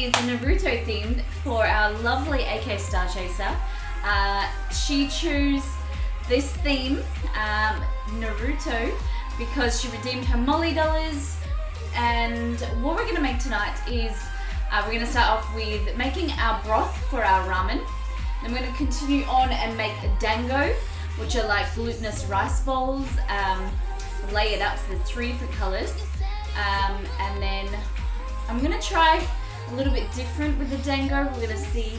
is Naruto themed for our lovely AK Star Chaser. She chose this theme, Naruto, because she redeemed her Molly dollars. And what we're going to make tonight is we're going to start off with making our broth for our ramen. Then we're going to continue on and make dango, which are like glutinous rice bowls. Lay it up so there's 3 different colors. And then I'm going to try a little bit different with the dango. We're going to see,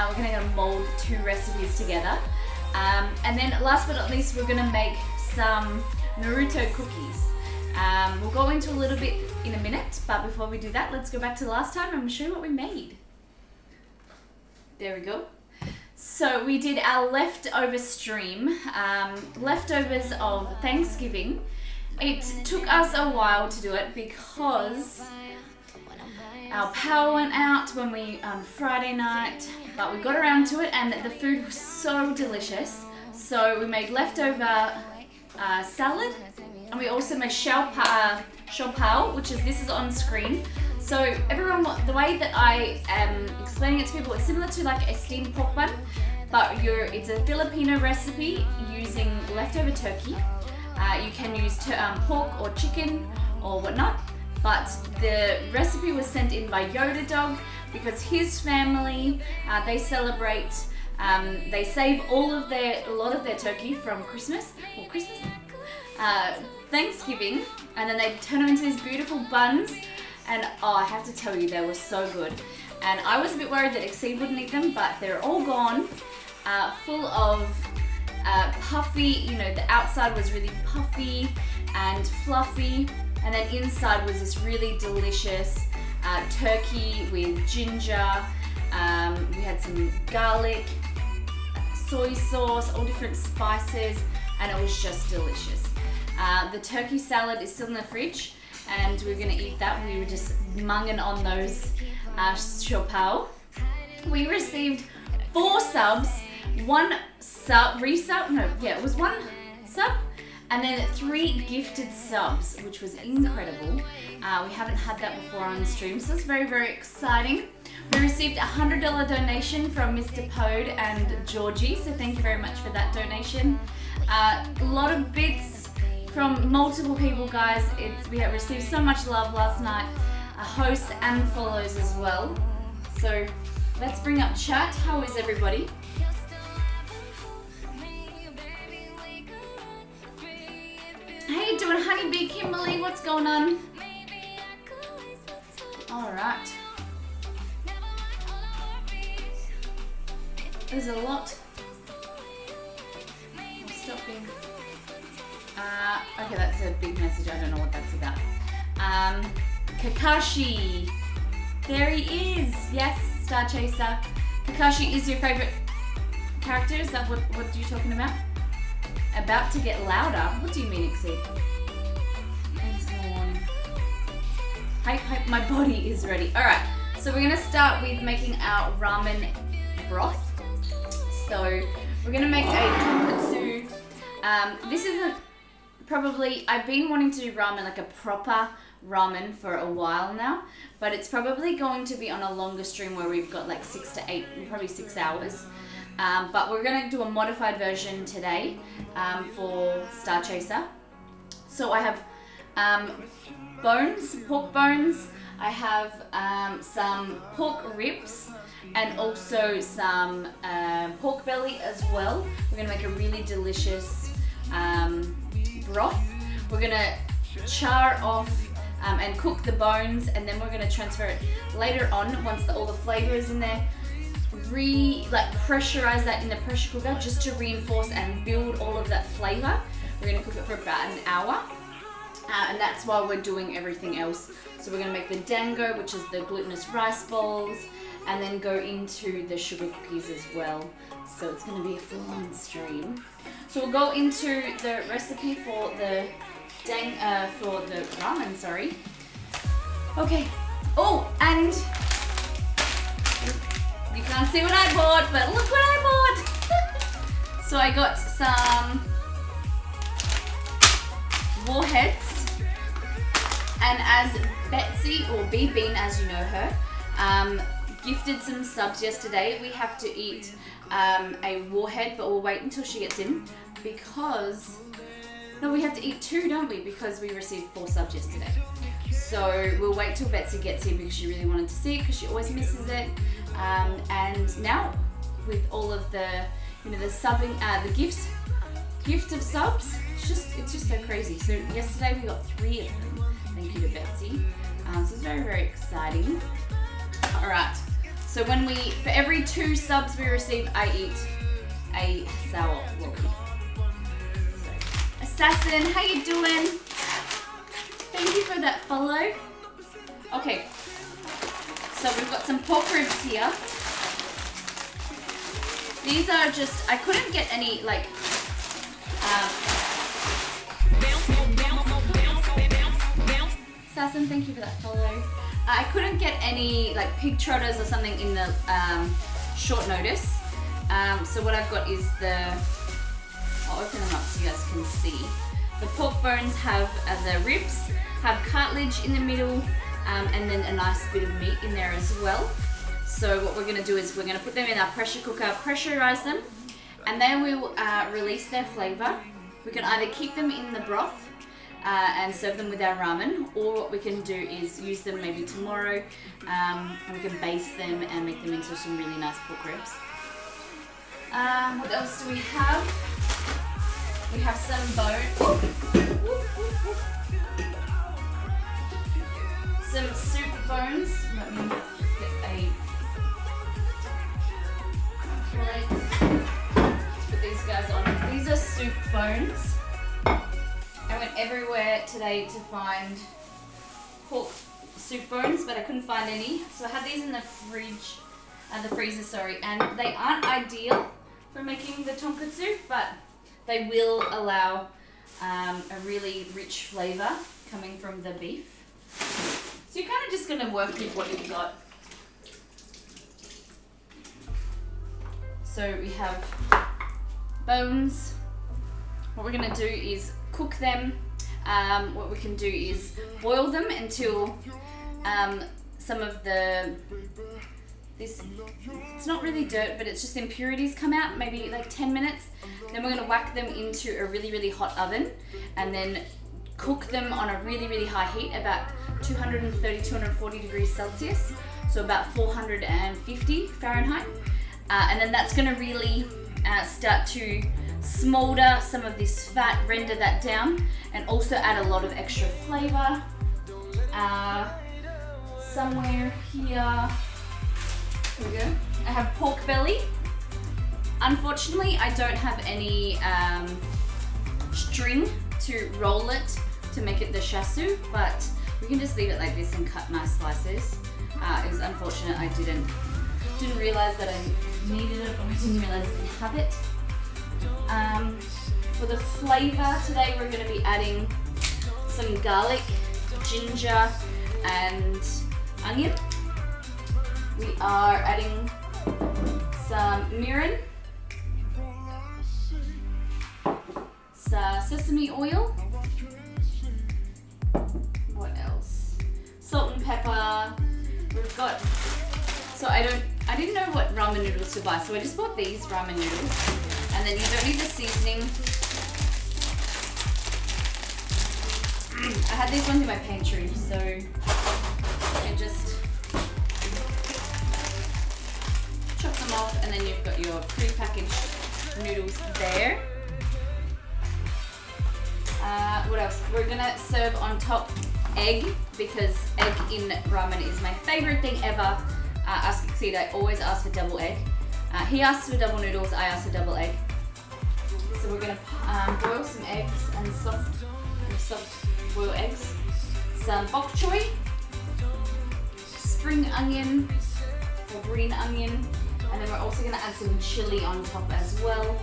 we're going to mold 2 recipes together. And then last but not least, we're going to make some Naruto cookies. We'll go into a little bit in a minute, but before we do that, let's go back to the last time and we'll show you what we made. There we go. So we did our leftover stream, leftovers of Thanksgiving. It took us a while to do it because our power went out on Friday night, but we got around to it and the food was so delicious. So we made leftover salad, and we also made shao pao, which is, this is on screen. So everyone, the way that I am explaining it to people, it's similar to like a steamed pork bun, but it's a Filipino recipe using leftover turkey. You can use pork or chicken or whatnot, but the recipe was sent in by Yoda Dog because his family, they celebrate, they save a lot of their turkey from Thanksgiving, and then they turn them into these beautiful buns. And I have to tell you, they were so good. And I was a bit worried that Exceed wouldn't eat them, but they're all gone, full of puffy, the outside was really puffy and fluffy, and then inside was this really delicious turkey with ginger. We had some garlic, soy sauce, all different spices, and it was just delicious. The turkey salad is still in the fridge, and we're gonna eat that. We were just munging on those shao pao. We received 4 subs, 1 resub, it was 1 sub, and then 3 gifted subs, which was incredible. We haven't had that before on stream, so it's very, very exciting. We received a $100 donation from Mr. Pode and Georgie, so thank you very much for that donation. A lot of bits from multiple people, guys. We have received so much love last night, hosts and follows as well. So let's bring up chat. How is everybody? How you doing, Honeybee Kimberly? What's going on? All right. There's a lot. I'm stopping. Okay, that's a big message. I don't know what that's about. Kakashi. There he is. Yes, Star Chaser. Kakashi is your favorite character? Is that what you're talking about? About to get louder? What do you mean, Exceed? Hype, my body is ready. Alright, so we're going to start with making our ramen broth. So we're going to make a tonkatsu. This isn't probably, I've been wanting to do ramen, like a proper ramen, for a while now, but it's probably going to be on a longer stream where we've got like 6 to 8, probably 6 hours. But we're going to do a modified version today for Star Chaser. So I have pork bones, I have some pork ribs, and also some pork belly as well. We're going to make a really delicious broth. We're going to char off and cook the bones, and then we're going to transfer it later on once all the flavor is in there. Pressurize that in the pressure cooker just to reinforce and build all of that flavor. We're going to cook it for about an hour, and that's while we're doing everything else. So we're going to make the dango, which is the glutinous rice balls, and then go into the sugar cookies as well. So it's going to be a full-on stream. So we'll go into the recipe for the ramen, sorry. Okay. Oh, and you can't see what I bought, but look what I bought. So I got some warheads, and as Betsy, or B Bean as you know her, Gifted some subs yesterday. We have to eat a warhead, but we'll wait until she gets in because... No, we have to eat 2, don't we? Because we received 4 subs yesterday. So we'll wait till Betsy gets here because she really wanted to see it because she always misses it. And now with all of the, the subbing, the gift of subs, it's just so crazy. So yesterday we got 3 of them. Thank you to Betsy. So it's very, very exciting. All right. So for every 2 subs we receive, I eat a sour lollipop. Assassin, how you doing? Thank you for that follow. Okay, so we've got some pork ribs here. These are just, I couldn't get any Assassin, thank you for that follow. I couldn't get any pig trotters or something in the short notice. So what I've got is I'll open them up so you guys can see. The pork bones have the ribs, have cartilage in the middle, and then a nice bit of meat in there as well. So what we're going to do is we're going to put them in our pressure cooker, pressurize them, and then we'll release their flavor. We can either keep them in the broth and serve them with our ramen, or what we can do is use them maybe tomorrow, and we can baste them and make them into some really nice pork ribs. What else do we have? We have some some soup bones. Let me get a plate. Let's put these guys on. These are soup bones. I went everywhere today to find pork soup bones, but I couldn't find any. So I had these in the freezer, and they aren't ideal for making the tonkatsu, but they will allow a really rich flavor coming from the beef. So you're kind of just going to work with what you've got. So we have bones. What we're going to do is cook them. What we can do is boil them until some of it's not really dirt, but it's just impurities come out, maybe 10 minutes. Then we're going to whack them into a really, really hot oven and then cook them on a really, really high heat, about 230, 240 degrees Celsius, so about 450 Fahrenheit. And then that's going to really start to smolder some of this fat, render that down, and also add a lot of extra flavor. Somewhere here we go. I have pork belly. Unfortunately, I don't have any string to roll it to make it the chassu, but we can just leave it like this and cut nice slices. It was unfortunate I didn't realize that I needed it, or I didn't realize I didn't have it. For the flavor today, we're going to be adding some garlic, ginger, and onion. We are adding some mirin, some sesame oil. What else? Salt and pepper. We've got, so I didn't know what ramen noodles to buy, so I just bought these ramen noodles. And then you don't need the seasoning. I had these ones in my pantry, so I just chop them off, and then you've got your pre-packaged noodles there. What else? We're gonna serve on top egg, because egg in ramen is my favorite thing ever. Ask Exceed, I always ask for double egg. He asks for double noodles, I ask for double egg. So we're gonna boil some eggs and soft boiled eggs. Some bok choy, spring onion or green onion, and then we're also gonna add some chili on top as well,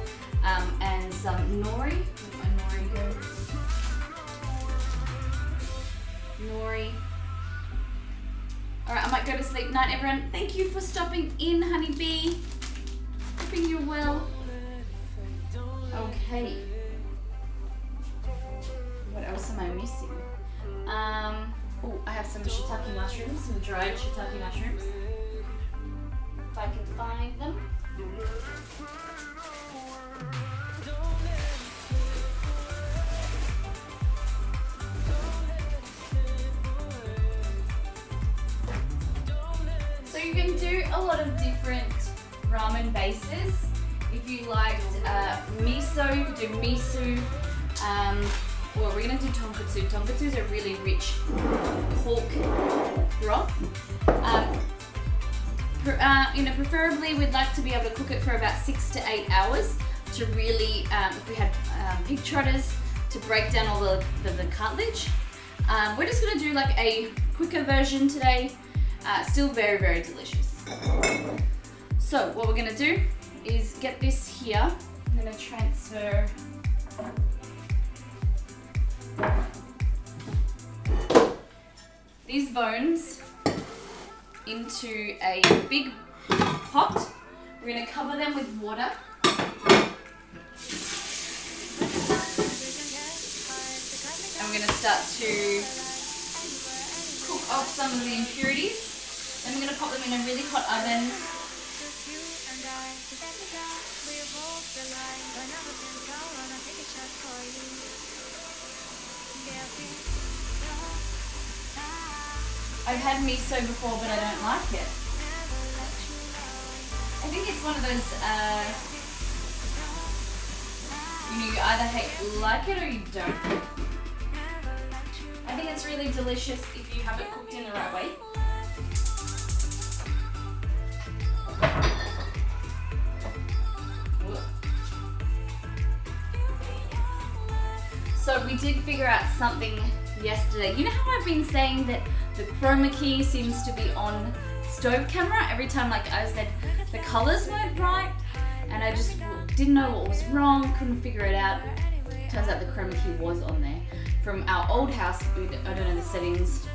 and some nori. Where'd my nori go? Nori. Alright, I might go to sleep. Night, everyone. Thank you for stopping in, honeybee. Hoping you're well. Okay. What else am I missing? Oh, I have some shiitake mushrooms, some dried shiitake mushrooms. If I can find them. So you can do a lot of different ramen bases. If you liked miso, you could do miso. Well, we're gonna do tonkatsu. Tonkatsu is a really rich pork broth. Preferably we'd like to be able to cook it for about 6 to 8 hours to really, if we had pig trotters, to break down all the cartilage. We're just gonna do like a quicker version today. Still very, very delicious. So what we're gonna do is get this here. I'm gonna transfer these bones into a big pot. We're going to cover them with water. And we're going to start to cook off some of the impurities. Then we're going to pop them in a really hot oven. I've had miso before, but I don't like it. I think it's one of those, you either like it or you don't. I think it's really delicious if you have it cooked in the right way. So we did figure out something yesterday. You know how I've been saying that the chroma key seems to be on stove camera every time, like I said, the colors weren't right, and I just didn't know what was wrong, couldn't figure it out. Turns out the chroma key was on there. From our old house, I don't know, the settings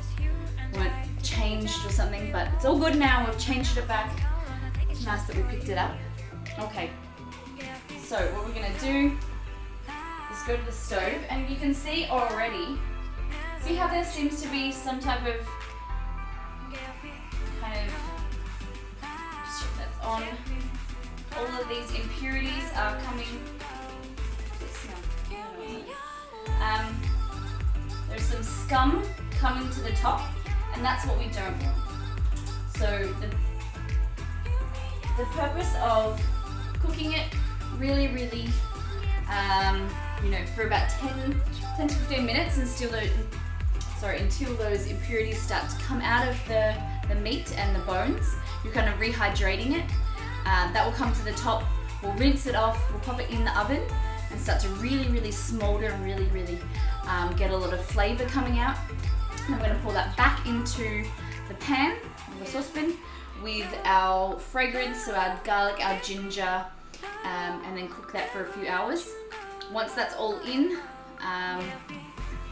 weren't changed or something, but it's all good now, we've changed it back. It's nice that we picked it up. Okay, so what we're gonna do is go to the stove, and you can see already, see how there seems to be some type of kind of shit that's on. All of these impurities are coming. There's some scum coming to the top, and that's what we don't want. So the purpose of cooking it really, for about 10 to 15 minutes until those impurities start to come out of the meat and the bones. You're kind of rehydrating it. That will come to the top. We'll rinse it off. We'll pop it in the oven and start to really smolder and really get a lot of flavor coming out. And I'm going to pour that back into the pan, or the saucepan, with our fragrance, so our garlic, our ginger, and then cook that for a few hours. Once that's all in,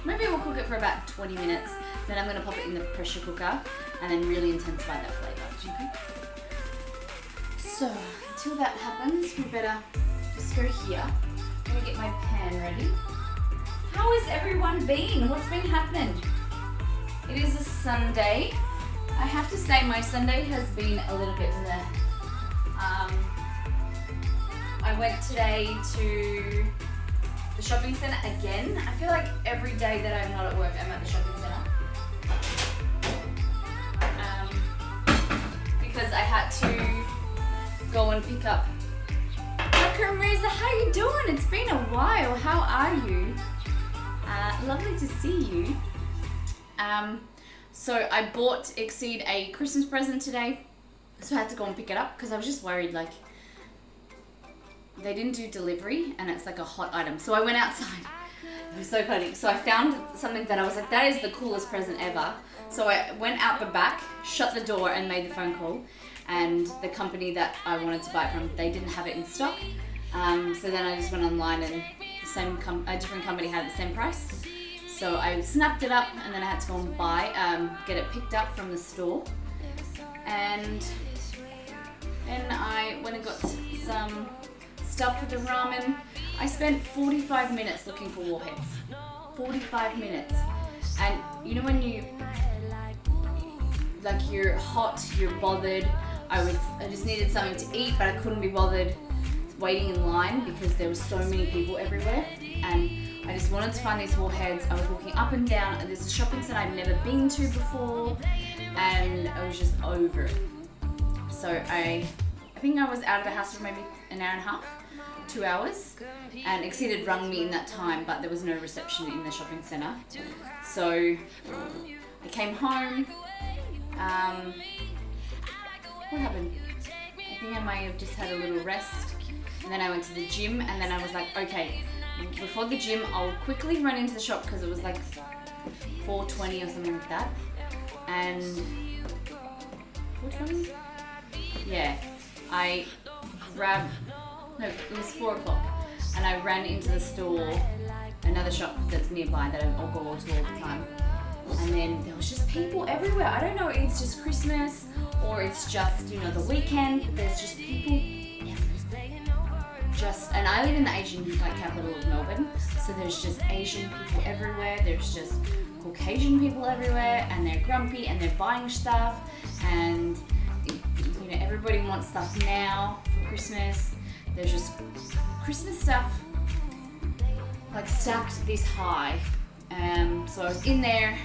maybe we'll cook it for about 20 minutes. Then I'm going to pop it in the pressure cooker and then really intensify that flavor. Okay? So until that happens, we better just go here. I'm going to get my pan ready. How has everyone been? What's been happening? It is a Sunday. I have to say my Sunday has been a little bit meh. I went today to the shopping centre again. I feel like every day that I'm not at work, I'm at the shopping centre. Because I had to go and pick up. Marisa, how you doing? It's been a while. How are you? Lovely to see you. So I bought Exceed a Christmas present today, so I had to go and pick it up because I was just worried, like, they didn't do delivery and it's like a hot item. So I went outside. It was so funny. So I found something that I was like, that is the coolest present ever. So I went out the back, shut the door and made the phone call, and the company that I wanted to buy it from, they didn't have it in stock. So then I just went online and a different company had the same price. So I snapped it up and then I had to go and get it picked up from the store. And then I went and got some stuff for the ramen. I spent 45 minutes looking for warheads. 45 minutes. And you know when you're hot, you're bothered. I just needed something to eat, but I couldn't be bothered waiting in line because there were so many people everywhere. And I just wanted to find these warheads. I was walking up and down, and there's a shopping center I'd never been to before, and I was just over it. So I think I was out of the house for maybe an hour and a half, 2 hours, and Exceed had rung me in that time, but there was no reception in the shopping center. So I came home. What happened? I think I might have just had a little rest, and then I went to the gym, and then I was like, okay, before the gym, I'll quickly run into the shop because it was like 4:20 or something like that. And 4:20? Yeah, it was 4 o'clock, and I ran into the store, another shop that's nearby that I'll go to all the time. And then there was just people everywhere. I don't know, it's just Christmas or it's just, the weekend. There's just people and I live in the Asian capital of Melbourne, so there's just Asian people everywhere. There's just Caucasian people everywhere, and they're grumpy and they're buying stuff, and everybody wants stuff now for Christmas. There's just Christmas stuff stacked this high. So I was in there,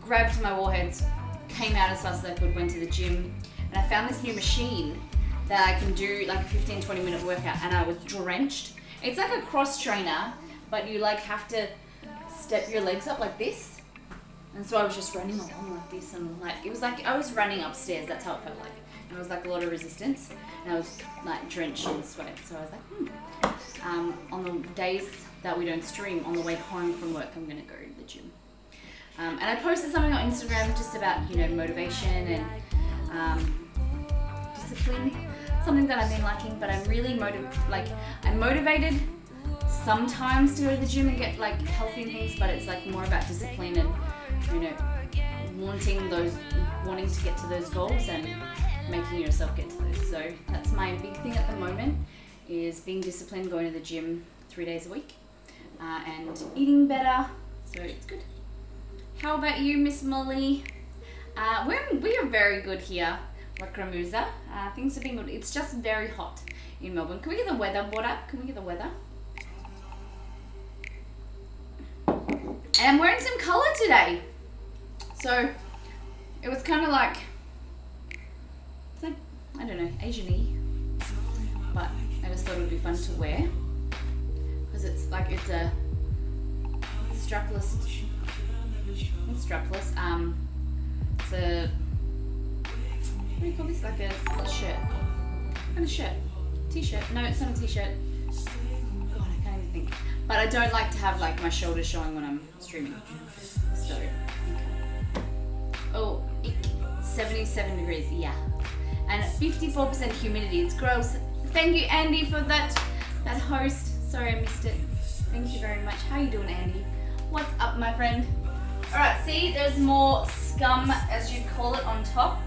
grabbed my warheads, came out as fast as I could, went to the gym, and I found this new machine that I can do a 15-20 minute workout, and I was drenched. It's like a cross trainer, but you have to step your legs up like this. And so I was just running along like this, and it was like I was running upstairs. That's how it felt like. And it was a lot of resistance, and I was drenched in sweat. So I was like, on the days that we don't stream, on the way home from work, I'm gonna go to the gym. And I posted something on Instagram just about motivation and discipline, something that I've been lacking. But I'm really I'm motivated sometimes to go to the gym and get healthy and things, but it's more about discipline and wanting to get to those goals and making yourself get to those. So that's my big thing at the moment, is being disciplined, going to the gym 3 days a week, and eating better. So it's good. How about you, Miss Molly? We are very good here, La Cremusa. Things have been good. It's just very hot in Melbourne. Can we get the weather brought up? Can we get the weather? And I'm wearing some colour today. So it was kind of it's I don't know, Asian-y. But I just thought it would be fun to wear. Because it's a strapless, not strapless, it's a, what do you call this? A shirt. What kind of shirt? T-shirt? No, it's not a t-shirt. God, I can't even think. But I don't like to have my shoulders showing when I'm streaming. So, okay. Oh, 77 degrees, yeah. And 54% humidity, it's gross. Thank you, Andy, for that host. Sorry I missed it. Thank you very much. How you doing, Andy? What's up, my friend? Alright, see, there's more scum, as you'd call it, on top.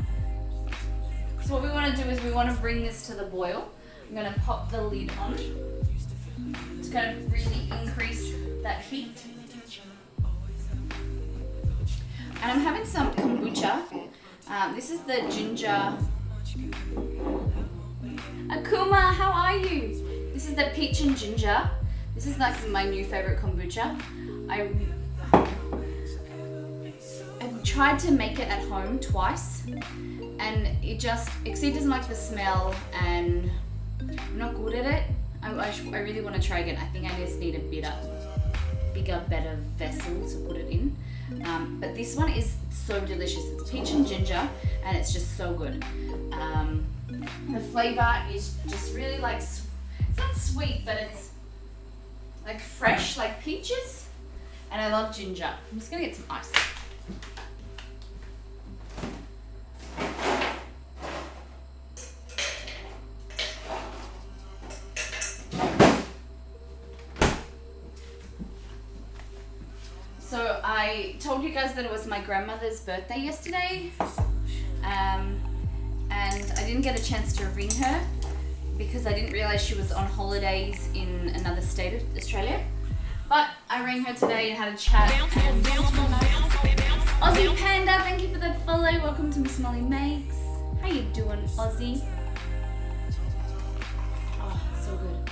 So what we want to do is we want to bring this to the boil. I'm going to pop the lid on to kind of really increase that heat. And I'm having some kombucha. This is the ginger. Akuma, how are you? This is the peach and ginger. This is my new favorite kombucha. I've tried to make it at home twice, and Exceed doesn't like the smell, and I'm not good at it. I really want to try again. I think I just need a bigger, better vessel to put it in. But this one is so delicious. It's peach and ginger, and it's just so good. The flavor is just really it's not sweet, but it's fresh, like peaches. And I love ginger. I'm just gonna get some ice. So I told you guys that it was my grandmother's birthday yesterday, and I didn't get a chance to ring her because I didn't realize she was on holidays in another state of Australia. But I rang her today and had a chat. Aussie Panda, thank you for the follow. Welcome to Miss Molly Makes. How you doing, Aussie? Oh, so good.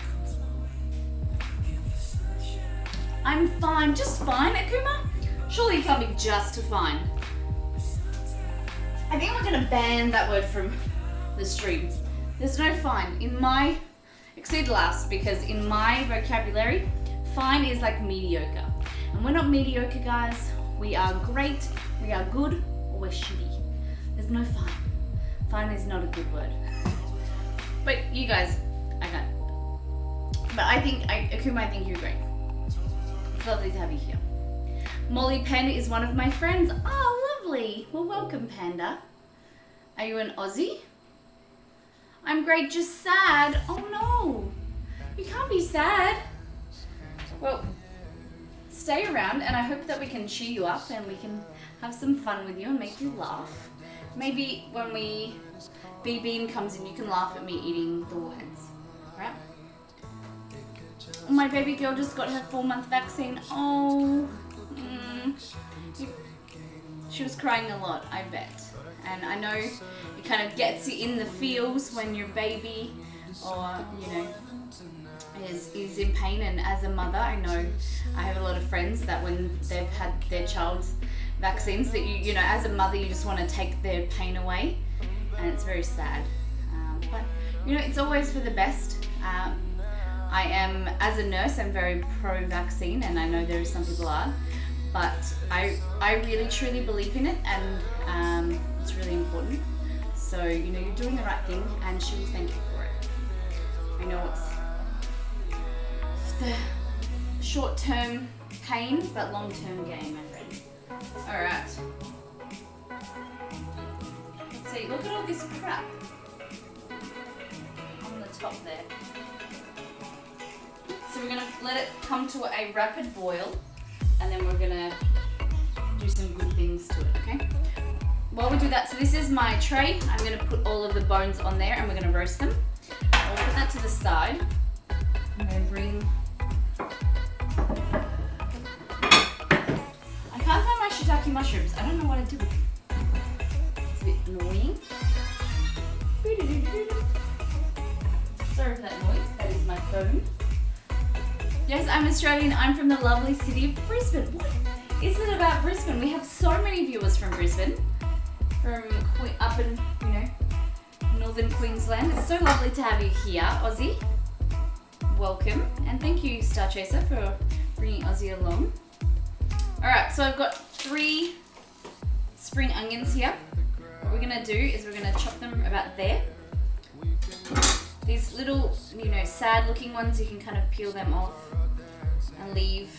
I'm fine, just fine, Akuma. Surely you can't be just fine. I think we're gonna ban that word from the stream. There's no fine. In my, exceed last, because in my vocabulary, fine is like mediocre. And we're not mediocre, guys. We are great, we are good, or we're shitty. There's no fine. Fine is not a good word. But you guys, I can't. But I think, Akuma, I think you're great. It's lovely to have you here. Molly Penn is one of my friends. Oh, lovely. Well, welcome, Panda. Are you an Aussie? I'm great, just sad. Oh no, you can't be sad. Well, stay around and I hope that we can cheer you up and we can have some fun with you and make you laugh. Maybe when B-Bean comes in, you can laugh at me eating the warheads, right? My baby girl just got her 4-month vaccine. Oh, she was crying a lot, I bet. And I know it kind of gets you in the feels when your baby or, you know, is in pain. And as a mother, I know I have a lot of friends that when they've had their child's vaccines that you know, as a mother, you just want to take their pain away. And it's very sad. But, you know, it's always for the best. I am, as a nurse, I'm very pro-vaccine, and I know there are some people are. But I really truly believe in it, and it's really important. So, you know, you're doing the right thing, and she will thank you for it. I know it's the short-term pain, but long-term gain, my friend. All right. See, look at all this crap on the top there. So we're gonna let it come to a rapid boil, and then we're gonna do some good things to it, okay? While we do that, so this is my tray. I'm gonna put all of the bones on there and we're gonna roast them. I'll put that to the side. I'm gonna bring... I can't find my shiitake mushrooms. I don't know what to do with them. It's a bit annoying. Sorry for that noise, that is my phone. Yes, I'm Australian. I'm from the lovely city of Brisbane. What is it about Brisbane? We have so many viewers from Brisbane, from up in, you know, northern Queensland. It's so lovely to have you here, Aussie. Welcome, and thank you, Star Chaser, for bringing Aussie along. All right, so I've got 3 spring onions here. What we're gonna do is we're gonna chop them about there. These little, you know, sad looking ones, you can kind of peel them off and leave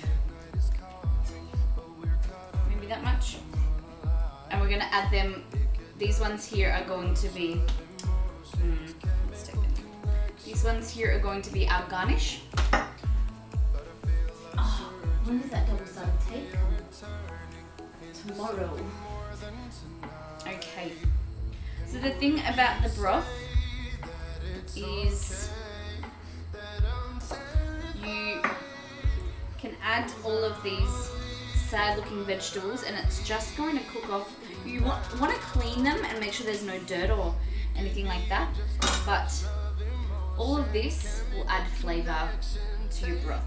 maybe that much. And we're gonna add them, these ones here are going to be, let's take them. These ones here are going to be our garnish. Oh, when does that double-sided tape come? Tomorrow. Okay. So the thing about the broth is you can add all of these sad looking vegetables and it's just going to cook off. You want to clean them and make sure there's no dirt or anything like that, but all of this will add flavor to your broth,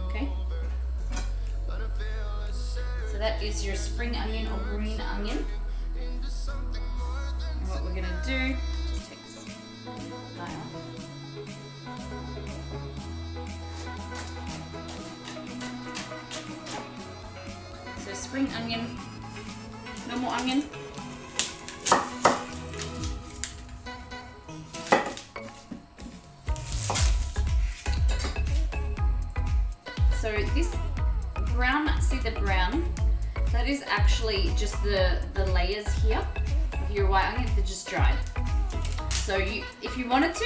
okay? So that is your spring onion or green onion. And what we're gonna do, just take this guy off. So spring onion, normal onion. So this brown, see the brown? That is actually just the layers here of your white onion, they're just dried. So if you wanted to,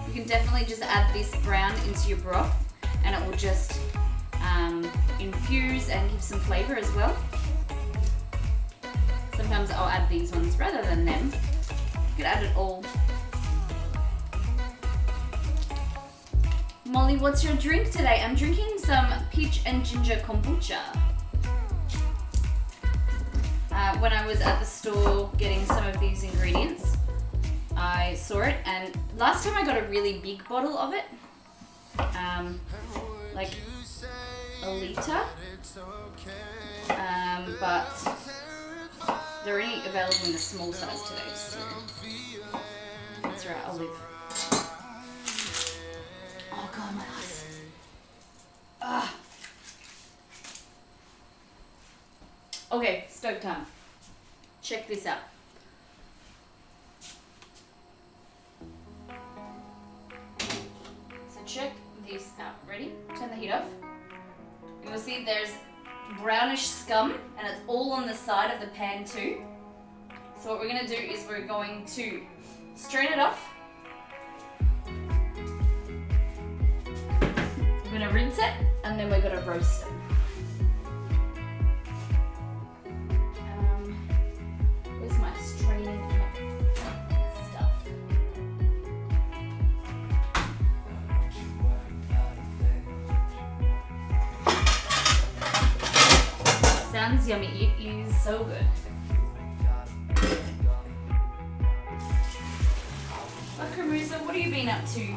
you can definitely just add this brown into your broth and it will just infuse and give some flavor as well. Sometimes I'll add these ones rather than them. You could add it all. Molly, what's your drink today? I'm drinking some peach and ginger kombucha. when I was at the store getting some of these ingredients, I saw it, and last time I got a really big bottle of it, like a litre, but they're only available in the small size today, so that's right, I'll leave. Oh god, my eyes. Ah. Okay, stove time. Check this out. So check this out. Ready? Turn the heat off. You will see there's brownish scum, and it's all on the side of the pan too. So what we're going to do is we're going to strain it off. We're going to rinse it, and then we're going to roast it. Where's my straining stuff? Sounds yummy. It is so good. Caruso, what have you been up to?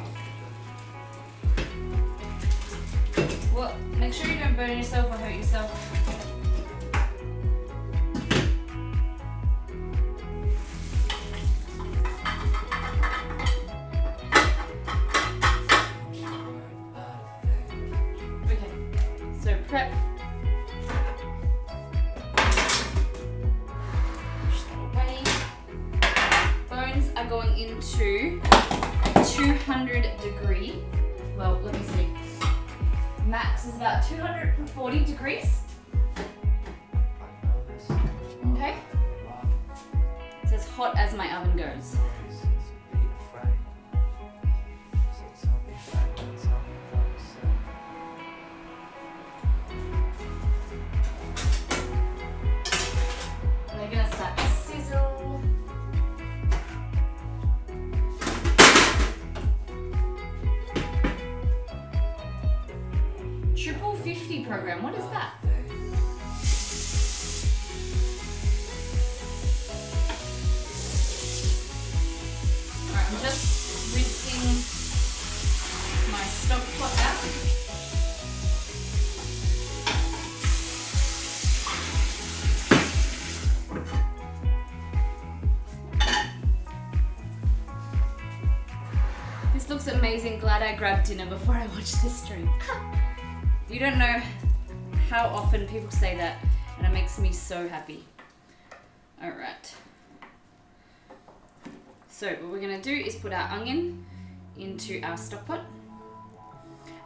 Well, make sure you don't burn yourself or hurt yourself. Okay, so prep. Push that away. Bones are going into 200 degree. Well, let me see. Max is about 240 degrees. Okay. It's as hot as my oven goes. And they're gonna start to sizzle. Triple 50 program, what is that? Alright, I'm just rinsing my stock pot out. This looks amazing. Glad I grabbed dinner before I watched this stream. You don't know how often people say that, and it makes me so happy. Alright. So what we're going to do is put our onion into our stock pot.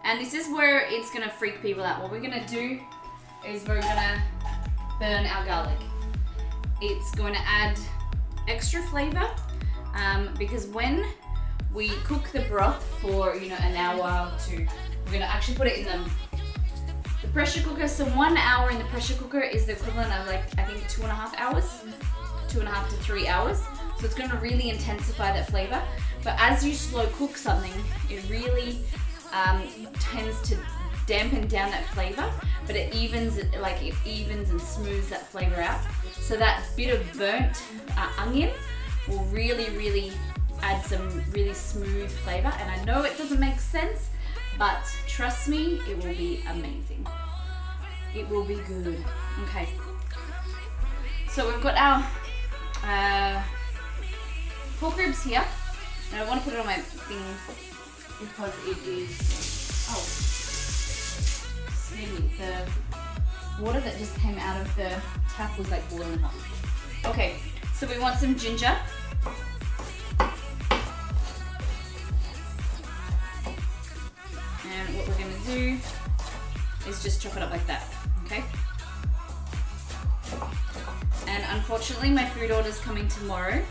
And this is where it's going to freak people out. What we're going to do is we're going to burn our garlic. It's going to add extra flavor because when we cook the broth for an hour or two, we're going to actually put it in the pressure cooker. So 1 hour in the pressure cooker is the equivalent of I think 2.5 hours, 2.5 to 3 hours. So it's going to really intensify that flavor. But as you slow cook something, it really tends to dampen down that flavor, but it evens and smooths that flavor out. So that bit of burnt onion will really add some really smooth flavor. And I know it doesn't make sense, but trust me, it will be amazing. It will be good. Okay. So we've got our pork ribs here. And I want to put it on my thing because it is, steamy. The water that just came out of the tap was like boiling hot. Okay, so we want some ginger. And what we're going to do is just chop it up like that, okay? And unfortunately my food order is coming tomorrow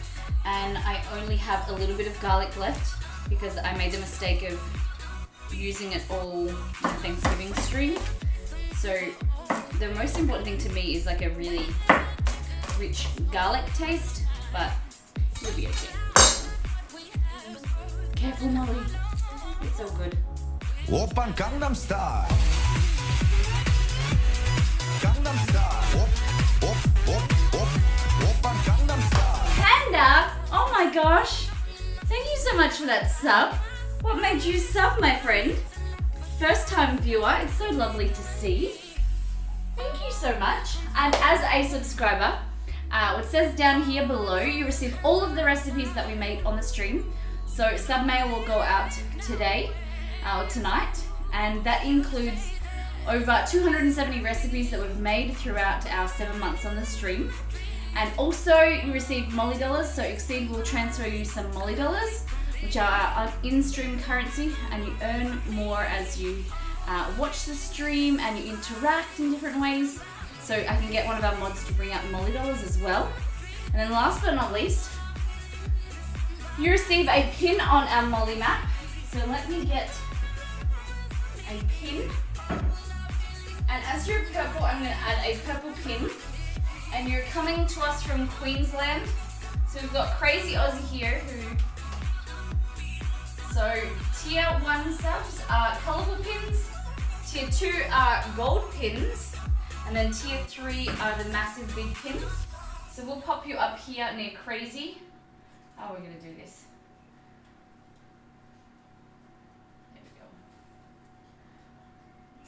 and I only have a little bit of garlic left because I made the mistake of using it all in the Thanksgiving stream. So the most important thing to me is like a really rich garlic taste, but it'll be okay. Careful, Molly. It's so good. Oppan Gangnam Style. Gangnam Style. Op, op, op, op. my gosh. Thank you so much for that sub. What made you sub, my friend? First time viewer, it's so lovely to see. Thank you so much. And as a subscriber, what says down here below, you receive all of the recipes that we made on the stream. So sub mail will go out today or tonight, and that includes over 270 recipes that we've made throughout our 7 months on the stream. And also you receive Molly dollars, so Exceed will transfer you some Molly dollars, which are our in-stream currency, and you earn more as you watch the stream and you interact in different ways. So I can get one of our mods to bring out Molly dollars as well. And then last but not least, you receive a pin on our Molly map. So let me get a pin. And as you're purple, I'm going to add a purple pin. And you're coming to us from Queensland. So we've got Crazy Aussie here who... So tier 1 subs are colourful pins, tier 2 are gold pins, and then tier 3 are the massive big pins. So we'll pop you up here near Crazy. How are we going to do this? There we go.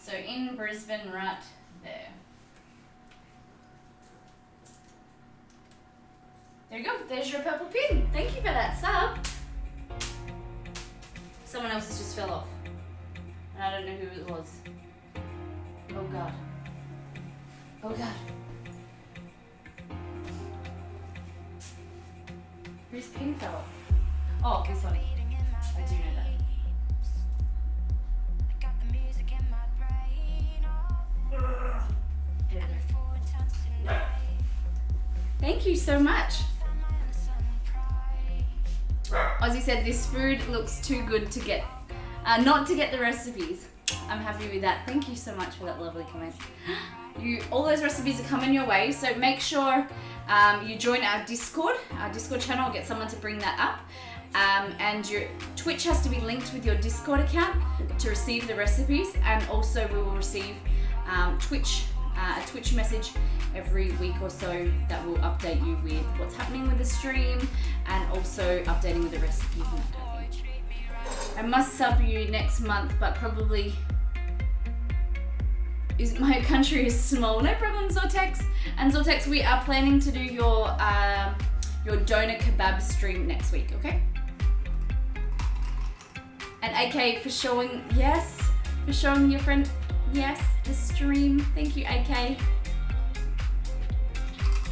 So in Brisbane, right there. There you go, there's your purple pin. Thank you for that sub. Someone else's just fell off. And I don't know who it was. Oh God. Oh God. Whose pin fell off? Oh, this one. I do know that. Thank you so much. Ozzy said this food looks too good to get, not to get the recipes. I'm happy with that. Thank you so much for that lovely comment. All those recipes are coming your way, so make sure you join our Discord channel. I'll get someone to bring that up. And your Twitch has to be linked with your Discord account to receive the recipes, and also we will receive a Twitch message every week or so that will update you with what's happening with the stream and also updating with the recipes and that kind of thing. I must sub you next month, but probably my country is small. No problem, Zortex. And Zortex, we are planning to do your doner kebab stream next week, okay? And AK for showing, yes, for showing your friend, yes, the stream. Thank you, AK.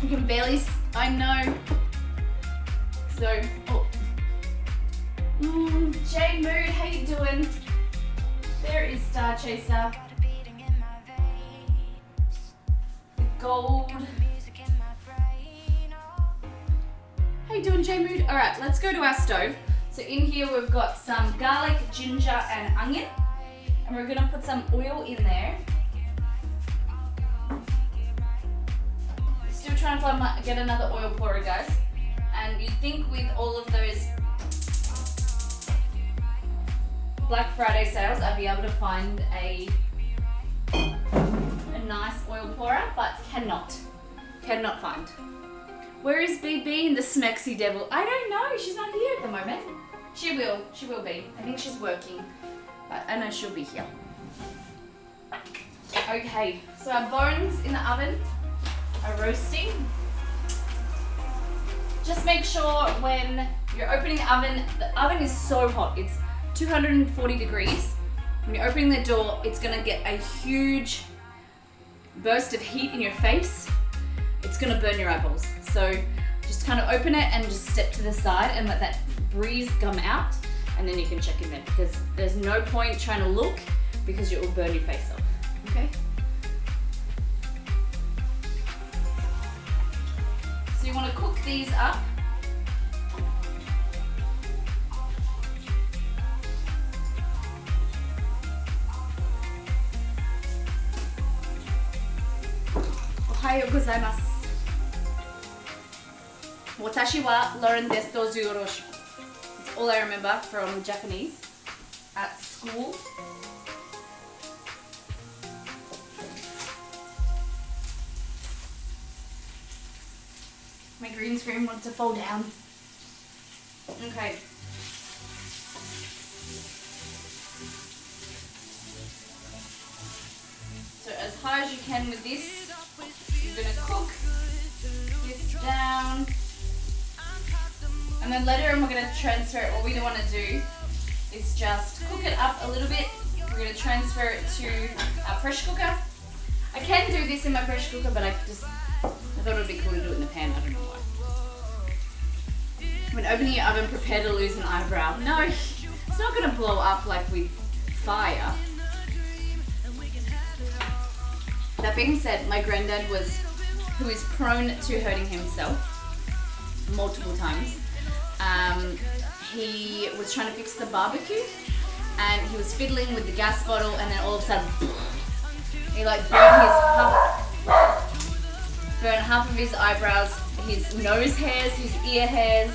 You can barely, I know. So, oh. J Mood, how you doing? There is Star Chaser. The gold. How you doing, J Mood? All right, let's go to our stove. So in here we've got some garlic, ginger, and onion. And we're gonna put some oil in there. Still trying to get another oil pourer, guys. And you'd think with all of those Black Friday sales, I'd be able to find a nice oil pourer, but cannot find. Where is BB and the Smexy Devil? I don't know, she's not here at the moment. She will be. I think she's working, but I know she'll be here. Okay, so our bones in the oven are roasting. Just make sure when you're opening the oven is so hot. It's 240 degrees. When you're opening the door, it's gonna get a huge burst of heat in your face. It's gonna burn your eyeballs. So just kind of open it and just step to the side and let that breeze come out, and then you can check in there, because there's no point trying to look because it will burn your face off, okay? So you want to cook these up. Ohayou gozaimasu. Watashi wa Lauren desu, dozu yoroshiku. It's all I remember from Japanese at school. My green screen wants to fall down. Okay. So as high as you can with this, you're gonna cook this down. And then later on we're gonna transfer it. What we don't wanna do is just cook it up a little bit. We're gonna transfer it to our pressure cooker. I can do this in my pressure cooker, but I thought it would be cool to do it in the pan. I don't know why. When opening your oven, prepare to lose an eyebrow. No, it's not gonna blow up like with fire. That being said, my granddad who is prone to hurting himself multiple times. He was trying to fix the barbecue and he was fiddling with the gas bottle, and then all of a sudden he like burned half of his eyebrows, his nose hairs, his ear hairs.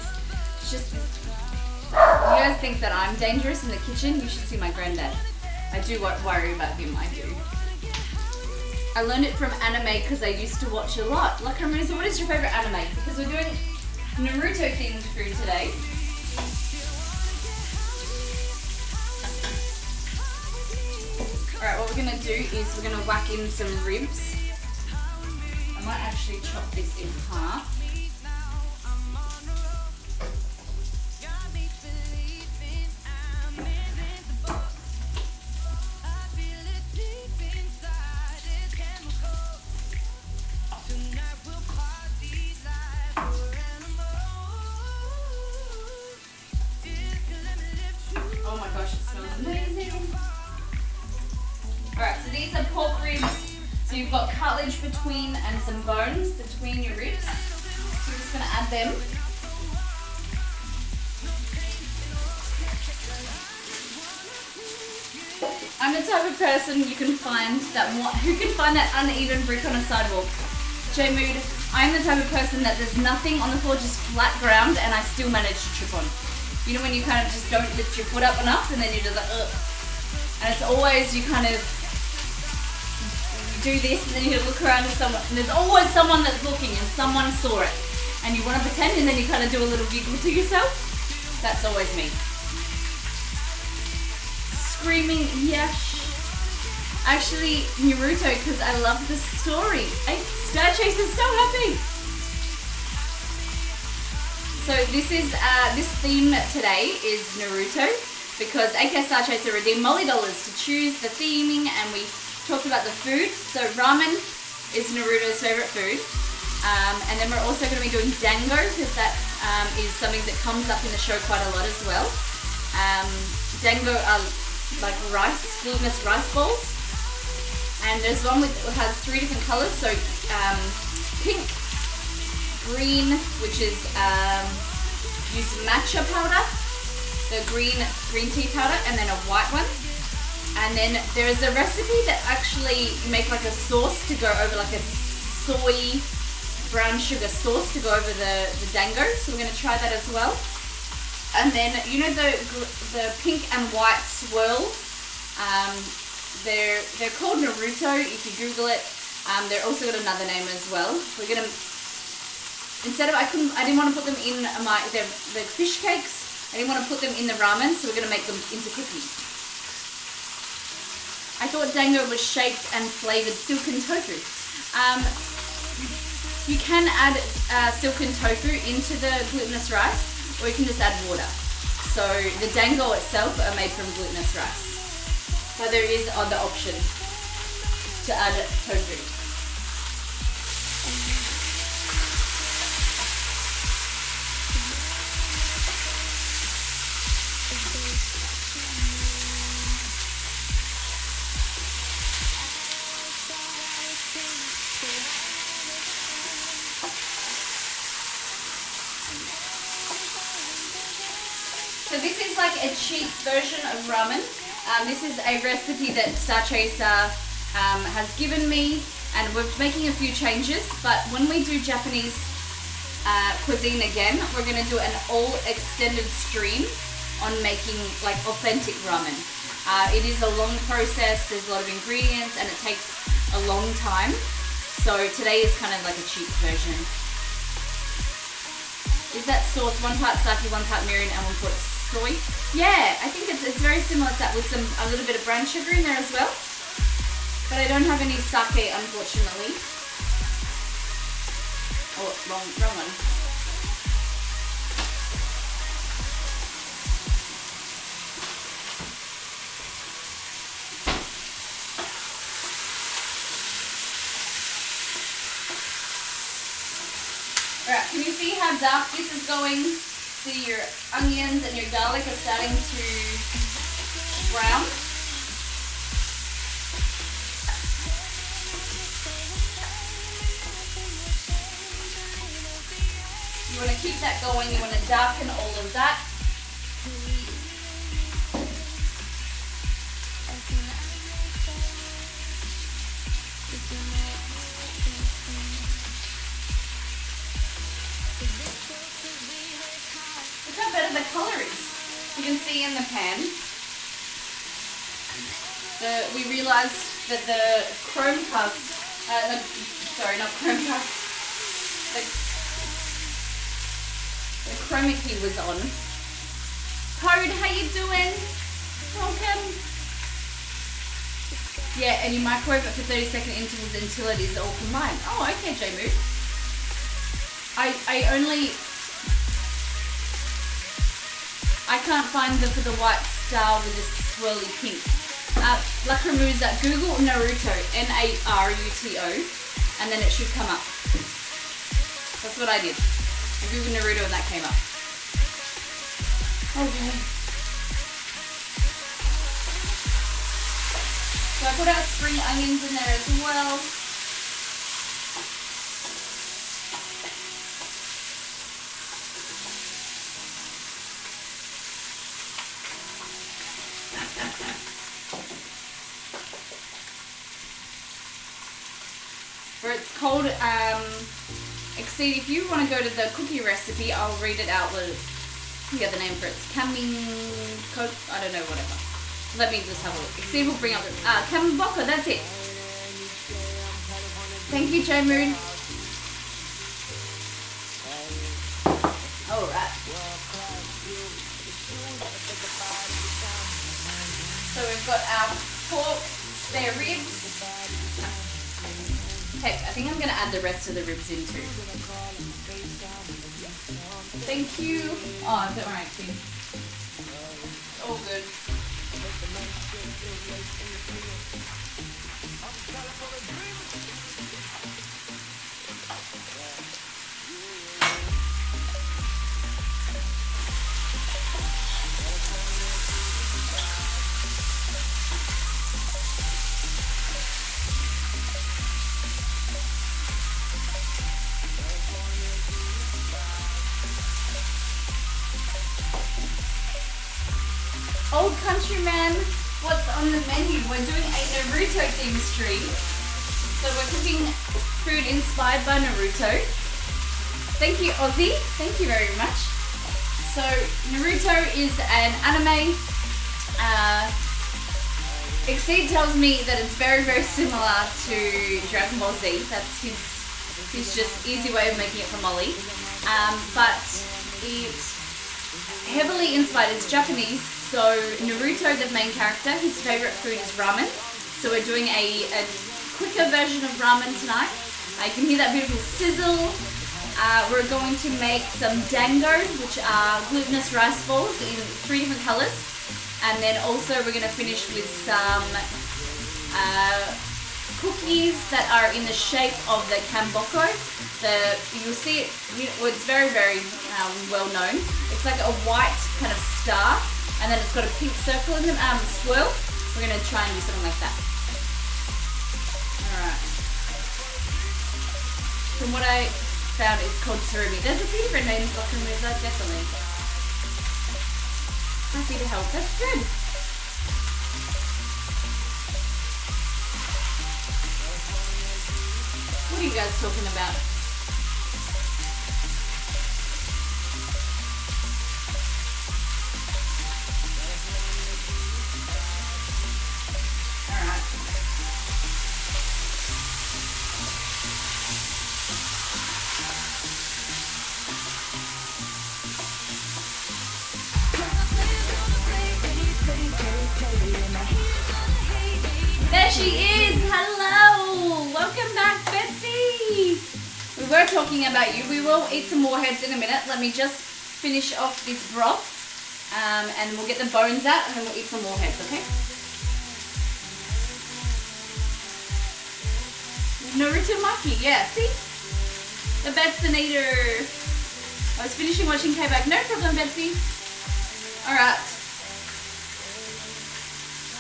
It's just, you guys think that I'm dangerous in the kitchen? You should see my granddad. I do worry about him, I do. I learned it from anime because I used to watch a lot. Like, so what is your favorite anime? Because we're doing Naruto themed food today. Alright, what we're gonna do is we're gonna whack in some ribs. I might actually chop this in half. Oh my gosh, it smells amazing. Alright, so these are pork ribs. So you've got cartilage between and some bones between your ribs. So we're just going to add them. I'm the type of person who can find that uneven brick on a sidewalk. J-Mood, I'm the type of person that there's nothing on the floor, just flat ground, and I still manage to trip on. You know when you kind of just don't lift your foot up enough and then you're just like, ugh. And it's always you kind of do this and then you look around at someone, and there's always someone that's looking and someone saw it. And you want to pretend and then you kind of do a little giggle to yourself. That's always me. Screaming, yes. Actually, Naruto, because I love the story. Star Chaser's so happy. So this theme today is Naruto, because AK Star Chaser redeemed Molly dollars to choose the theming, and we talked about the food. So ramen is Naruto's favorite food, and then we're also going to be doing dango, because that is something that comes up in the show quite a lot as well. Dango are like glutinous rice balls, and there's one that has 3 different colors. So pink, green, which is use matcha powder, the green tea powder, and then a white one. And then there is a recipe that actually you make like a sauce to go over, like a soy brown sugar sauce to go over the dango. So we're going to try that as well. And then you know the pink and white swirl, they're called Naruto if you Google it. They're also got another name as well. We're gonna, instead of I didn't want to put them in the fish cakes. I didn't want to put them in the ramen, so we're gonna make them into cookies. I thought dango was shaped and flavored silken tofu. You can add silken tofu into the glutinous rice, or you can just add water. So the dango itself are made from glutinous rice. So there is other option to add tofu. So this is like a cheap version of ramen. This is a recipe that Star Chaser has given me, and we're making a few changes, but when we do Japanese cuisine again, we're going to do an all extended stream on making like authentic ramen. It is a long process, there's a lot of ingredients, and it takes a long time. So today is kind of like a cheap version. is that sauce 1 part sake, 1 part mirin, and 1 part soy. Yeah, I think it's very similar to that with a little bit of brown sugar in there as well. But I don't have any sake, unfortunately. Oh, wrong one. Alright, can you see how dark this is going? See your onions and your garlic are starting to brown. You want to keep that going, you want to darken all of that. Look how better the colour is. You can see in the pan. We realised that the Chromecast, sorry, not Chromecast, the chroma key was on. Code, how you doing? Welcome. Yeah, and you microwave it for 30-second intervals until it is all combined. Oh, okay, J-Moo. I can't find for the white star with the swirly pink. Lacrimusa, Google Naruto, Naruto, and then it should come up. That's what I did. I Googled Naruto and that came up. Okay. So I put our spring onions in there as well. Where it's called Exceed. If you want to go to the cookie recipe, I'll read it out with the other name for it. It's Coke, I don't know, whatever. Let me just have a look. Exceed will bring up the Kamboka, that's it. Thank you, J Moon. Alright. So we've got our pork, spare ribs. Heck, I think I'm going to add the rest of the ribs in too. Thank you. Oh, don't worry, actually. All good. Old Countryman, what's on the menu? We're doing a Naruto theme stream. So we're cooking food inspired by Naruto. Thank you, Ozzy. Thank you very much. So Naruto is an anime. Exceed tells me that it's very, very similar to Dragon Ball Z. That's his just easy way of making it from Molly. But it's heavily inspired. It's Japanese. So Naruto, the main character, his favorite food is ramen. So we're doing a quicker version of ramen tonight. You can hear that beautiful sizzle. We're going to make some dango, which are glutinous rice balls in 3 different colors. And then also we're going to finish with some cookies that are in the shape of the Kamboko. You'll see it, it's very, very well known. It's like a white kind of star. And then it's got a pink circle in the swirl. We're going to try and do something like that. Alright. From what I found, it's called surimi. There's a few different names for Lacrimusa, definitely. Happy to help. That's good. What are you guys talking about? she is. Hello. Welcome back, Betsy. We were talking about you. We will eat some warheads in a minute. Let me just finish off this broth. And we'll get the bones out and then we'll eat some warheads, okay? Naruto Maki, yeah, see? The Betson eater. I was finishing watching K-Back. No problem, Betsy. Alright.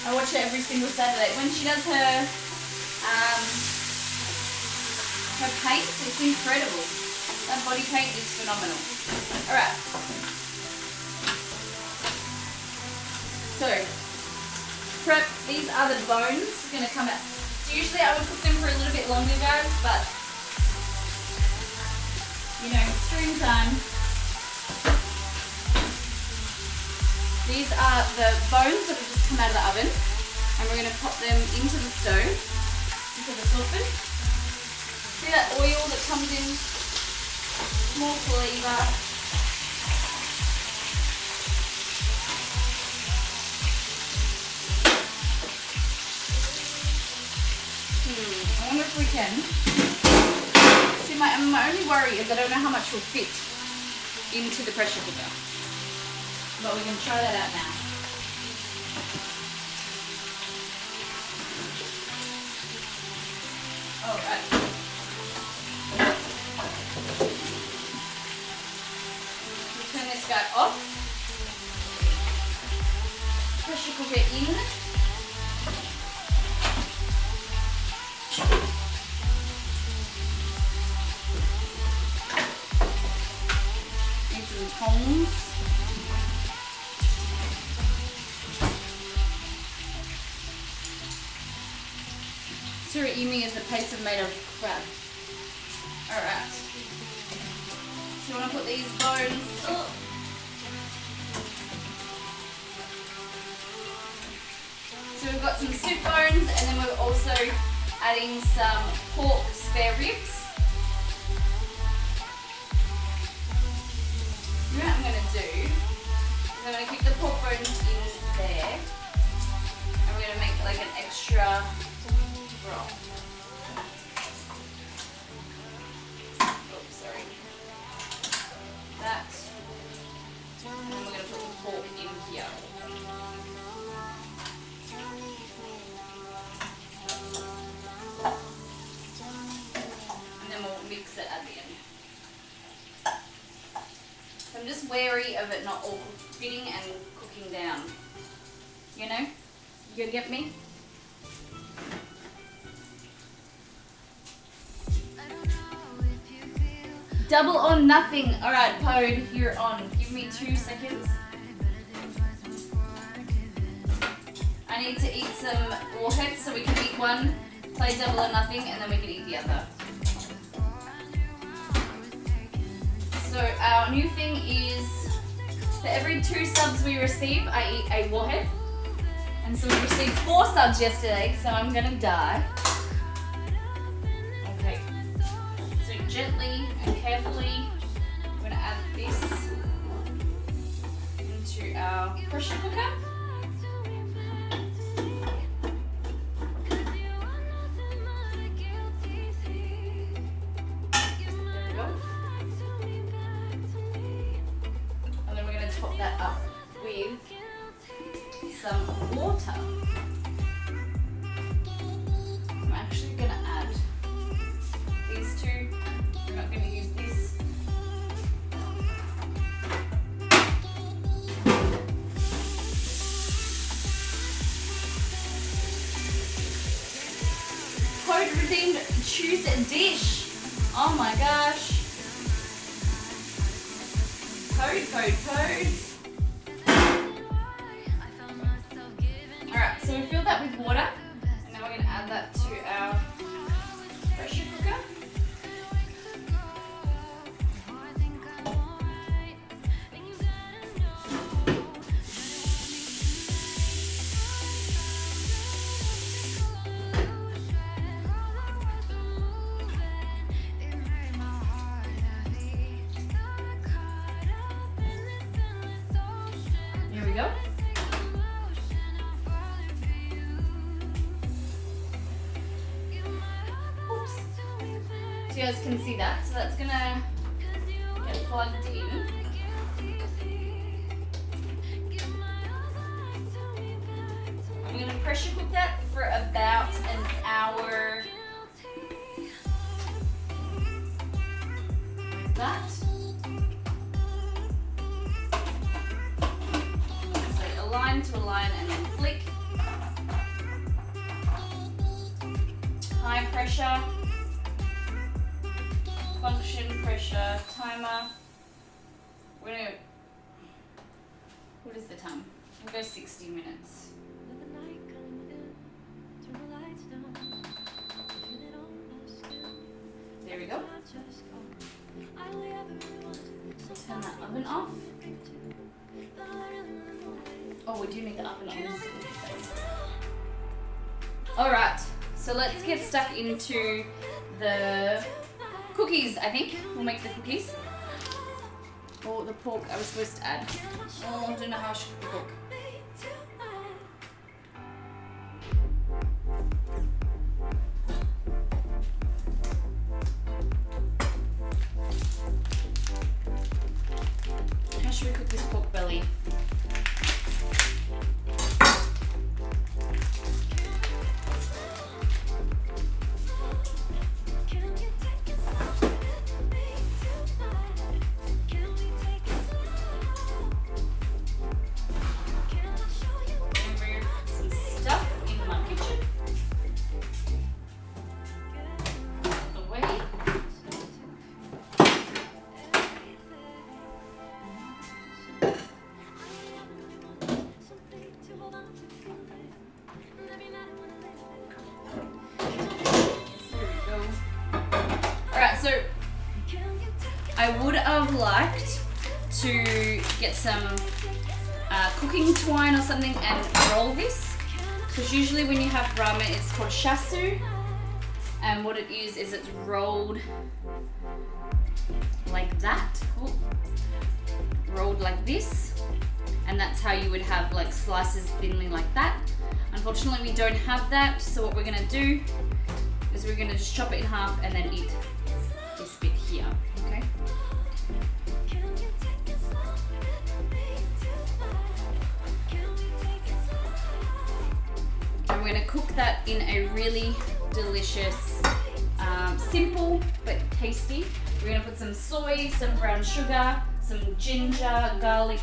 I watch her every single Saturday. When she does her paint, it's incredible. That body paint is phenomenal. Alright. So, prep, these are the bones going to come out. So usually I would cook them for a little bit longer, guys, but, you know, stream time. These are the bones that have just come out of the oven, and we're going to pop them into the stove, into the saucepan. See that oil that comes in? More flavour. I wonder if we can. See, my only worry is I don't know how much will fit into the pressure cooker. But we can try that out now. Alright. We'll turn this guy off. Pressure cooker in. Need some tongs. Surimi is a paste made of crab. Alright. So you want to put these bones. Oh. So we've got some soup bones, and then we're also adding some pork spare ribs. You know what I'm going to do is I'm going to keep the pork bones in there, and we're going to make like an extra broth. Oops, sorry. That. And then we're going to put the pork in here. And then we'll mix it at the end. So I'm just wary of it not all fitting and cooking down. You know? You gonna get me? Double or nothing. Alright, Pode, you're on. Give me 2 seconds. I need to eat some warheads so we can eat one, play double or nothing, and then we can eat the other. So our new thing is, for every 2 subs we receive, I eat a warhead. And so we received 4 subs yesterday, so I'm gonna die. Okay. So gently and carefully, we're gonna add this into our pressure cooker. That up with some water. I'm actually going to add these 2. We're not going to use this. Code redeemed, choose a dish. Oh my gosh. Code. Alright, so we fill that with water, and now we're going to add that to our pressure cooker. Here we go. So you guys can see that. So that's gonna get plugged in. I'm gonna pressure cook that for about an hour. Like that. So align to align and then flick. High pressure. Function, pressure, timer. We're gonna, what is the time? We'll go 60 minutes. There we go. Turn that oven off. Oh, we do need the oven on. Alright, so let's get stuck into the cookies, I think. We'll make the cookies. Or the pork I was supposed to add. Oh, I don't know how I should cook. How should we cook this pork belly? So I would have liked to get some cooking twine or something and roll this, because usually when you have ramen it's called shasu, and what it is it's rolled like that. Ooh. Rolled like this, and that's how you would have like slices thinly like that. Unfortunately we don't have that, so what we're gonna do is we're gonna just chop it in half and then eat this bit here, okay? And we're gonna cook that in a really delicious, simple but tasty. We're gonna put some soy, some brown sugar, some ginger, garlic.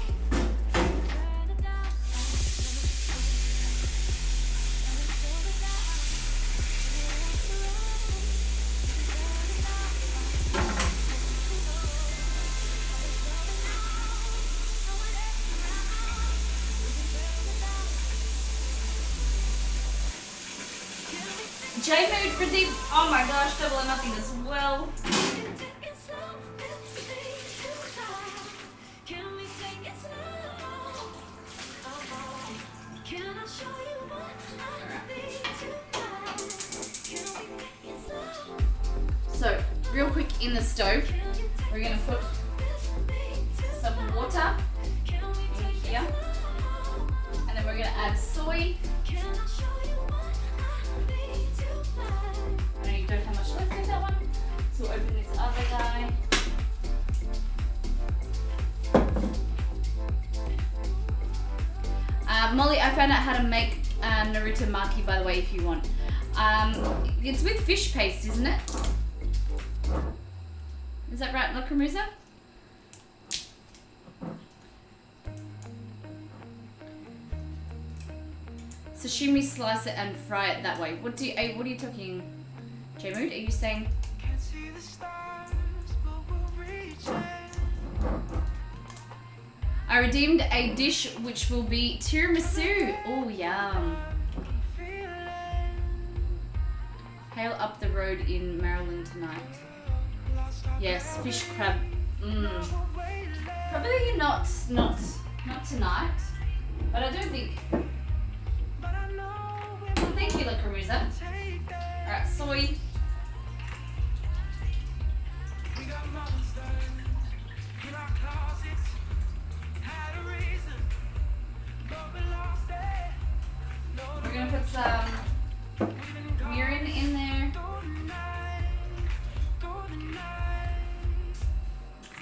J-Mood redeemed, oh my gosh, Double or Nothing as well. So, real quick in the stove, we're gonna put some water in here, and then we're gonna add soy. I know you don't have much left in that one, so we'll open this other guy. Molly, I found out how to make Naruto maki, by the way, if you want. It's with fish paste, isn't it? Is that right, Lakamusa? Sashimi, slice it and fry it that way. What are you talking, J-Mood? Are you saying? I redeemed a dish which will be tiramisu. Oh, yum. Hail up the road in Maryland tonight. Yes, fish crab. Probably not tonight, but I don't think. Well, thank you, Lakaruza. Alright, soy. We're gonna put some mirin in there.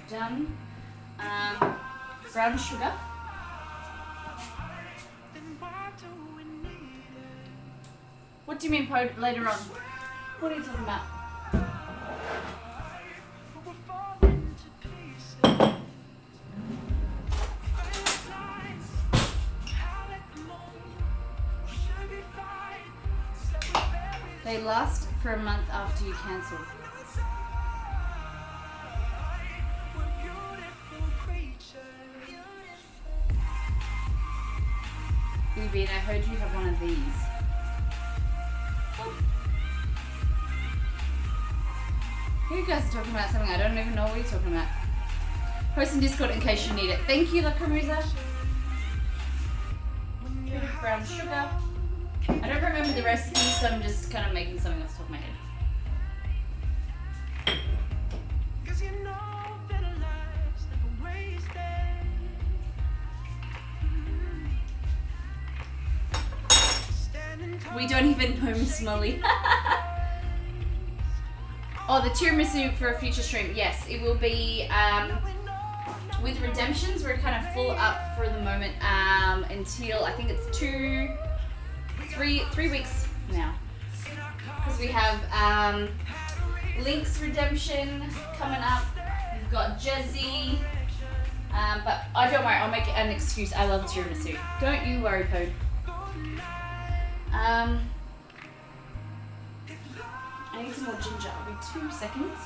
done. Brown sugar. What do you mean later on? What are you talking about? They last for a month after you cancel. Ubi, I heard you have one of these. You guys are talking about something I don't even know what you're talking about. Post in Discord in case you need it. Thank you, Lakamuza. Bit of brown sugar. I don't remember the recipe, so I'm just kind of making something off the top of my head. We don't even know Miss Molly. Oh, the tiramisu for a future stream. Yes, it will be with redemptions. We're kind of full up for the moment until I think it's 3 weeks now, because we have Link's redemption coming up. We've got Jezzy, but I don't worry. I'll make an excuse. I love tiramisu. Don't you worry, Code. I need some more ginger. I'll be 2 seconds.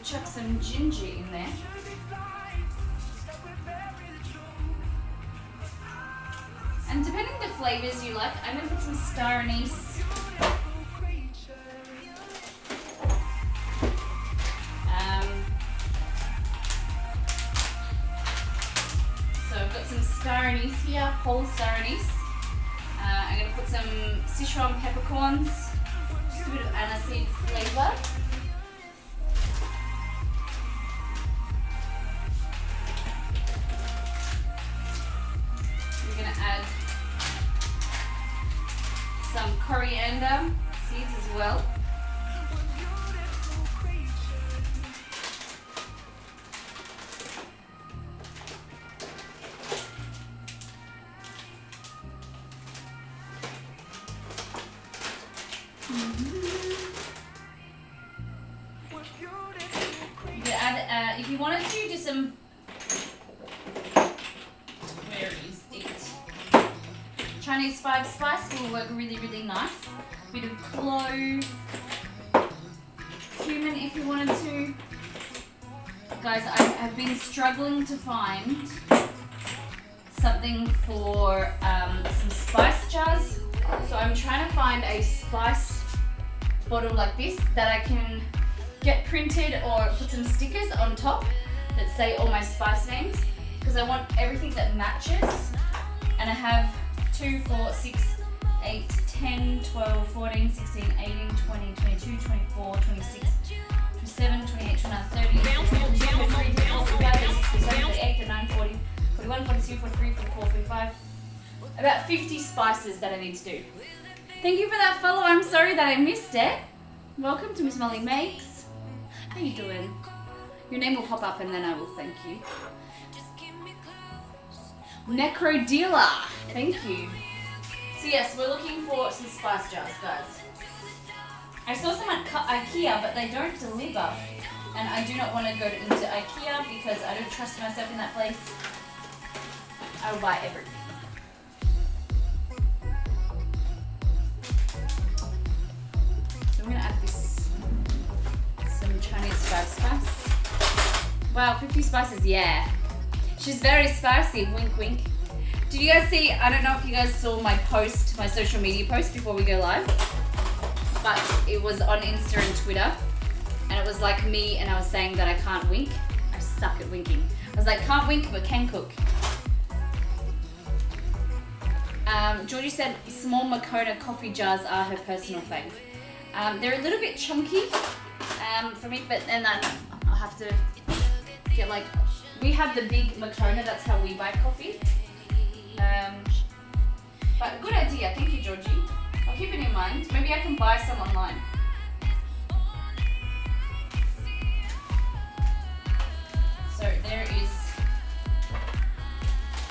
Chuck some ginger in there. And depending the flavors you like, I'm going to put some star anise. So I've got some star anise here, whole star anise. I'm going to put some Sichuan peppercorns, just a bit of aniseed flavor. We're going to add some coriander seeds as well. You add, if you wanted to, just some. Where is it? Chinese 5 spice will work really, really nice. Bit of clove, cumin if you wanted to. Guys, I have been struggling to find something for some spice jars. So I'm trying to find a spice bottle like this that I can get printed or put some stickers on top that say all my spice names, because I want everything that matches. And I have 2, 4, 6, 8, 10, 12, 14, 16, 18, 20, 22, 24, 26, 27, 28, 29, 30, 31, 32, 35, 36, 37, 38, 39, 40, 41, 42, 43, 44, 45. About 50 spices that I need to do. Thank you for that follow. I'm sorry that I missed it. Welcome to Miss Molly Makes. How you doing? Your name will pop up and then I will thank you. Necro Dealer. Thank you. So yes, we're looking for some spice jars, guys. I saw some at IKEA, but they don't deliver. And I do not want to go into IKEA because I don't trust myself in that place. I will buy everything. I'm going to add this, some Chinese 5 spice. Wow, 50 spices, yeah. She's very spicy, wink wink. Did you guys see, I don't know if you guys saw my post, my social media post before we go live, but it was on Insta and Twitter, and it was like me and I was saying that I can't wink. I suck at winking. I was like, can't wink but can cook. Georgie said small Makona coffee jars are her personal fave. They're a little bit chunky for me, but then I'll have to get like, we have the big Makona, that's how we buy coffee. But good idea, thank you Georgie. I'll keep it in mind. Maybe I can buy some online. So there is,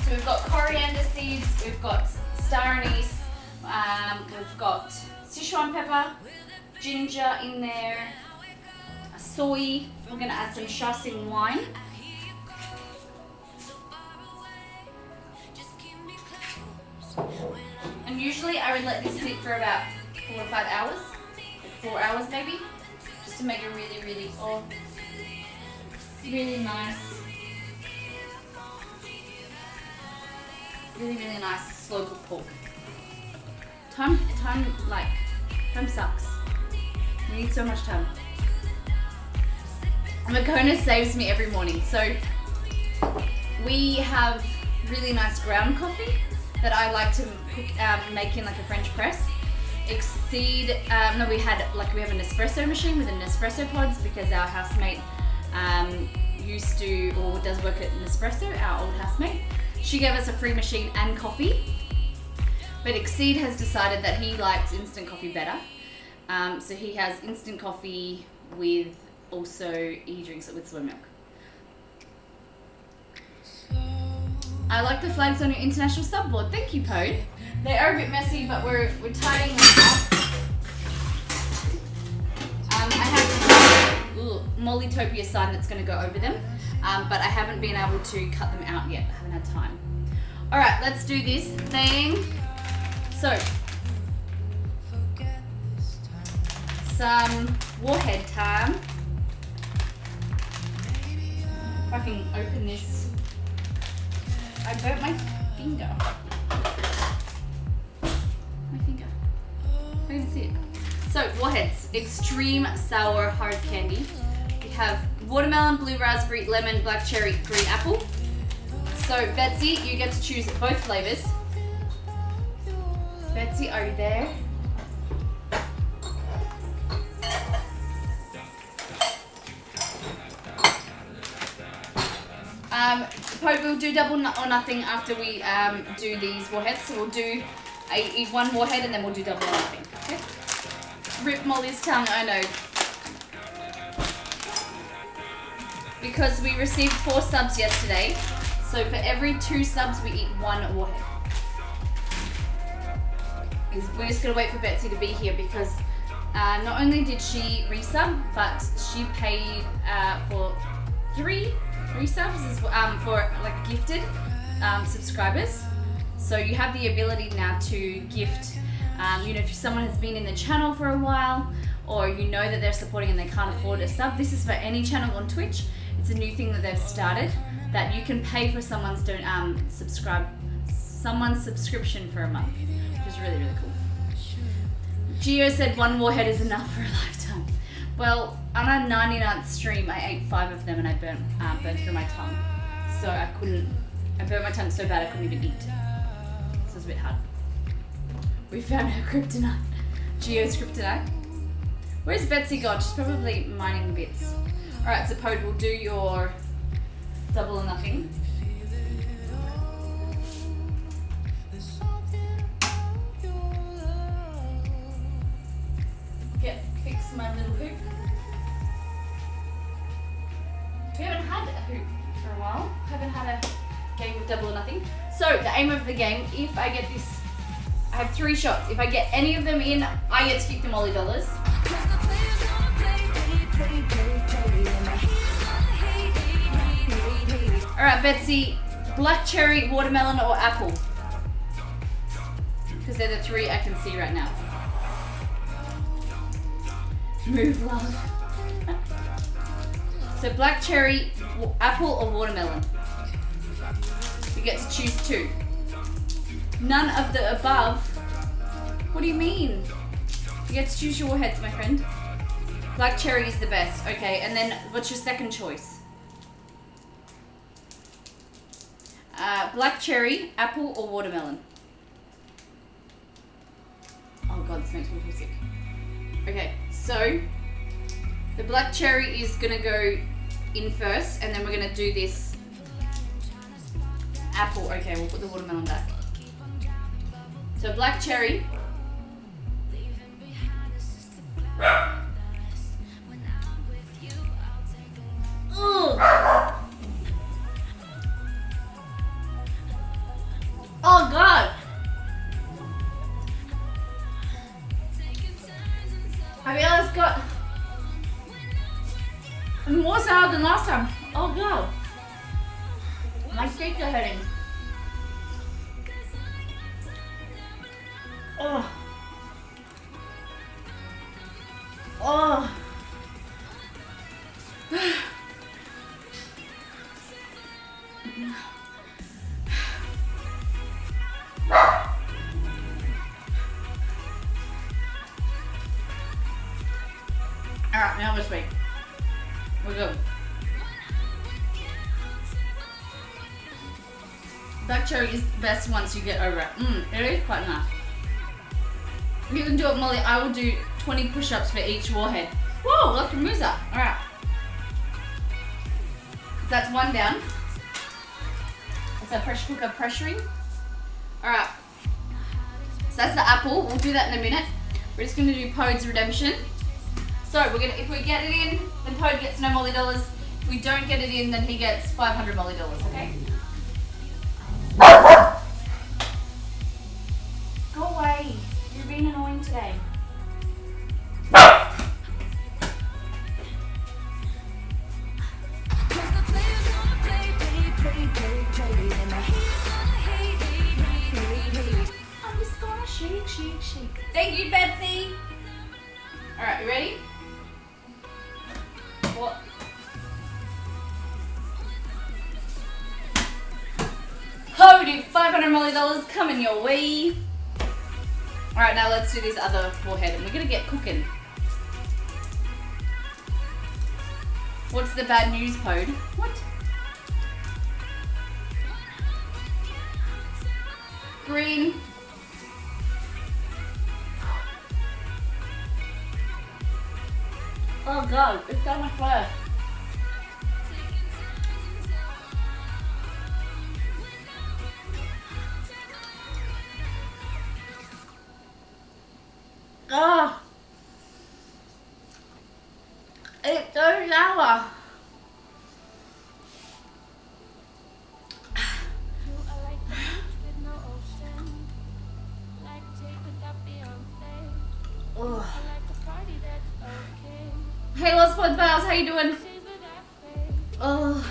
so we've got coriander seeds, we've got star anise, we've got Sichuan pepper, ginger in there, soy, we're gonna add some Shaxing wine. And usually I would let this sit for about 4 or 5 hours, 4 hours maybe, just to make it really, really, really nice. Really, really nice slow cooked pork. Time sucks. We need so much time. Makona saves me every morning. So we have really nice ground coffee that I like to cook, make in like a French press. We have an espresso machine with an espresso pods because our housemate does work at Nespresso, our old housemate. She gave us a free machine and coffee, but Exceed has decided that he likes instant coffee better. So he has instant coffee with he drinks it with soy milk. I like the flags on your international subboard. Thank you, Pode. They are a bit messy, but we're tidying them up. I have a Mollytopia sign that's going to go over them, but I haven't been able to cut them out yet. I haven't had time. All right, let's do this thing. So, some warhead time. If I can open this. I burnt my finger. I can see it. So, warheads. Extreme sour hard candy. We have watermelon, blue raspberry, lemon, black cherry, green apple. So, Betsy, you get to choose both flavors. Betsy, are you there? We'll do double or nothing after we do these warheads. So we'll do one warhead and then we'll do double or nothing. Okay? Rip Molly's tongue, I know. Because we received 4 subs yesterday. So for every 2 subs we eat 1 warhead. We're just going to wait for Betsy to be here because not only did she resub, but she paid for 3 resubs for like gifted subscribers. So you have the ability now to gift, if someone has been in the channel for a while or you know that they're supporting and they can't afford a sub. This is for any channel on Twitch. It's a new thing that they've started that you can pay for someone's subscription for a month, which is really, really cool. Gio said 1 warhead is enough for a lifetime. Well, on our 99th stream, I ate 5 of them and I burnt through my tongue. So I burnt my tongue so bad I couldn't even eat. So it was a bit hard. We found her kryptonite. Gio's kryptonite. Where's Betsy gone? She's probably mining bits. Alright, so Pode, we'll do your double or nothing. Fix my little hoop. We haven't had a hoop for a while. Haven't had a game of double or nothing. So the aim of the game, if I get this, I have 3 shots. If I get any of them in, I get to keep the Molly dollars. Alright, Betsy, black cherry, watermelon, or apple? Because they're the 3 I can see right now. Move, love. So black cherry, apple or watermelon. You get to choose 2. None of the above. What do you mean? You get to choose your warheads, my friend. Black cherry is the best. Okay, and then what's your second choice? Black cherry, apple or watermelon? Oh god, this makes me feel sick. Okay, so the black cherry is gonna go in first, and then we're gonna do this apple. Okay, we'll put the watermelon back. So black cherry. Ugh. Oh God. I realized it's got more sour than last time. Oh God. My cheeks are hurting. Oh. Oh. Alright, now we're sweet. We're good. Black cherry is the best once you get over it. It is quite nice. You can do it, Molly. I will do 20 push-ups for each warhead. Whoa, look, Musa. Alright. That's one down. It's a pressure cooker pressuring. Alright. So that's the apple. We'll do that in a minute. We're just gonna do Pode's Redemption. So if we get it in, then Pode gets no Molly dollars. If we don't get it in, then he gets 500 Molly dollars, okay? Go away. You're being annoying today. I'm just gonna shake, shake, shake. Thank you, Betsy. All right, you ready? What? Cody, 500 Molly dollars coming your way. All right, now let's do this other forehead, and we're gonna get cooking. What's the bad news, Pode? What? Green. Oh God, it's so much fire. Oh, it's so sour. Oh. Hey, Lost Pod Pals, how you doing? Oh,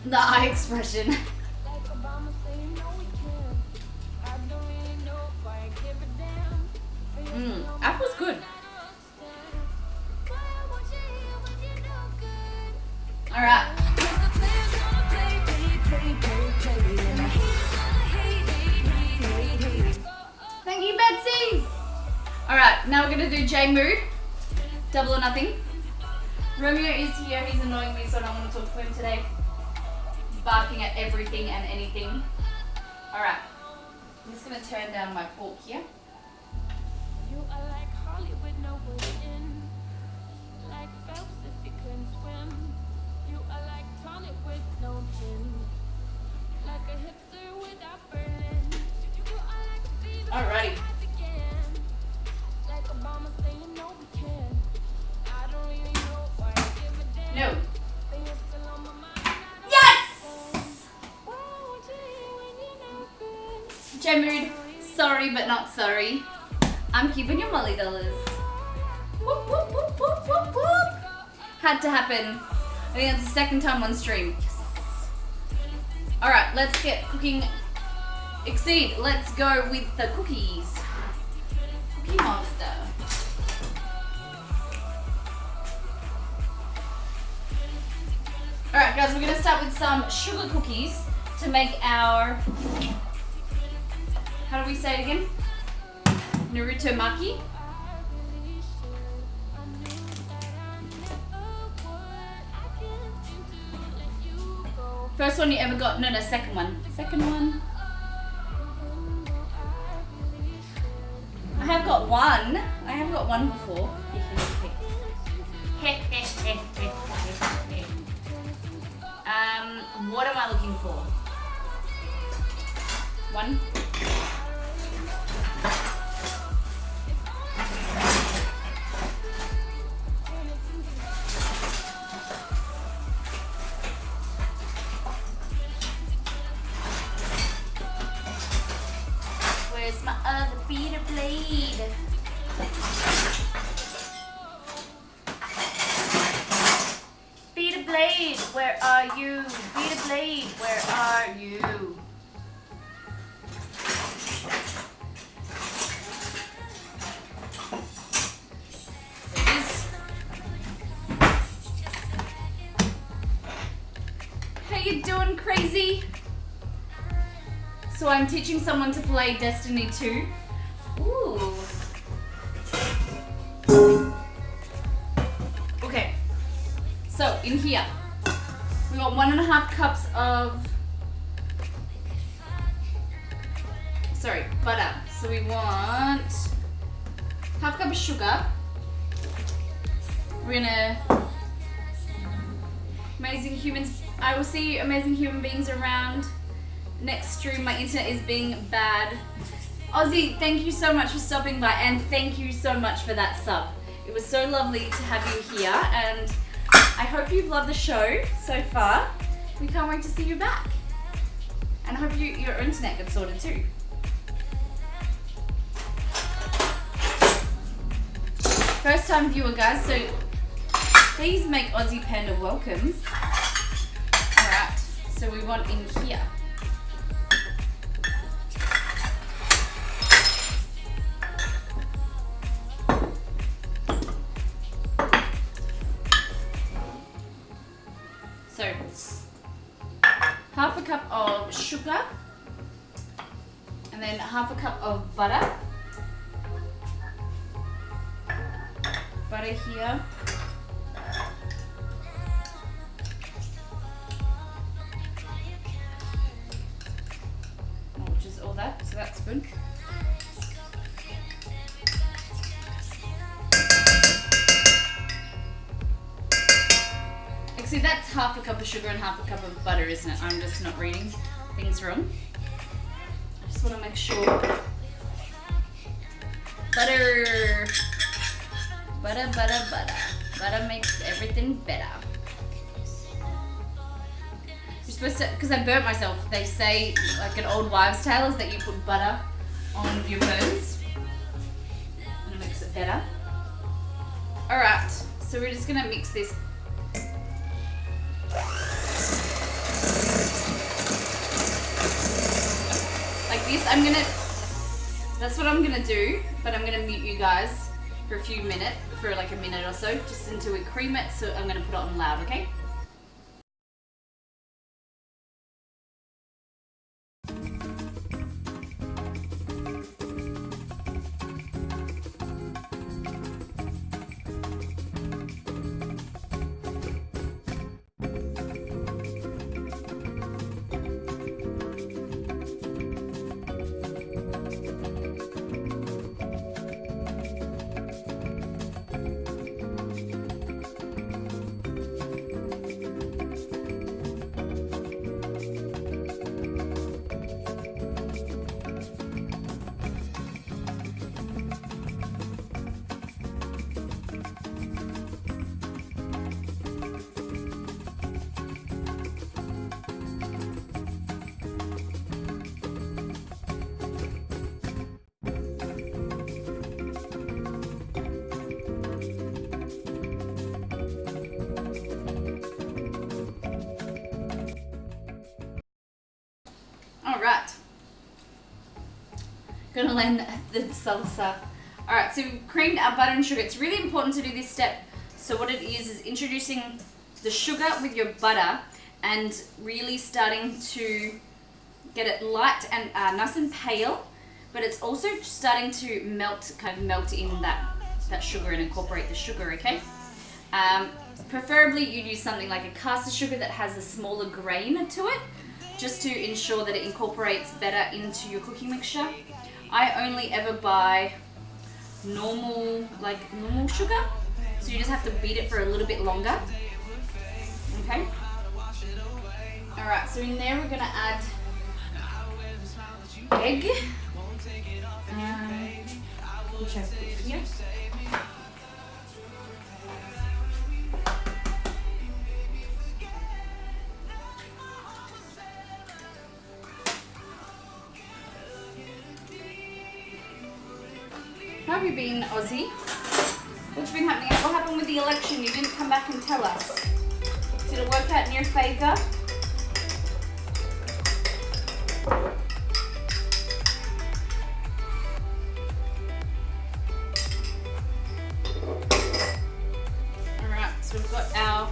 the eye expression. Apple's good. All right. Thank you, Betsy. All right, now we're gonna do J Mood. Double or nothing. Romeo is here. He's annoying me, so I don't want to talk to him today. Barking at everything and anything. All right. I'm just gonna turn down my fork here. You are like Hollywood, no way in. Like Phelps if you couldn't swim. You are like tonic with no gin. Like a hipster without Berlin. You are like a fever. Alrighty. Like Obama saying no we can. I don't really know why I give a damn. No. But you're still on my mind. Yes! Why would you hear when you're no good? J Mood, sorry but not sorry. I'm keeping your Molly dollars. Whoop, whoop, whoop, whoop, whoop, whoop. Had to happen. I think that's the second time on stream. Yes. All right, let's get cooking. Exceed. Let's go with the cookies. Cookie Monster. All right, guys, we're gonna start with some sugar cookies to make our. How do we say it again? Naruto Maki. First one you ever got? No, second one. Second one. I have got one. I have got one before. What am I looking for? 1. Where's my other beater blade? Beater blade, where are you? Beater blade, where are you? How you doing, crazy? So I'm teaching someone to play Destiny 2. Ooh. Okay. So in here, we want 1.5 cups of, butter. So we want 1/2 cup of sugar. We're gonna, amazing humans, I will see amazing human beings around. Next stream, my internet is being bad. Ozzy, thank you so much for stopping by, and thank you so much for that sub. It was so lovely to have you here, and I hope you've loved the show so far. We can't wait to see you back. And I hope your internet gets sorted too. First time viewer, guys, so please make Aussie Panda welcome. Alright, so we want in here. So, 1/2 cup of sugar, and then 1/2 cup of butter. Butter here. Which is all that, so that's good. See, that's 1/2 cup of sugar and 1/2 cup of butter, isn't it? I'm just not reading things wrong. I just want to make sure. Butter. Butter, butter, butter. Butter makes everything better. You're supposed to, because I burnt myself, they say, like an old wives' tale, is that you put butter on your burns. And it makes it better. Alright, so we're just going to mix this. Like this, that's what I'm gonna do, but I'm gonna mute you guys for a few minutes, for like a minute or so, just until we cream it, so I'm gonna put it on loud, okay? Alright. Gonna land the salsa. Alright, so we've creamed our butter and sugar. It's really important to do this step. So what it is introducing the sugar with your butter and really starting to get it light and nice and pale, but it's also starting to melt, kind of melt in that sugar and incorporate the sugar, okay? Preferably you'd use something like a caster sugar that has a smaller grain to it, just to ensure that it incorporates better into your cooking mixture. I only ever buy normal sugar, so you just have to beat it for a little bit longer, okay? Alright, so in there we're gonna add egg. Which I've put here. How have you been, Aussie? What's been happening? What happened with the election? You didn't come back and tell us. Did it work out in your favour? Alright, so we've got our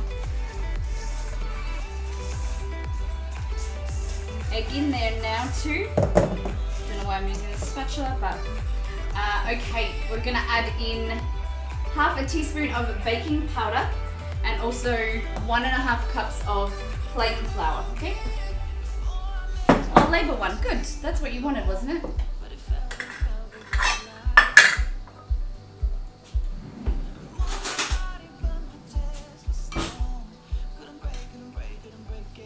egg in there now too. Don't know why I'm using a spatula, but okay, we're gonna add in half a teaspoon of baking powder and also 1.5 cups of plain flour, okay? Oh, label one, good. That's what you wanted, wasn't it?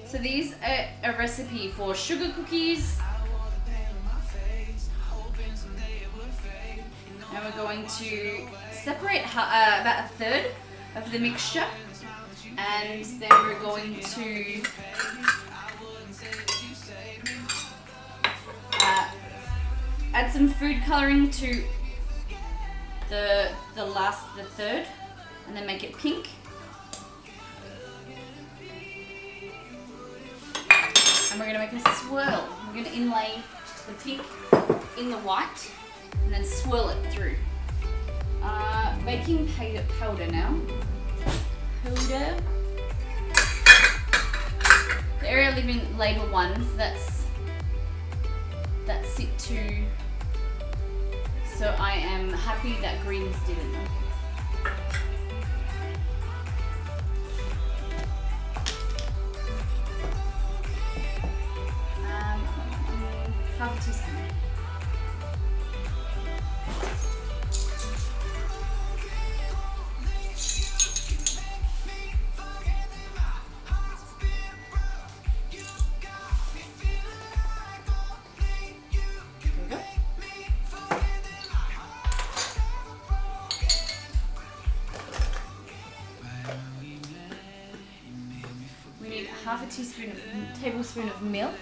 So these are a recipe for sugar cookies. And we're going to separate about a third of the mixture, and then we're going to add some food coloring to the third, and then make it pink. And we're gonna make a swirl. We're gonna inlay the pink in the white, and then swirl it through. Baking powder now. Powder. The area I live in, label 1, so that's it too. So I am happy that greens didn't. Half a teaspoon. We need half a tablespoon of milk.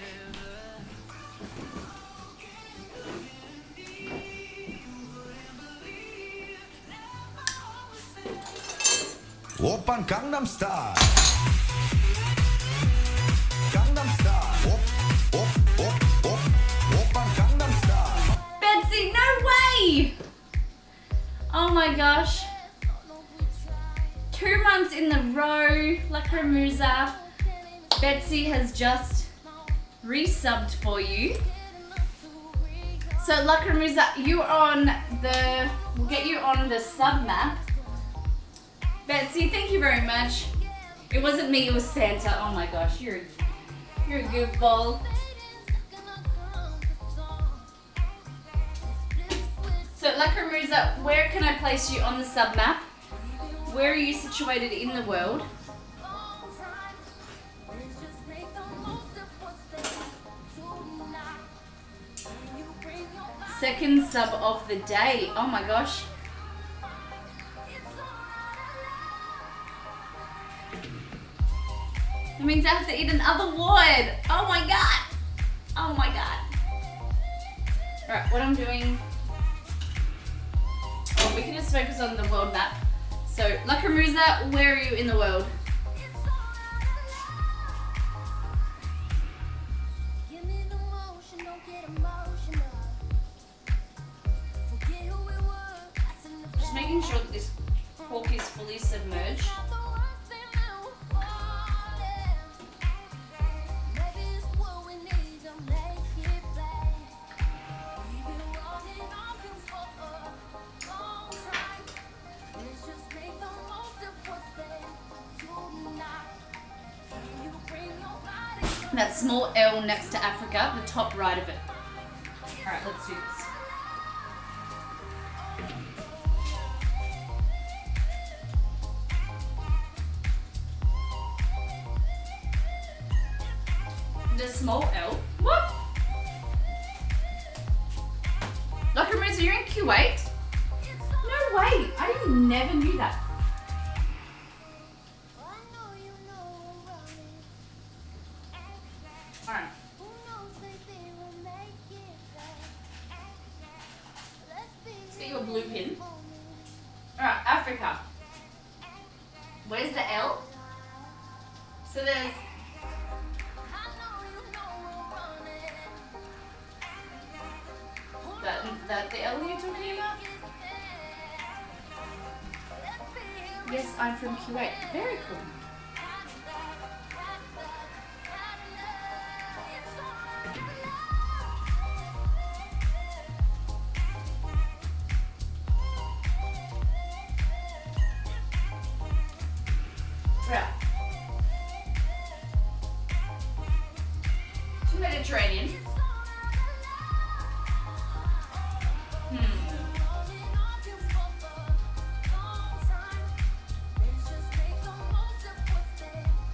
Oppan Gangnam Style. Gangnam Style. Oppan Gangnam Style. Betsy, no way! Oh my gosh. 2 months in a row, Lacrimusa. Betsy has just resubbed for you. So Lacrimusa, we'll get you on the sub map. Betsy, thank you very much. It wasn't me, it was Santa. Oh my gosh, you're a goofball. So Lacrimusa, where can I place you on the sub map? Where are you situated in the world? Second sub of the day. Oh my gosh. That means I have to eat another wood. Oh my god. Oh my god. Alright, what I'm doing... Oh, we can just focus on the world map. So, Lacrimusa, where are you in the world? Just making sure that this pork is fully submerged. That small L next to Africa, the top right of it. Alright, let's do this. a small L. What? Like, Marissa, you're in Kuwait? No way. I never knew that. Alright. Let's get you a blue pin. Alright, Africa. Where's the L? So there's that the L you're talking about? Yes, I'm from Kuwait. Very cool. Right. To Mediterranean.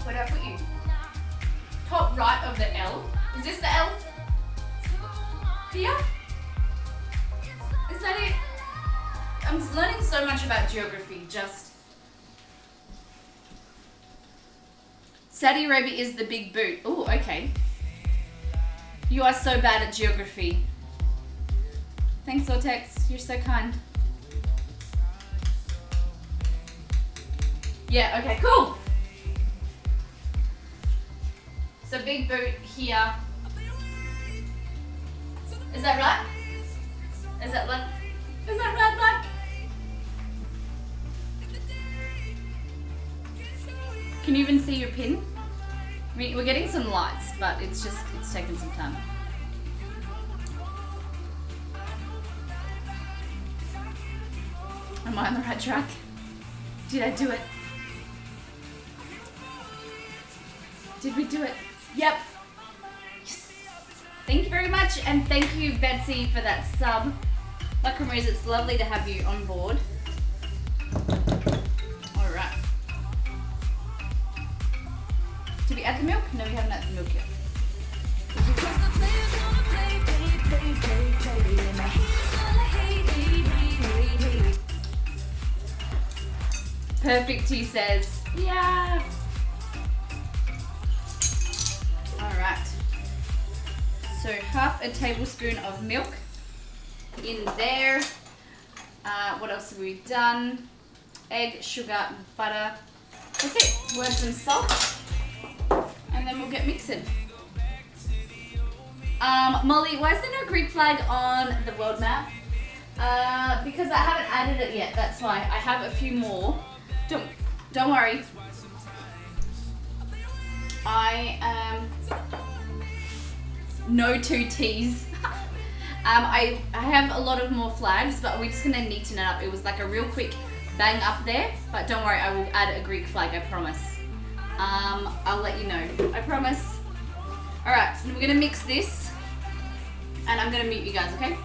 Where do I put you? Top right of the L. Is this the L? Here? Is that it? I'm learning so much about geography, just. Saudi Arabia is the big boot. Oh, okay. You are so bad at geography. Thanks, Ortex. You're so kind. Yeah, okay, cool. So big boot here. Is that right? Is that right? Is that right, Mike? Can you even see your pin? I mean, we're getting some lights, but it's taking some time. Am I on the right track? Did I do it? Did we do it? Yep. Yes. Thank you very much, and thank you, Betsy, for that sub. Like Rose, it's lovely to have you on board. Alright. Did we add the milk? No, we haven't added the milk yet. Perfect, he says. Yeah. Alright. So half a tablespoon of milk in there. What else have we done? Egg, sugar, butter. That's it. We'll add some salt. And then we'll get mixing. Molly, why is there no Greek flag on the world map? Because I haven't added it yet, that's why. I have a few more. Don't worry. I am no two T's. I have a lot of more flags, but we're just gonna neaten it up. It was like a real quick bang up there, but don't worry, I will add a Greek flag, I promise. I'll let you know, I promise. Alright, so we're gonna mix this, and I'm gonna mute you guys, okay?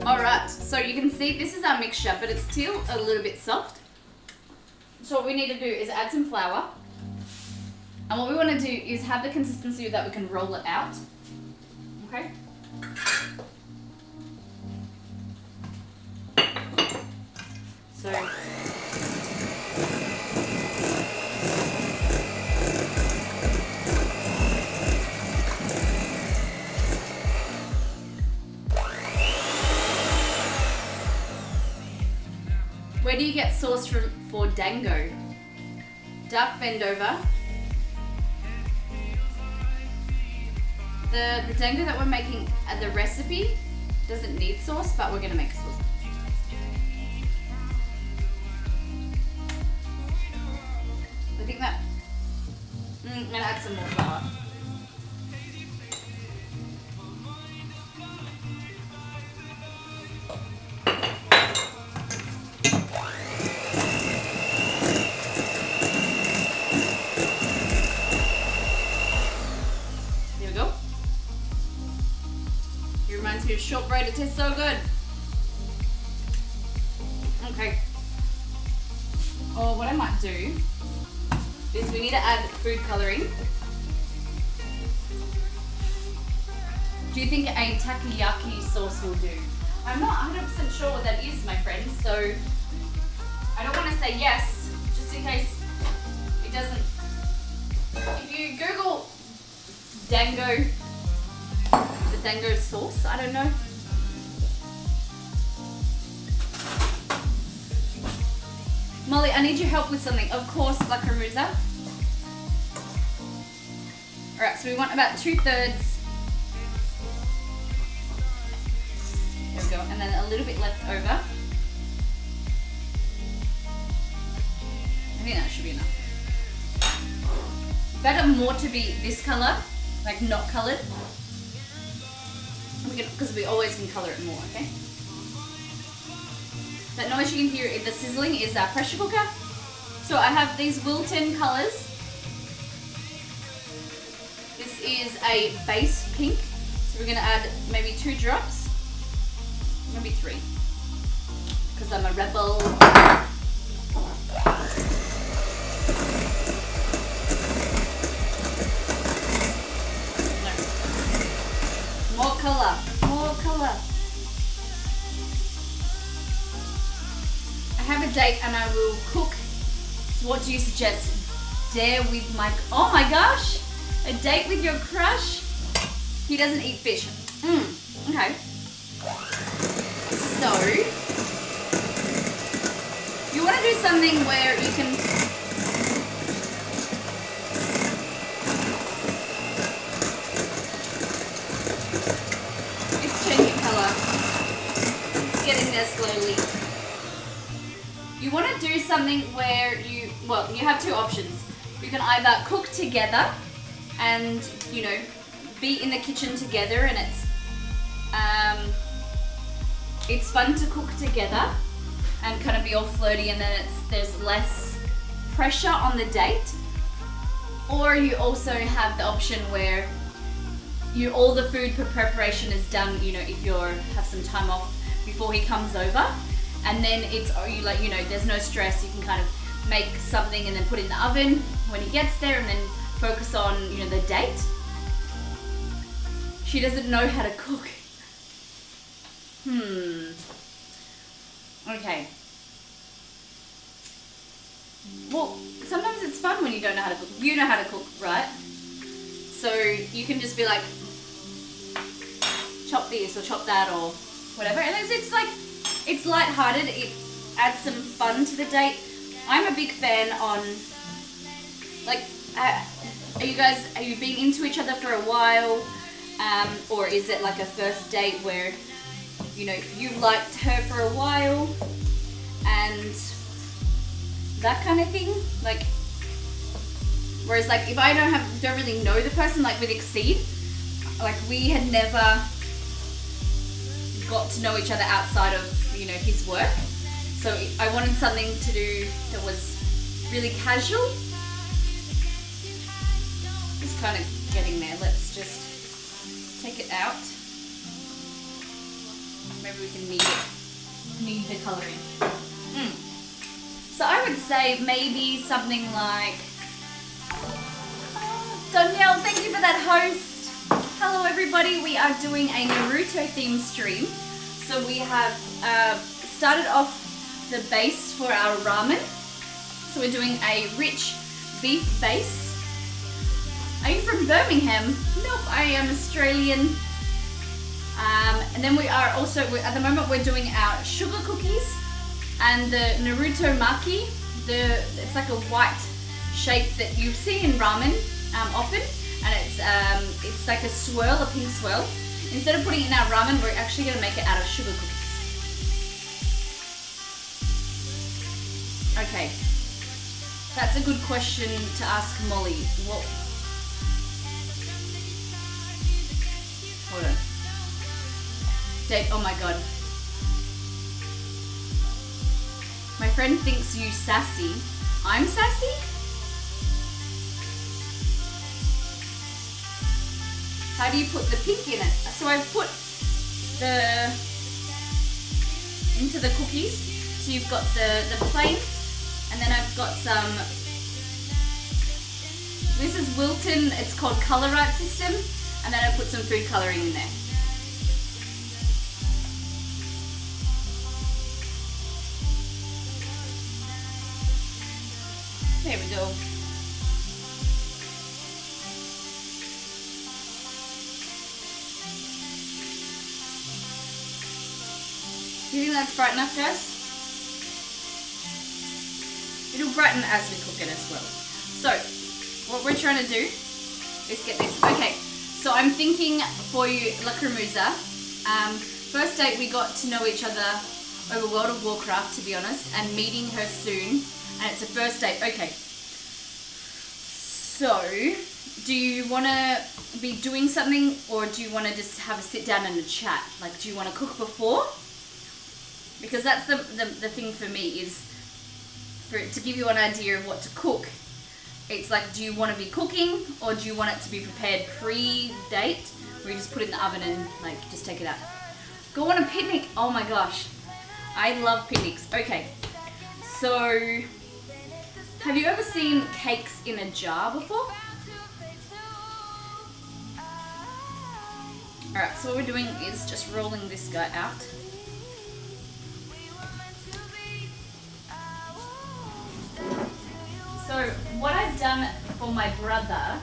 Alright, so you can see this is our mixture, but it's still a little bit soft. So what we need to do is add some flour. And what we want to do is have the consistency that we can roll it out. Okay? So where do you get sauce for dango? Duck bend over. The dango that we're making at the recipe doesn't need sauce, but we're gonna make sauce. I think that, I'm gonna add some more flour. There we go. It reminds me of shortbread. It tastes so good. Okay. Oh, what I might do is we need to add food coloring. Do you think a takoyaki sauce will do? I'm not 100% sure what that is, my friends, so I don't want to say yes, just in case it doesn't. If you Google dango, the dango sauce, I don't know. Molly, I need your help with something. Of course, La Caruza. Alright, so we want about 2/3. There we go. And then a little bit left over. I think that should be enough. Better more to be this color, like not colored. Because we always can color it more, okay? That noise you can hear in the sizzling is our pressure cooker. So I have these Wilton colors. This is a base pink. So we're gonna add maybe 2 drops, maybe 3. Because I'm a rebel. No. More color, more color. I have a date and I will cook. So what do you suggest? Dare with my, oh my gosh, a date with your crush? He doesn't eat fish. Okay. So, you want to do something where you can, it's changing color. It's getting there slowly. You want to do something where you have 2 options. You can either cook together and, you know, be in the kitchen together, and it's fun to cook together and kind of be all flirty, and then there's less pressure on the date. Or you also have the option where all the food preparation is done, you know, if you have some time off before he comes over. And then there's no stress. You can kind of make something and then put it in the oven when he gets there, and then focus on, you know, the date. She doesn't know how to cook. Okay. Well, sometimes it's fun when you don't know how to cook. You know how to cook, right? So you can just be like, chop this or chop that or whatever. And it's like, it's lighthearted, it adds some fun to the date. I'm a big fan on, like, are you being into each other for a while? Or is it like a first date where, you know, you've liked her for a while and that kind of thing? Like, whereas like if I don't really know the person, like with Exceed, like we had never got to know each other outside of, you know, his work. So I wanted something to do that was really casual. It's kind of getting there. Let's just take it out. Maybe we can knead the colouring. So I would say maybe something like, Danielle, thank you for that host. Hello everybody, we are doing a Naruto themed stream. So we have started off the base for our ramen. So we're doing a rich beef base. Are you from Birmingham? Nope, I am Australian. And then we are also, at the moment we're doing our sugar cookies and the Naruto maki. It's like a white shape that you see in ramen often, and it's like a swirl, a pink swirl. Instead of putting it in our ramen, we're actually going to make it out of sugar cookies. Okay, that's a good question to ask Molly. date. Oh my god. My friend thinks you sassy. I'm sassy? How do you put the pink in it? So I've put into the cookies. So you've got the plain, and then I've got some, this is Wilton, it's called Color Right System, and then I put some food coloring in there. There we go. Do you think that's bright enough, guys? It'll brighten as we cook it as well. So, what we're trying to do is get this. Okay, so I'm thinking for you, Lacrimusa. First date, we got to know each other over World of Warcraft, to be honest, and meeting her soon. And it's a first date. Okay. So, do you want to be doing something, or do you want to just have a sit down and a chat? Like, do you want to cook before? Because that's the thing for me, is to give you an idea of what to cook. It's like, do you want to be cooking, or do you want it to be prepared pre-date, where you just put it in the oven and like just take it out? Go on a picnic. Oh my gosh, I love picnics. Okay, so have you ever seen cakes in a jar before? Alright, so what we're doing is just rolling this guy out. So what I've done for my brother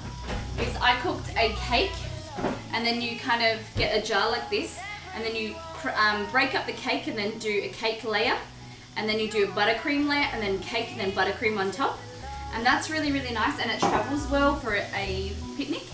is I cooked a cake, and then you kind of get a jar like this, and then you break up the cake and then do a cake layer, and then you do a buttercream layer, and then cake and then buttercream on top. And that's really, really nice, and it travels well for a picnic.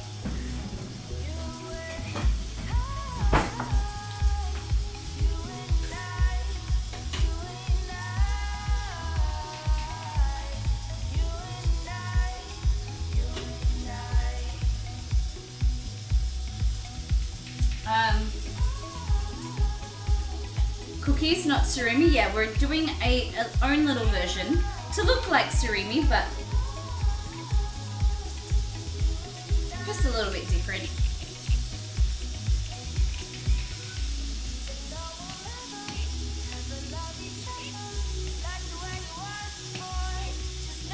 Cookies, not surimi. Yeah, we're doing a own little version to look like surimi, but just a little bit different.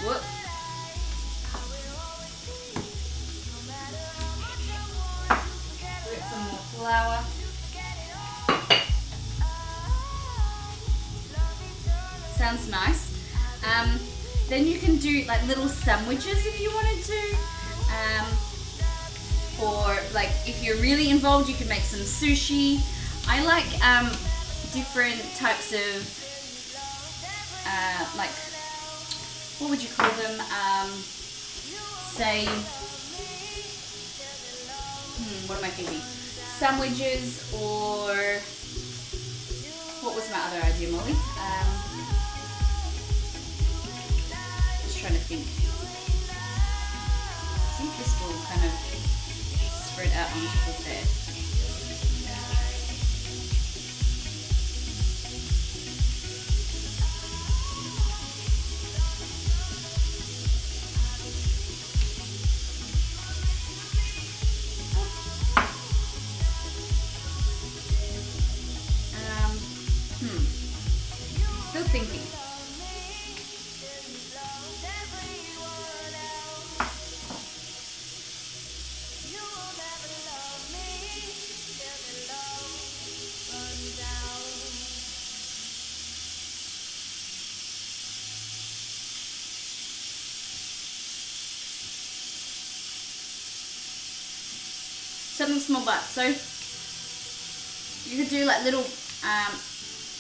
Whoop. Put some more flour. Sounds nice. Then you can do like little sandwiches if you wanted to. Or like if you're really involved, you can make some sushi. I like different types of like, what would you call them? Say, what am I thinking? Sandwiches, or what was my other idea, Molly? Just trying to think. I think this will kind of spread out on top of there. Still thinking. Something small, but so you could do like little,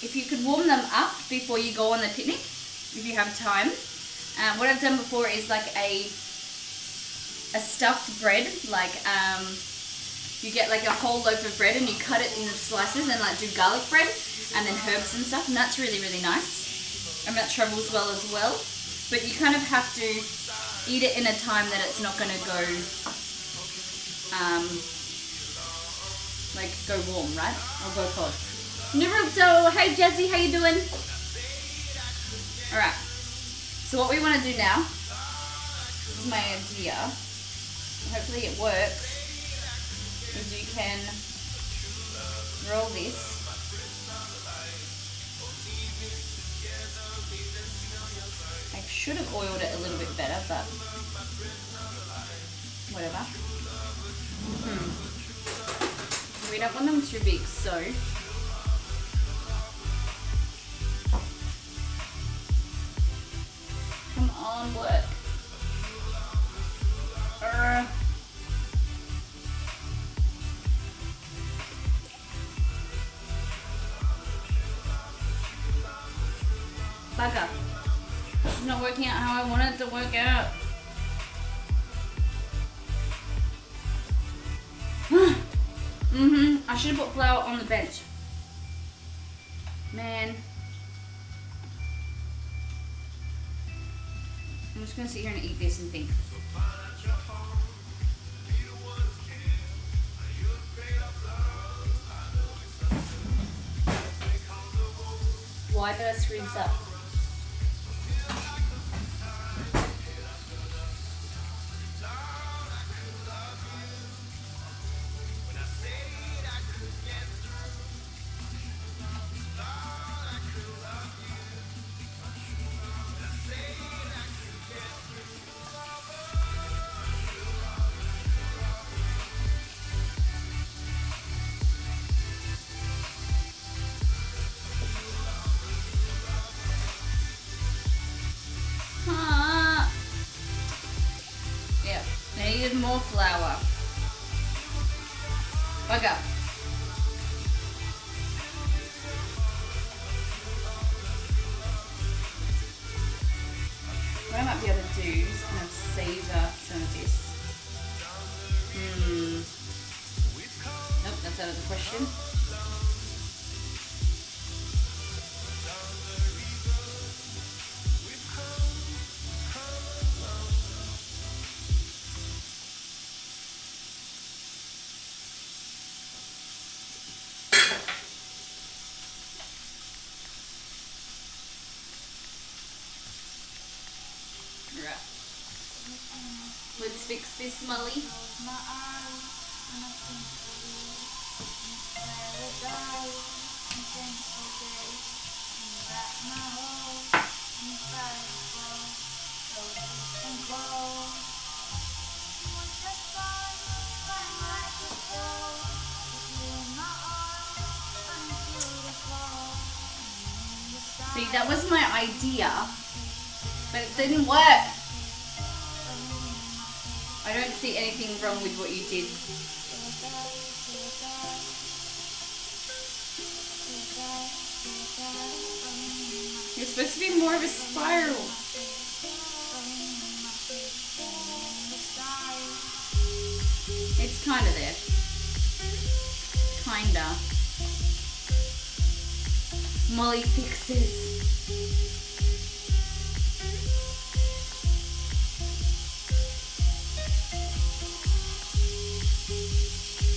if you could warm them up before you go on the picnic, if you have time. What I've done before is like a stuffed bread, like you get like a whole loaf of bread and you cut it in slices and like do garlic bread and then herbs and stuff, and that's really, really nice, and that travels well as well. But you kind of have to eat it in a time that it's not going to go like go warm, right? Or go cold. Naruto, hey Jazzy, how you doing? Alright, so what we want to do now, this is my idea, hopefully it works, is you can roll this. I should have oiled it a little bit better, but whatever. We don't want them too big, so come on, work. Bugger. It's not working out how I want it to work out. I should have put flour on the bench. Man. I'm just gonna sit here and eat this and think. Why did I screw this up? Yeah, I needed more flour. Bugger. What I might be able to do is kind of savor some of this. Nope, that's out of the question. Right. Let's fix this, Molly. See, that was my idea, but it didn't work. I don't see anything wrong with what you did. You're supposed to be more of a spiral. It's kind of there. Kinda. Molly fixes.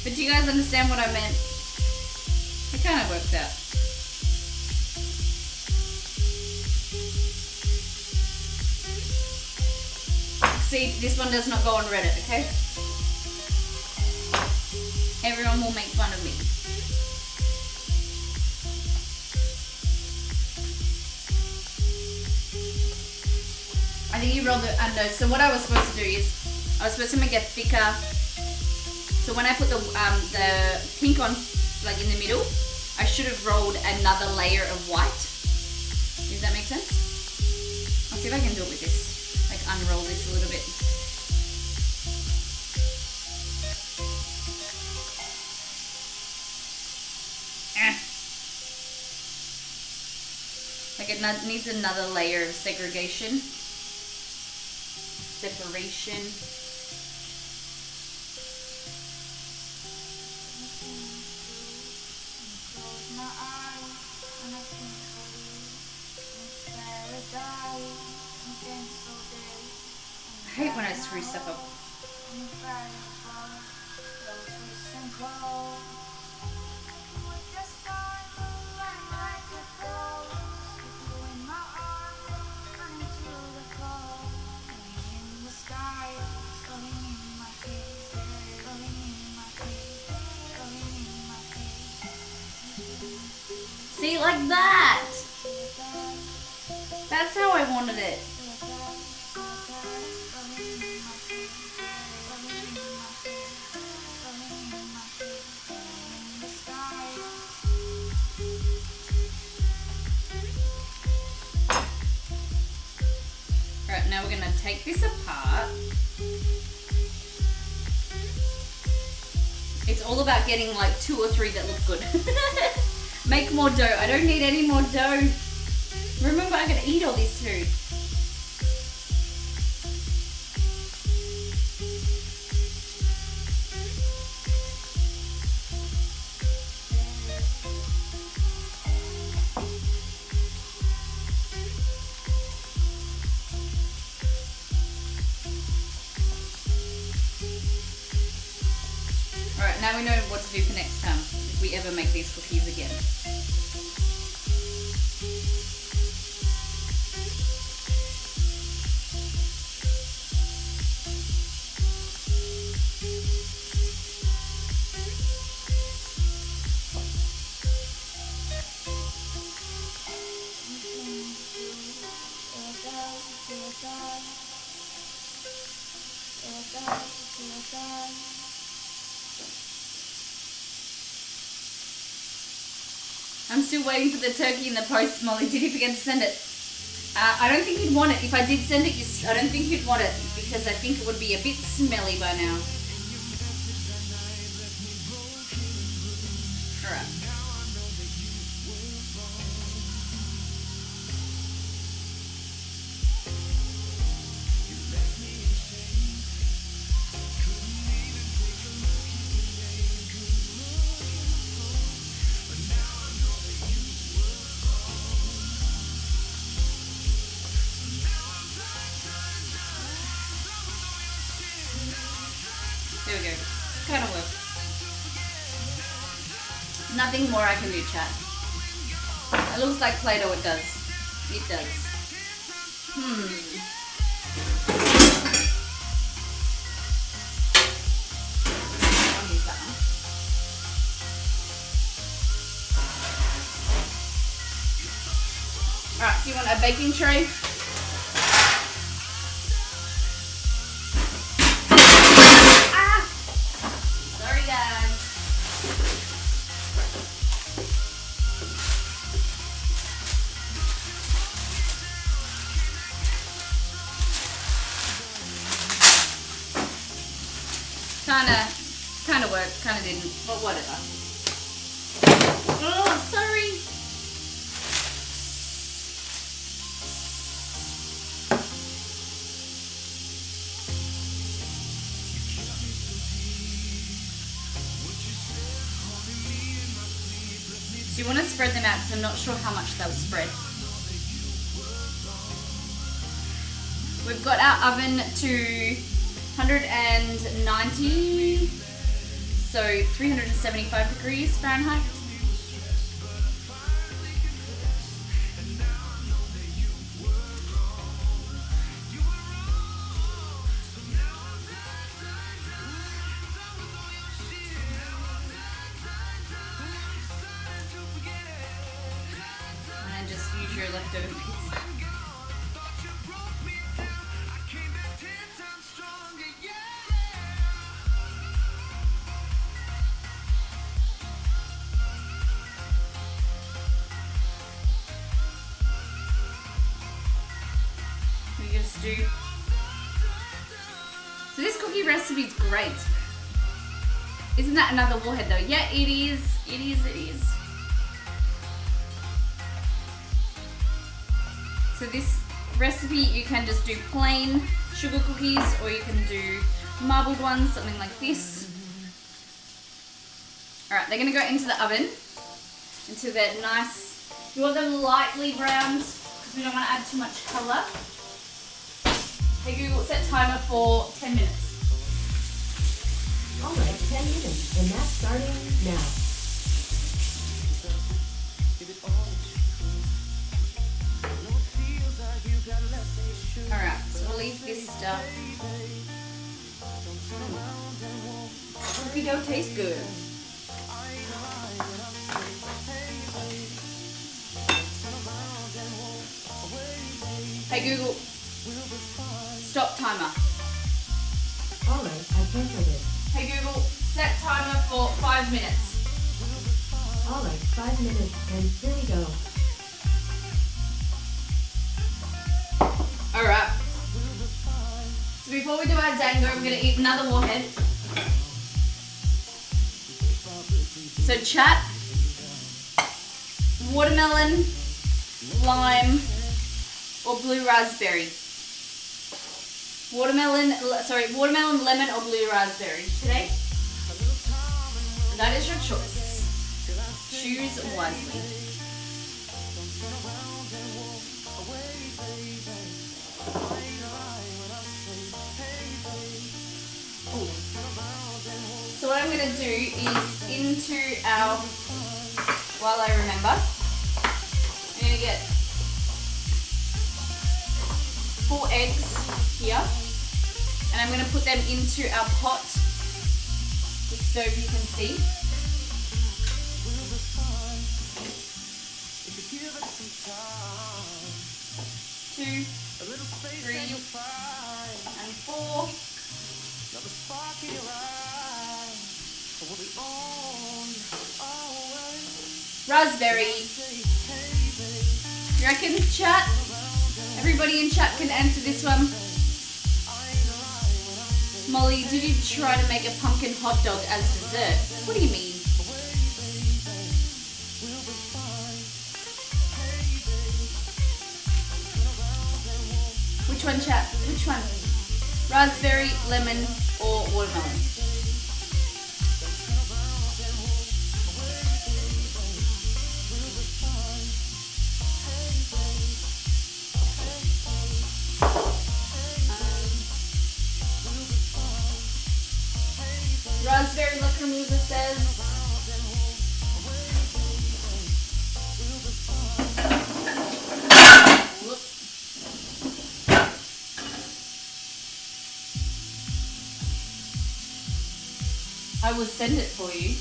But do you guys understand what I meant? It kind of works out. See, this one does not go on Reddit, okay? Everyone will make fun of me. I think you rolled it under. So what I was supposed to do is, I was supposed to make it thicker. So when I put the pink on, like in the middle, I should have rolled another layer of white. Does that make sense? I'll see if I can do it with this. Like unroll this a little bit. Like it needs another layer of separation. I hate when I screw stuff up. See, like that. That's how I wanted it. Alright, now we're going to take this apart. It's all about getting like 2 or 3 that look good. Make more dough. I don't need any more dough. Remember, I can eat all this food. Alright, now we know what to do for next time if we ever make these cookies again. I'm still waiting for the turkey in the post, Molly. Did you forget to send it? I don't think you'd want it. If I did send it, I don't think you'd want it because I think it would be a bit smelly by now. Alright. There we go. Kind of work. Nothing more I can do, chat. It looks like Play-Doh, it does. It does. I'll use that one. Alright, so you want a baking tray? Kinda worked, kinda didn't, but whatever. Oh, sorry. So you want to spread them out because I'm not sure how much they'll spread. We've got our oven to 190, so 375 degrees Fahrenheit. And then just use your leftover pizza. So this cookie recipe is great. Isn't that another warhead though? Yeah, it is. It is, it is. So this recipe, you can just do plain sugar cookies or you can do marbled ones, something like this. Alright, they're going to go into the oven until they're nice. You want them lightly browned because we don't want to add too much colour. Hey Google, set timer for 10 minutes. Alright, 10 minutes, and that's starting now. Alright, so we'll leave this stuff. Cookie dough tastes good. Hey Google, stop timer. Alright, I canceled it. Hey Google, set timer for 5 minutes. Alright, 5 minutes, and here we go. Alright. So before we do our dango, I'm going to eat another warhead. So chat, watermelon, lime, or blue raspberry. Watermelon, lemon, or blue raspberry today. That is your choice. Choose wisely. Ooh. So what I'm going to do is into our, while I remember, I'm going to get 4 eggs here, and I'm going to put them into our pot, the stove you can see. 2, 3, and 4. Raspberry. You reckon, chat? Everybody in chat can answer this one. Molly, did you try to make a pumpkin hot dog as dessert? What do you mean? Which one, chat? Which one? Raspberry, lemon, or watermelon? Raspberry Lacrimusa says. Whoop. I will send it for you.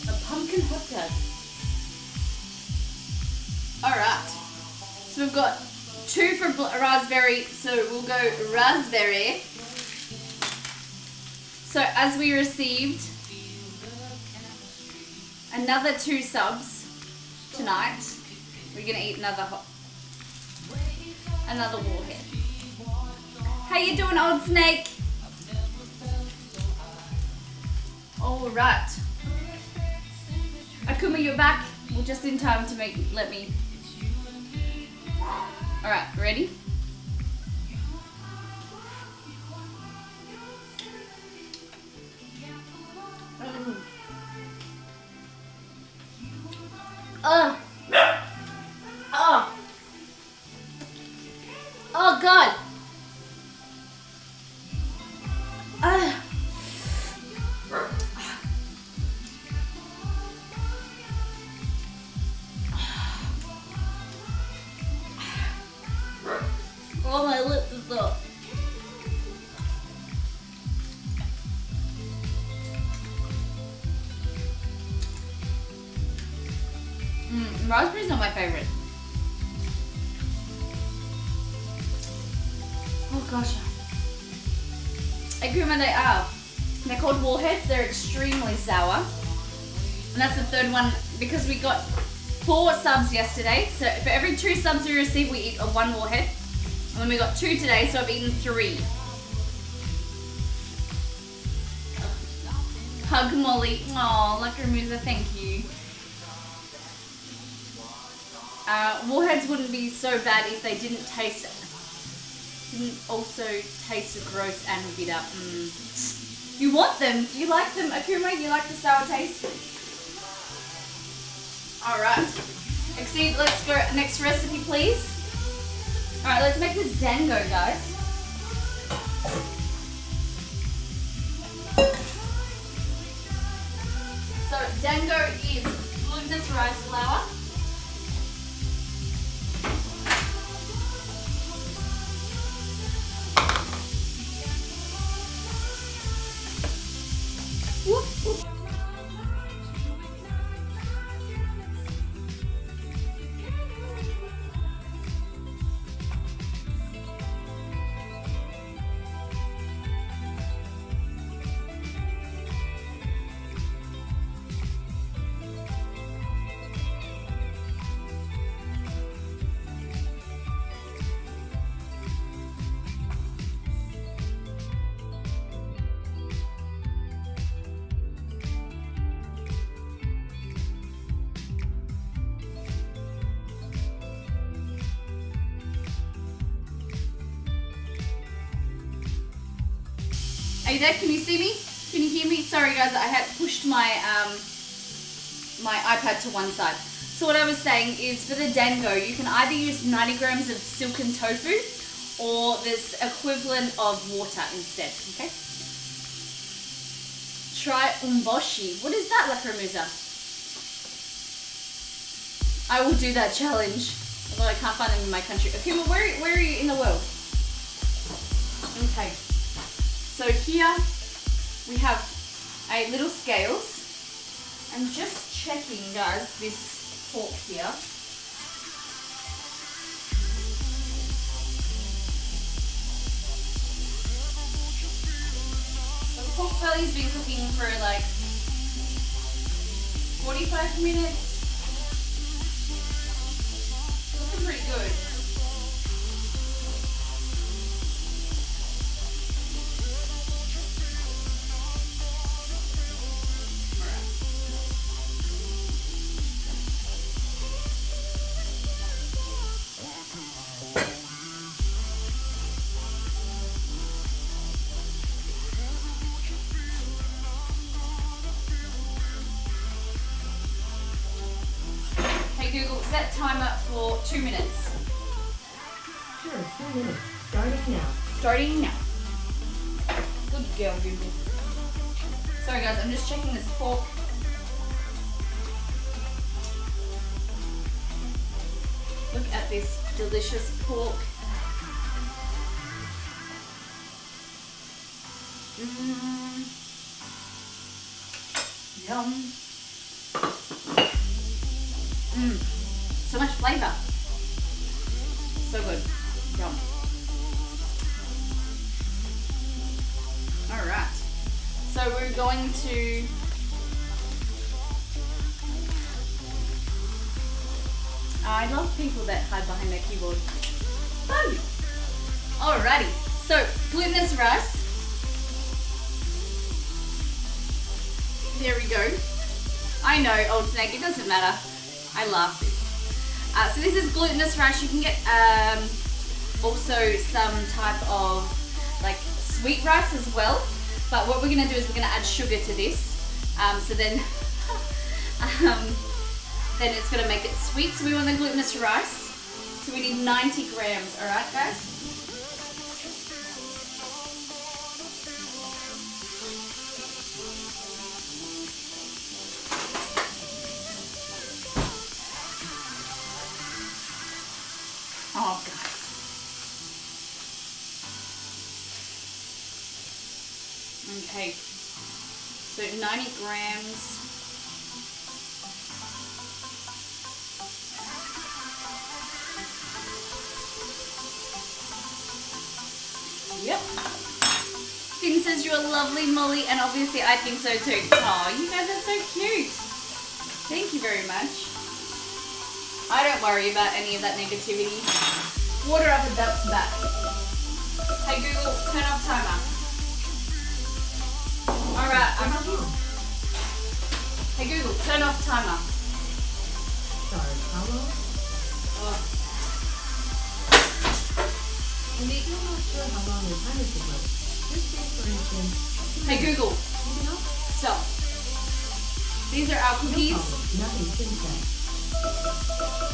A pumpkin hot dog. Alright. So we've got 2 for raspberry, so we'll go raspberry. So as we received another 2 subs tonight, we're gonna eat another warhead. How you doing, old snake? All right. Akuma, you're back. Well, just in time to let me. All right, ready? Oh God. Oh, my lips is up. Raspberry's not my favorite. Oh gosh. Akuma, they are. They're called warheads. They're extremely sour. And that's the 3rd one because we got 4 subs yesterday. So for every 2 subs we receive, we eat 1 warhead. And then we got 2 today, so I've eaten 3. Hug Molly. Aw, Lacrimusa, thank you. Warheads wouldn't be so bad if they didn't also taste gross and bitter. You want them? Do you like them, Akuma? You like the sour taste? Alright. Exceed, let's go. Next recipe, please. Alright, let's make this dango, guys. So, dango is glutinous rice flour. Whoop, whoop. you there? Can you see me? Can you hear me? Sorry guys, I had pushed my my iPad to one side. So what I was saying is for the dango, you can either use 90 grams of silken tofu or this equivalent of water instead, okay? Try umboshi. What is that, Lacramusa? I will do that challenge, although I can't find them in my country. Okay, well, where are you in the world? Okay, so here we have a little scales. I'm just checking, guys, this pork here. So pork belly's been cooking for like 45 minutes. Looking pretty good. Google, set timer for 2 minutes. Sure, 2 minutes. Starting now. Starting now. Good girl, Google. Sorry guys, I'm just checking this pork. Look at this delicious pork. Yum. So much flavor. So good. Yum. Alright. So we're going to I love people that hide behind their keyboard. Fun! Alrighty. So glutinous rice. There we go. I know, old snake, it doesn't matter. I love this. So this is glutinous rice. You can get also some type of like sweet rice as well. But what we're gonna do is we're gonna add sugar to this. So then, then it's gonna make it sweet. So we want the glutinous rice. So we need 90 grams. All right, guys. Oh, guys. Okay. So 90 grams. Yep. Finn says you're a lovely Molly, and obviously I think so too. Oh, you guys are so cute. Thank you very much. I don't worry about any of that negativity. Water up a duck's back. Hey Google, turn off timer. Alright, Hey Google, turn off timer. Sorry, how long? Oh. And if you're not sure how long the timer should go, just say for instance, Hey Google, you know, stop. These are our no cookies. problem. Nothing since then.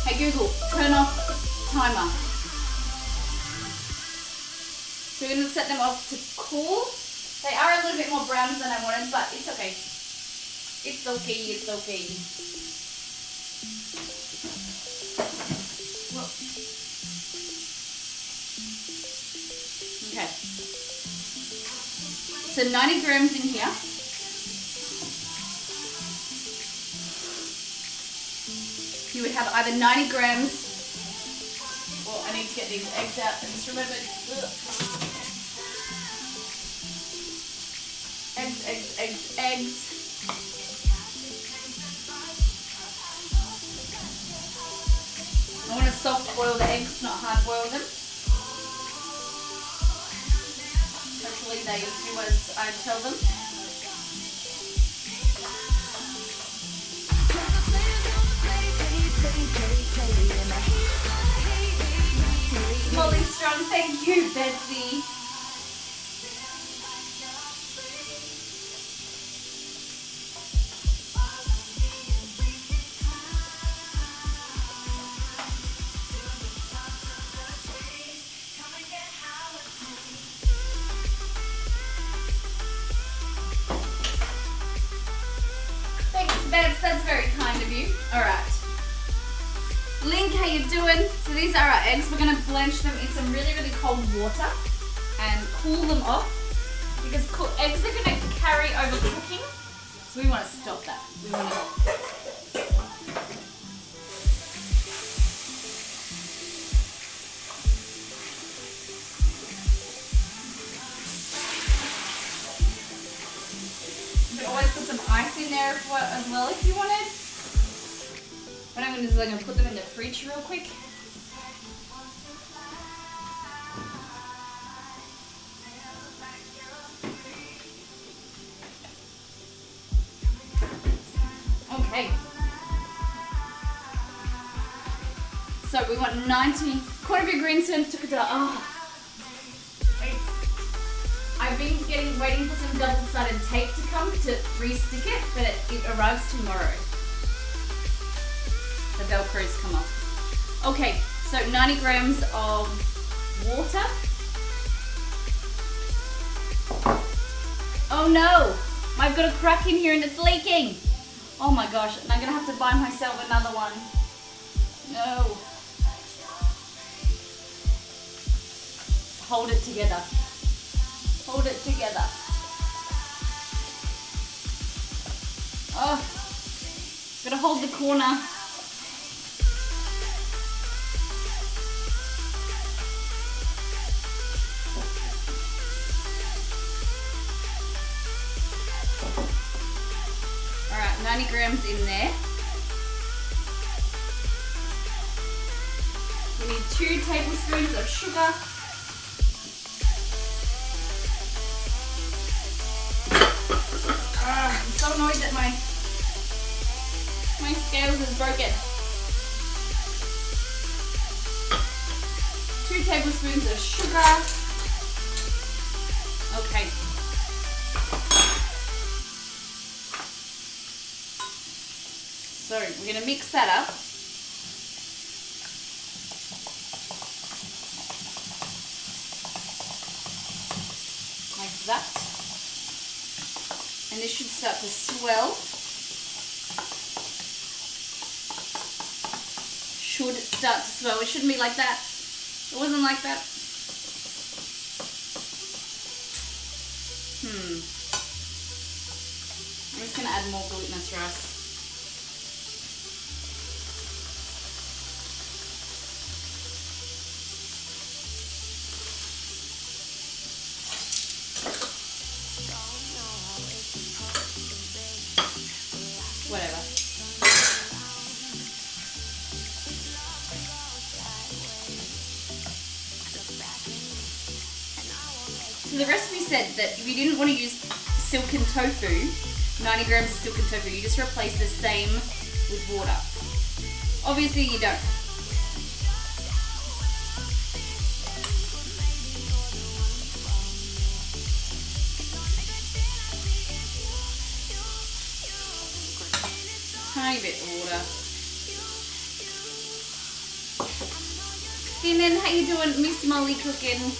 Hey Google, turn off timer. So we're going to set them off to cool. They are a little bit more brown than I wanted, but it's okay. It's okay, it's okay. Whoa. Okay. So 90 grams in here. You would have either 90 grams, well, I need to get these eggs out. I just remembered. Eggs. I want to soft boil the eggs, not hard boil them. Hopefully they do as I tell them. Molly Strong, thank you, Betsy. Link, how you doing? So these are our eggs. We're gonna blanch them in some really, really cold water and cool them off because eggs are gonna carry over cooking. So we wanna stop that. We wanna always put some ice in there as well if you wanted. What I'm going to do is I'm going to put them in the fridge real quick. Okay. So we want 1/4 of your green spoons to cut. I've been waiting for some double-sided tape to come to re-stick it, but it arrives tomorrow. The Velcro's come off. Okay, so 90 grams of water. Oh no! I've got a crack in here and it's leaking! Oh my gosh, and I'm gonna have to buy myself another one. No. Just hold it together. Hold it together. Oh, gotta hold the corner. All right, 90 grams in there. We need 2 tablespoons of sugar. I'm so annoyed that my scales is broken. 2 tablespoons of sugar. Okay. So we're gonna mix that up. Like that. And this should start to swell. Should start to swell. It shouldn't be like that. It wasn't like that. I'm just going to add more glutinous rice. Whatever. So the recipe said that if you didn't want to use silken tofu, 90 grams of silken tofu, you just replace the same with water. Obviously you don't. Tiny bit of water. Finan, how you doing? Miss Molly cooking.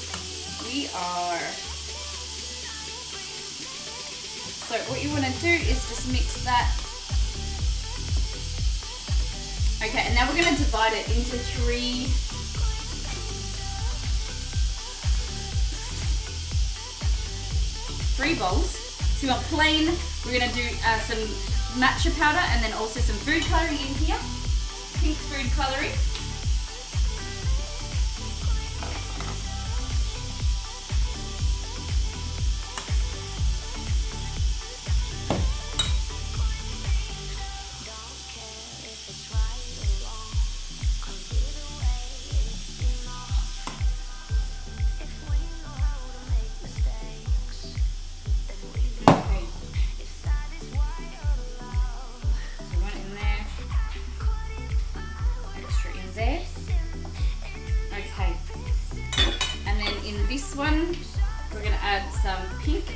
We are. So what you want to do is just mix that. Okay, and now we're going to divide it into 3 bowls. So you want plain, we're going to do some matcha powder and then also some food colouring in here. Pink food colouring. This one, we're going to add some pink. I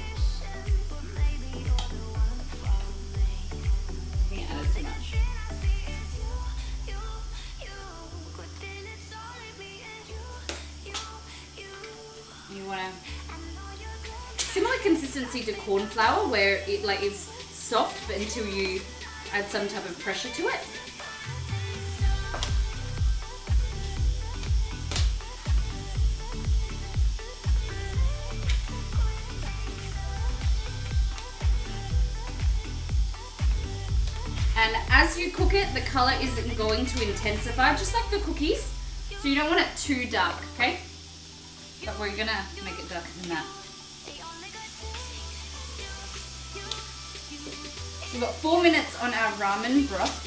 think I added too much. You want to similar consistency to corn flour, where it like is soft, but until you add some type of pressure to it. And as you cook it, the color isn't going to intensify, just like the cookies. So you don't want it too dark, okay? But we're gonna make it darker than that. We've got 4 minutes on our ramen broth.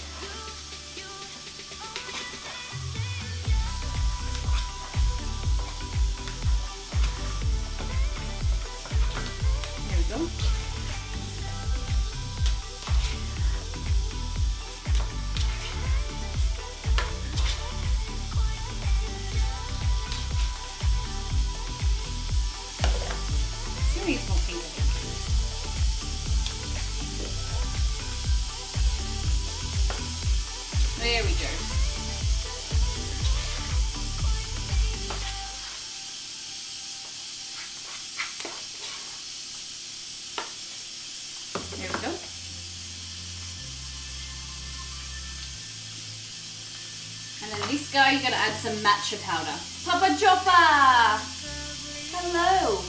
There we go. Needs more pink, I think. There we go. There we go. And then this guy, you're gonna add some matcha powder. Papa Chopper! Hello!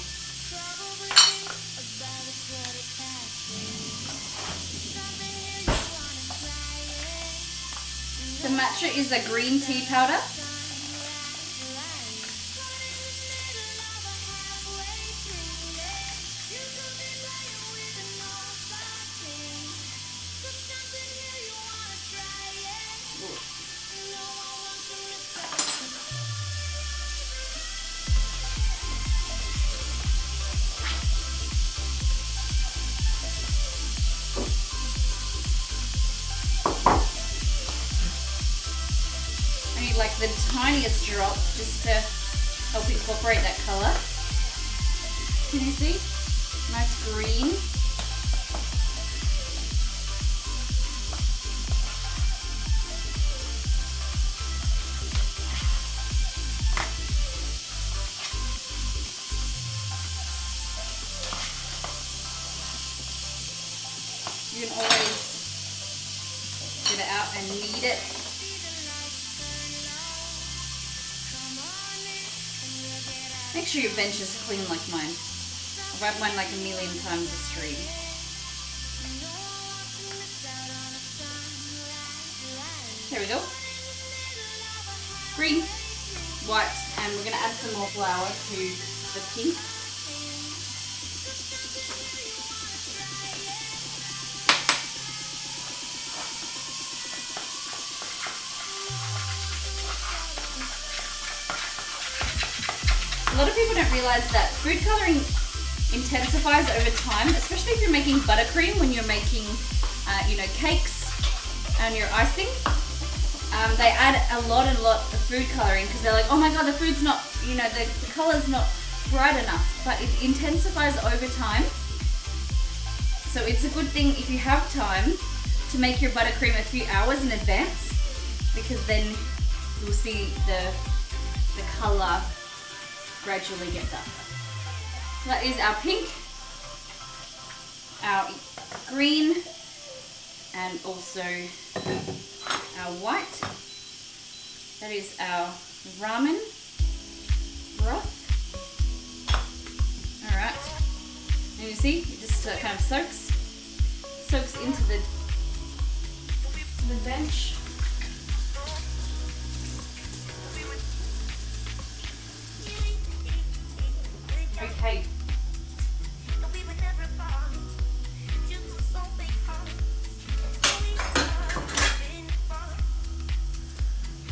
The matcha is a green tea powder. Like the tiniest drop just to help incorporate that color. Can you see? Nice green. You can always get it out and knead it. Make sure your bench is clean like mine. I've rubbed mine like a million times a stream. There we go. Green, white, and we're going to add some more flour to the pink. A lot of people don't realize that food coloring intensifies over time, especially if you're making buttercream when you're making, cakes and your icing. They add a lot of food coloring because they're like, oh my god, the food's not, the color's not bright enough, but it intensifies over time. So it's a good thing if you have time to make your buttercream a few hours in advance, because then you'll see the color gradually get darker. So that is our pink, our green, and also our white. That is our ramen broth. Alright, and you see, it just kind of soaks into the bench. Okay.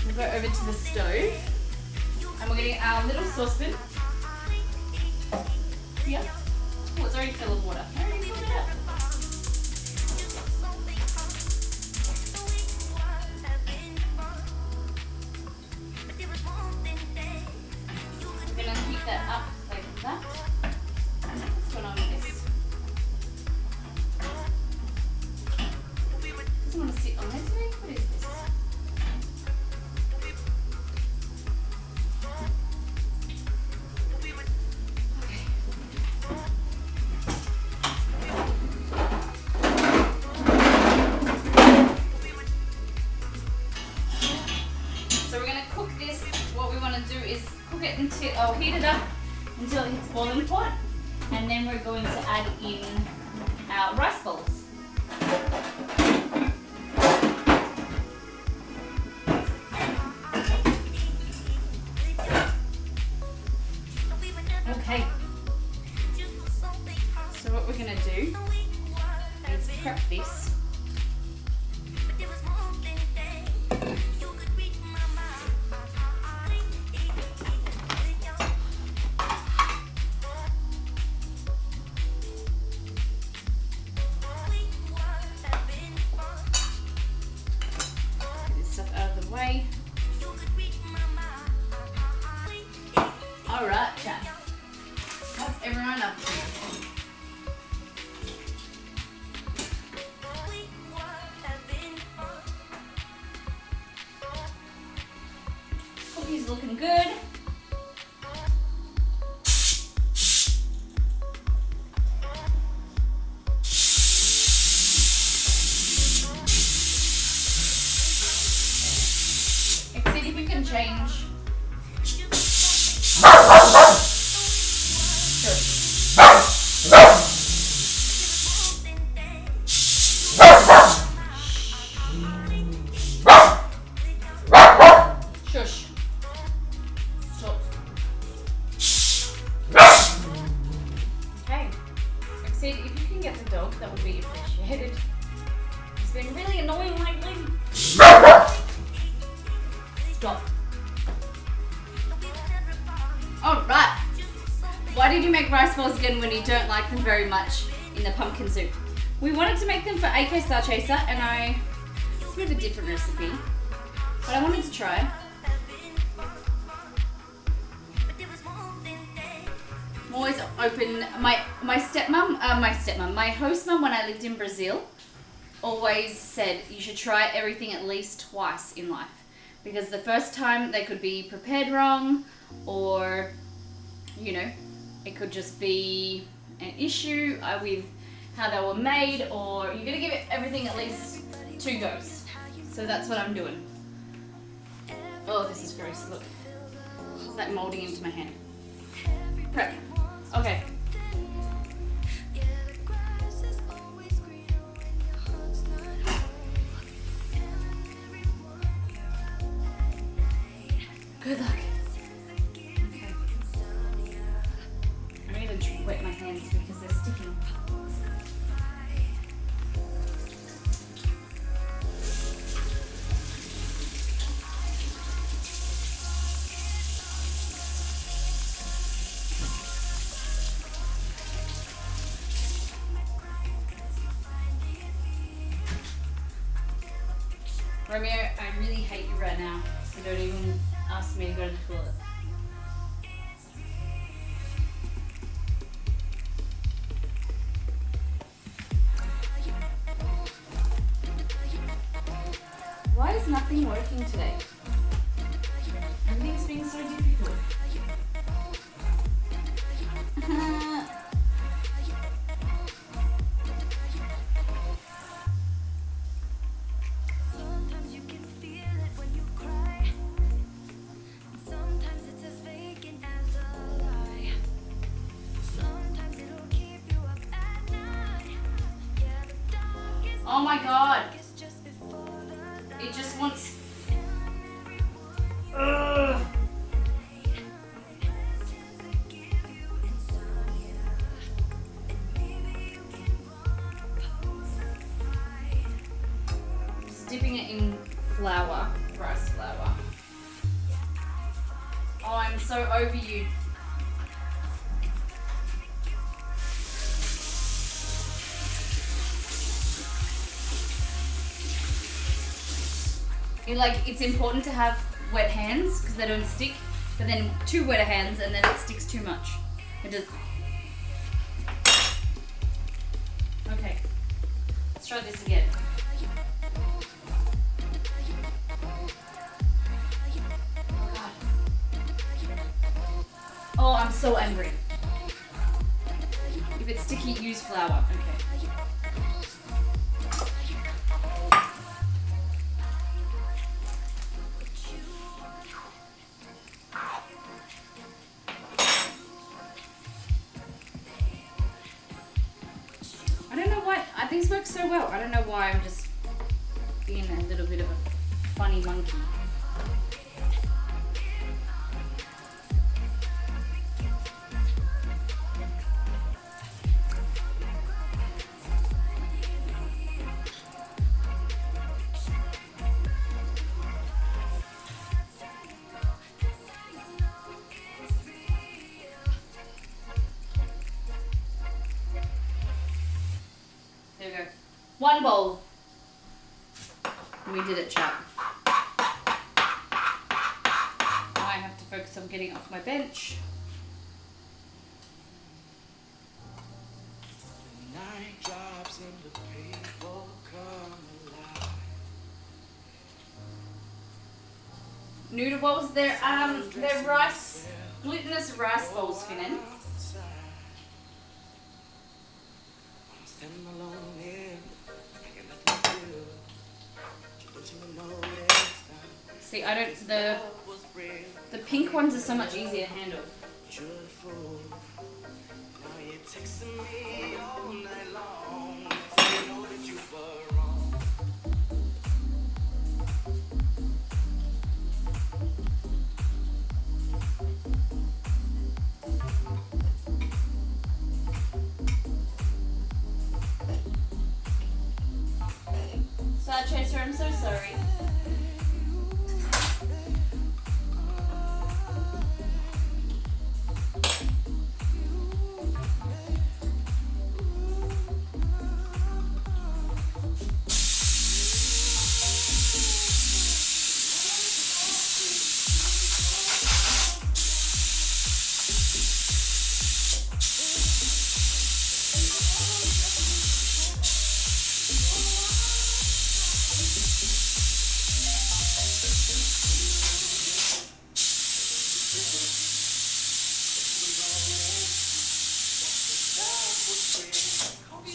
We'll go over to the stove and we're getting our little saucepan. Here. Oh, it's already full of water. I already filled it up. We're going to heat that up like that. What's going on with this? Doesn't want to sit on there today? What is this? I'll heat it up until it hits boiling point, and then we're going to add in our rice balls. prep this. Get this stuff out of the way. Alright, chat. What's everyone up to? Coffee's looking good. Let's see if we can change. Shush. Stop. Okay. Exceed, if you can get the dog, that would be appreciated. He's been really annoying lately. Stop. Alright. Why did you make rice balls again when you don't like them very much in the pumpkin soup? We wanted to make them for AK Star Chaser and it's a bit of a different recipe. But I wanted to try. I'm always open. My host mum when I lived in Brazil always said you should try everything at least twice in life. Because the first time they could be prepared wrong or, you know, it could just be an issue with how they were made, or you're gonna give it everything at least 2 goes. So that's what I'm doing. Oh, this is gross. Look, is that molding into my hand? Prep. Okay. Good luck. Okay. I need to wet my hands because they're sticking. Romeo, I really hate you right now, so don't even ask me to go to the toilet. Why is nothing working today? Everything's being so difficult. Sometimes you can feel it when you cry. Sometimes it's as vacant as a lie. Sometimes it'll keep you up at night. Yeah, the darkest Oh my god, is just before the light. it just wants. Ugh. Just dipping it in flour, rice flour. Oh, I'm so over you. It's important to have wet hands because they don't stick, but then too wet hands and then it sticks too much. It does. Okay, let's try this again. Oh God. Oh, I'm so angry. If it's sticky, use flour. Okay. These work so well. I don't know why I'm just being a little bit of a funny monkey. 1 bowl. We did it, chat. I have to focus on getting off my bench. Night drops and the people come alive. Noodle bowls, they're rice, glutinous rice bowls, Finan. Standing alone here, I got nothing to do. You don't seem to notice now. See, I don't, the pink ones are so much easier to handle. You're a fool. Now you're texting me all night long. So you know that you were wrong. Star Chaser, I'm so sorry.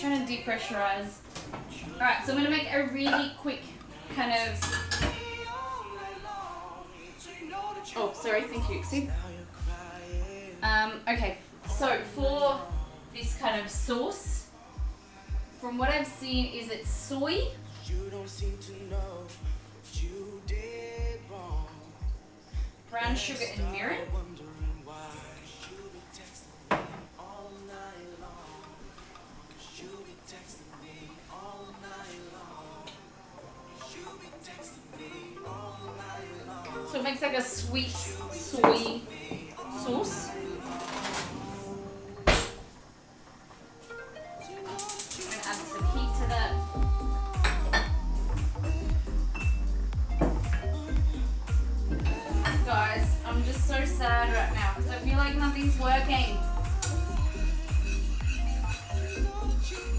Trying to depressurize. Alright, so I'm going to make a really quick kind of... Oh, sorry, thank you, Ixie. Okay, so for this kind of sauce, from what I've seen is it's soy, You don't seem to know what you did wrong. brown sugar and mirin. Wondering why you be texting me all night long. 'Cause you be texting me all night long. 'Cause you be texting me all night long. So it makes like a sweet soy sauce. I'm going to add some heat to that. Guys, I'm just so sad right now because I feel like nothing's working.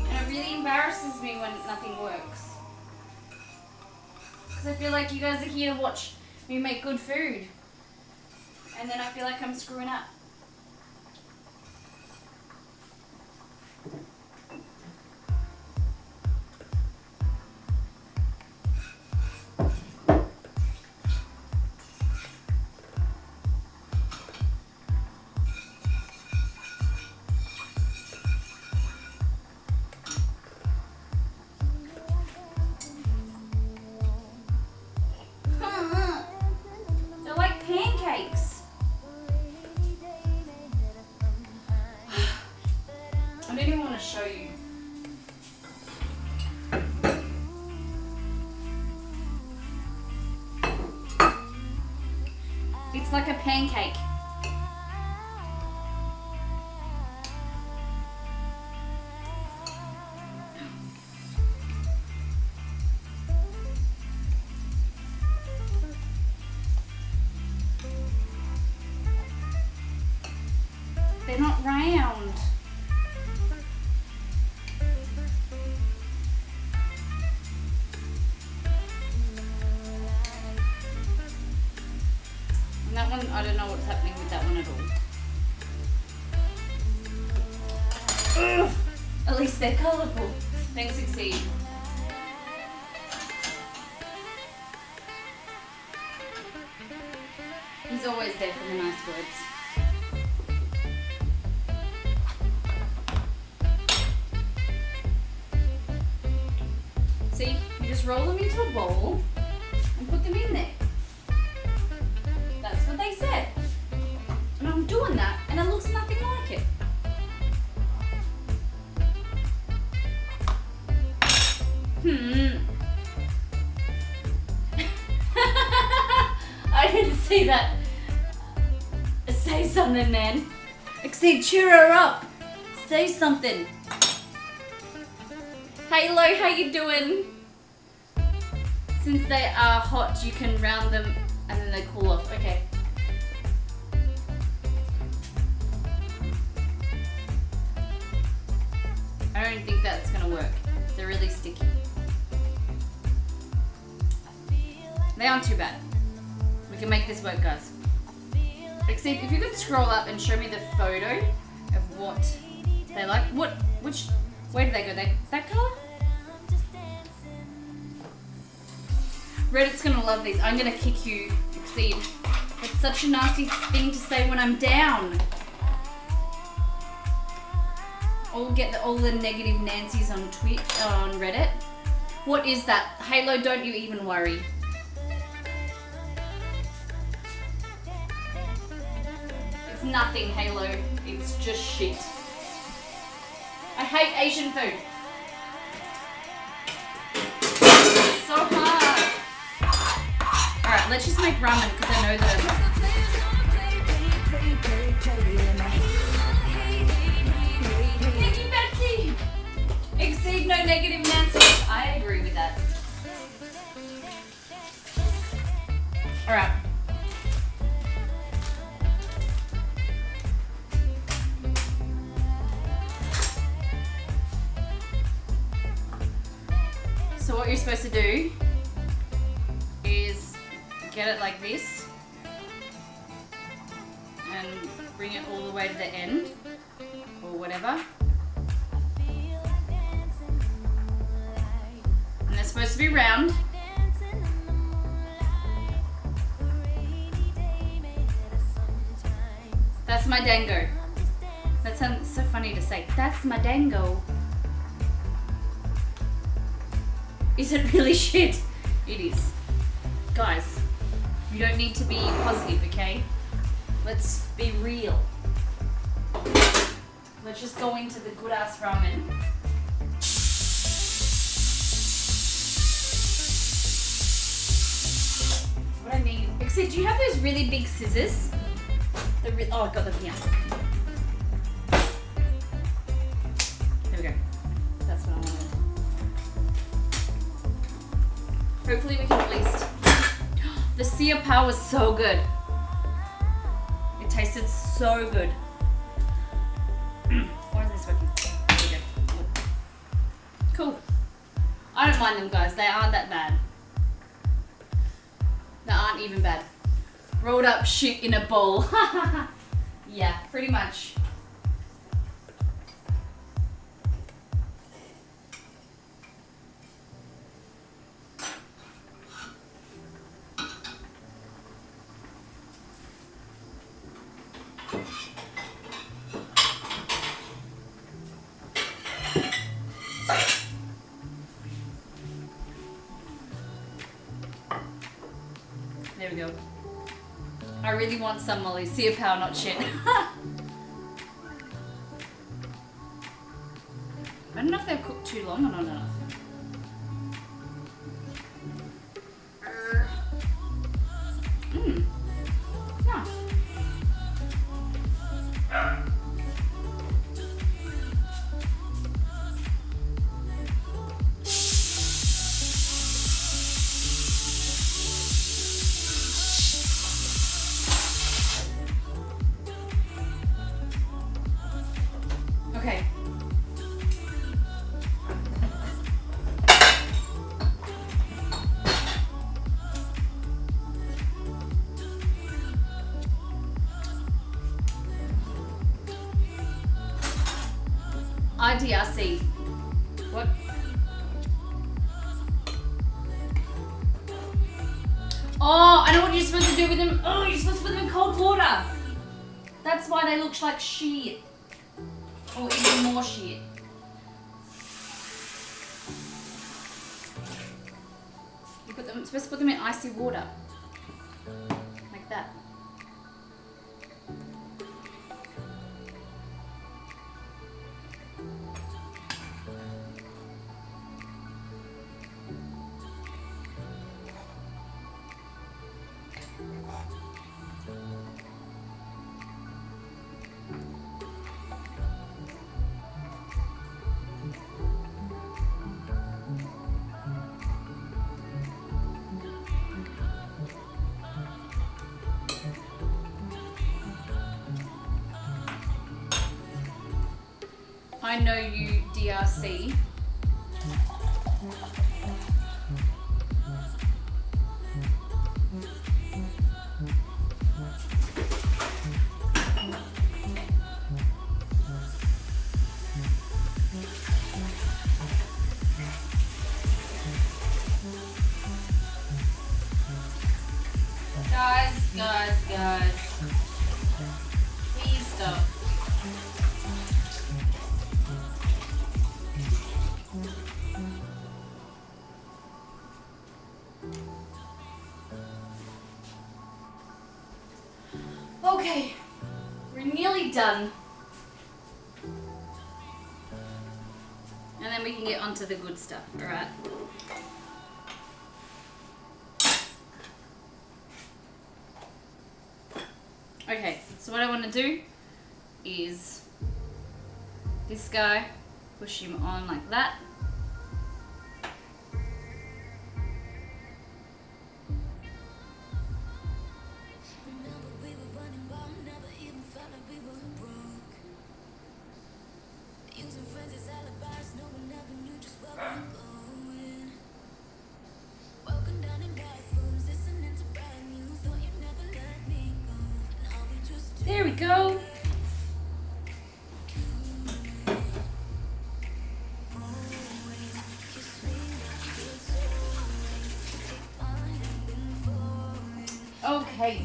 And it really embarrasses me when nothing works. Because I feel like you guys are here to watch me make good food. And then I feel like I'm screwing up. They're like pancakes. I don't even want to show you. It's like a pancake. They're not round. And that one, I don't know what's happening with that one at all. Ugh. At least they're colourful. Thanks, Exceed. He's always there for the nice words. See, you just roll them into a bowl and put them in there. That's what they said. And I'm doing that and it looks nothing like it. I didn't see that. Say something, man. Exceed, cheer her up. Say something. Halo, how you doing? Since they are hot, you can round them and then they cool off. Okay. I don't think that's gonna work. They're really sticky. They aren't too bad. We can make this work, guys. Except if you could scroll up and show me the photo of what they like. Where do they go? That color? Reddit's gonna love these. I'm gonna kick you, Exceed. It's such a nasty thing to say when I'm down. I'll get all the negative Nancy's on Reddit. What is that? Halo, don't you even worry. It's nothing, Halo. It's just shit. I hate Asian food. It's so hard. Alright, let's just make ramen because I know that. Thank you, Betsy. Exceed no negative Nancy. I agree with that. Alright. So what you're supposed to do is get it like this and bring it all the way to the end or whatever. And they're supposed to be round. That's my dango. That sounds so funny to say. That's my dango. Is it really shit? It is. Guys, you don't need to be positive, okay? Let's be real. Let's just go into the good ass ramen. What I need. Except, do you have those really big scissors? Oh, I got them here. There we go. That's what I wanted. Hopefully we can at least... The Sia Pow was so good. It tasted so good. Why is this working? There we go. Good. Cool. I don't mind them, guys. They aren't that bad. They aren't even bad. Rolled up shit in a bowl. Yeah, pretty much. There we go. I really want some Molly. See a power, not shit. I don't know if they've cooked too long or not enough. Nice. Okay. IDRC. What? Oh, I know what you're supposed to do with them. Oh, you're supposed to put them in cold water. That's why they look like shit. Or even more shit. You're supposed to put them in icy water. Like that. I know you, DRC. Guys. Please stop. Okay, we're nearly done. And then we can get onto the good stuff, alright? Okay, so what I want to do is this guy, push him on like that. There we go. Okay.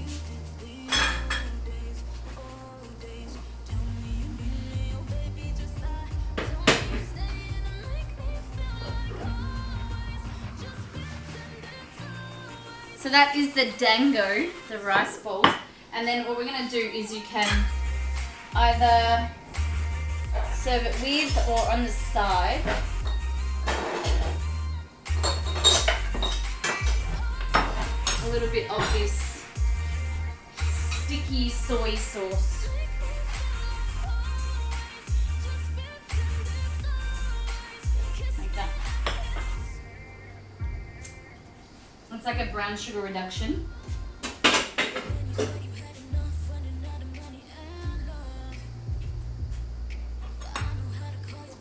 So that is the dango, the rice balls. And then what we're going to do is you can either serve it with or on the side. A little bit of this sticky soy sauce. Like that. It's like a brown sugar reduction.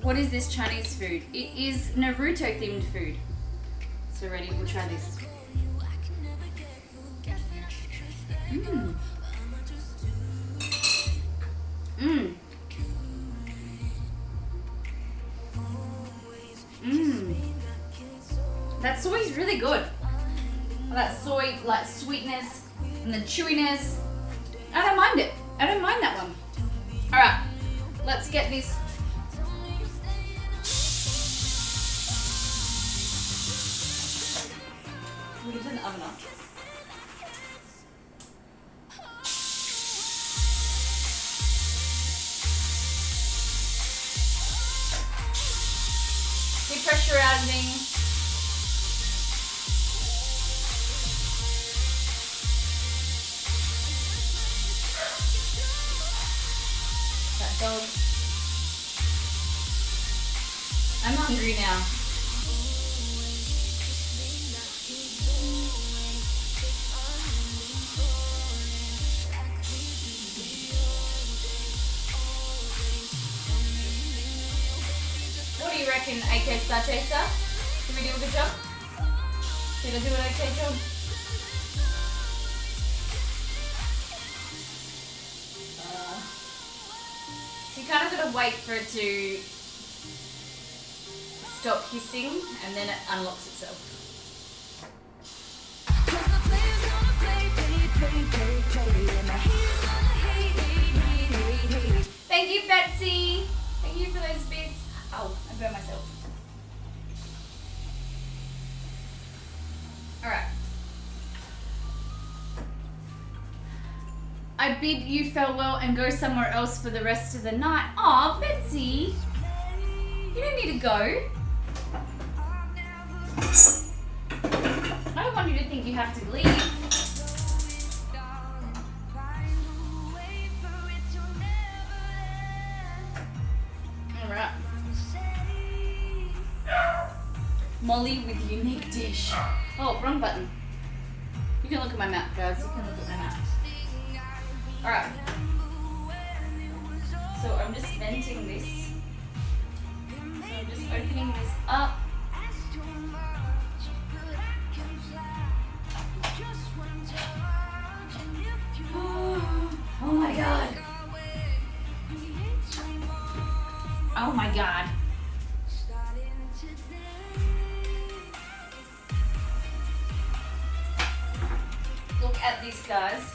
What is this Chinese food? It is Naruto themed food. So ready, we'll try this. Mmm. Mmm. Mmm. That soy is really good. That soy, like sweetness and the chewiness. I don't mind it. I don't mind that one. Alright, let's get this. We can turn the oven off. Depressurizing. That dog. I'm hungry now. What do you reckon, AK Star Chaser? Did we do a good job? Did I do an okay job? So you kind of got to wait for it to stop hissing and then it unlocks itself. Thank you, Betsy. Thank you for those bits. Oh, I burned myself. Alright. I bid you farewell and go somewhere else for the rest of the night. Aw, Betsy. You don't need to go. I don't want you to think you have to leave. Alright. Molly with unique dish. Oh, wrong button. You can look at my map, guys. You can look at my map. Alright. So I'm just venting this I'm just opening this up. Oh my god. Oh my god. Look at this, guys.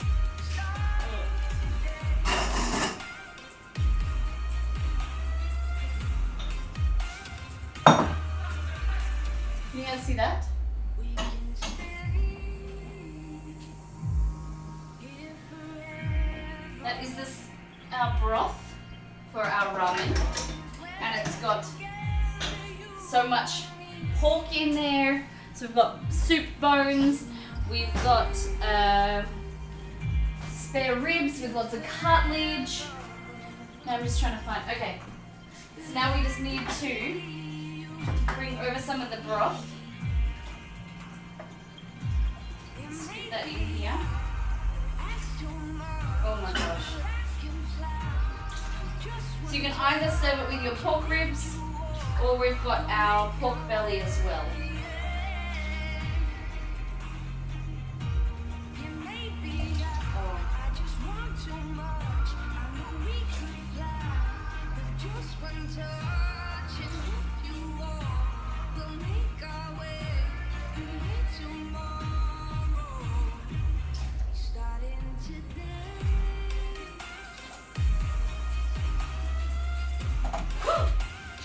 Can you guys see that? That is this our broth for our ramen, and it's got so much pork in there. So we've got soup bones, we've got spare ribs with lots of cartilage. Now I'm just trying to find, okay. So now we just need to bring over some of the broth. Stick that in here. Oh my gosh. So you can either serve it with your pork ribs, or we've got our pork belly as well.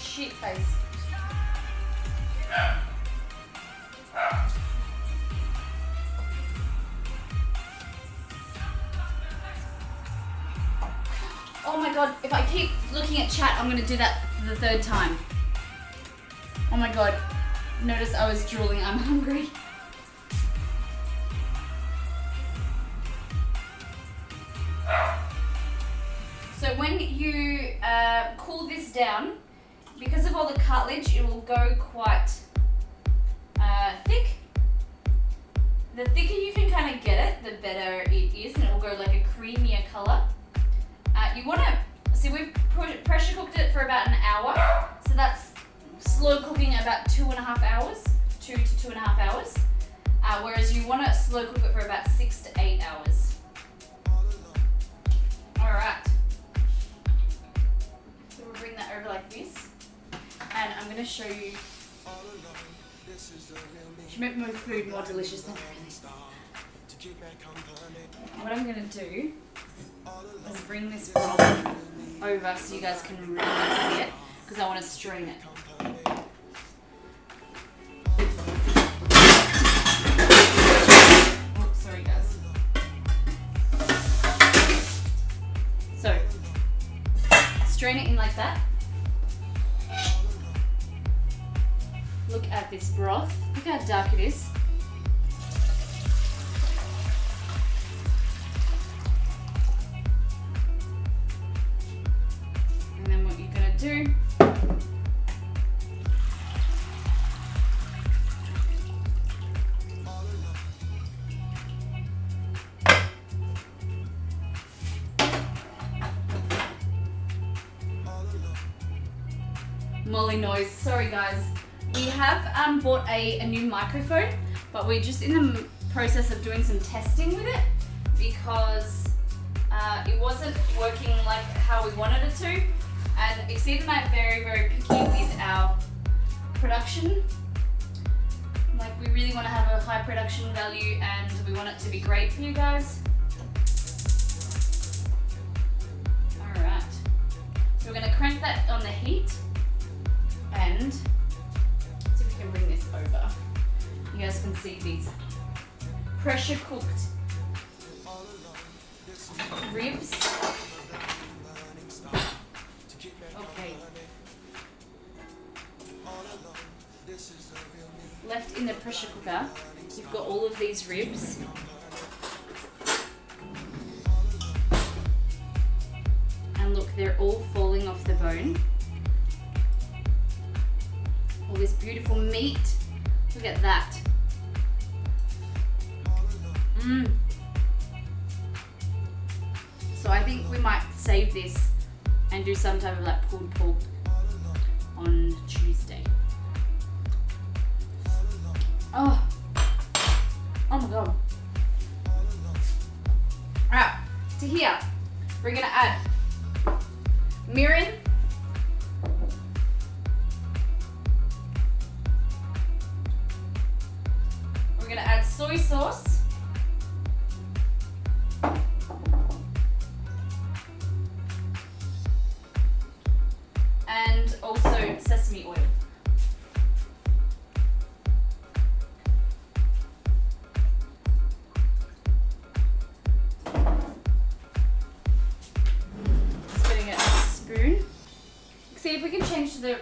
Shit face. Oh my god, if I keep looking at chat, I'm gonna do that for the third time. Oh my god, notice I was drooling, I'm hungry. So when you cool this down, because of all the cartilage, it will go quite thick. The thicker you can kind of get it, the better it is, and it will go like a creamier color. You want to, see we've pressure cooked it for about an hour, so that's slow cooking about 2.5 hours, 2 to 2.5 hours, whereas you want to slow cook it for about 6 to 8 hours. Alright, so we'll bring that over like this, and I'm going to show you, to make my food more delicious than it really is. What I'm going to do is bring this broth over so you guys can really see it, because I want to strain it. Oh, sorry guys. So, strain it in like that. Look at this broth. Look how dark it is. And then what you're gonna do, Molly noise. Sorry guys. We have bought a new microphone, but we're just in the process of doing some testing with it because it wasn't working like how we wanted it to. And Exceed and I are very, very picky with our production. Like we really want to have a high production value and we want it to be great for you guys. Alright. So we're going to crank that on the heat and see if we can bring this over. You guys can see these pressure cooked ribs. Okay. Left in the pressure cooker, you've got all of these ribs. And look, they're all falling off the bone. All this beautiful meat. Look at that. So I think we might save this and do some type of like pulled pork on Tuesday. Oh my god. Alright, to here, we're gonna add mirin, we're gonna add soy sauce, and also sesame oil. Spitting it with a spoon. See if we can change to the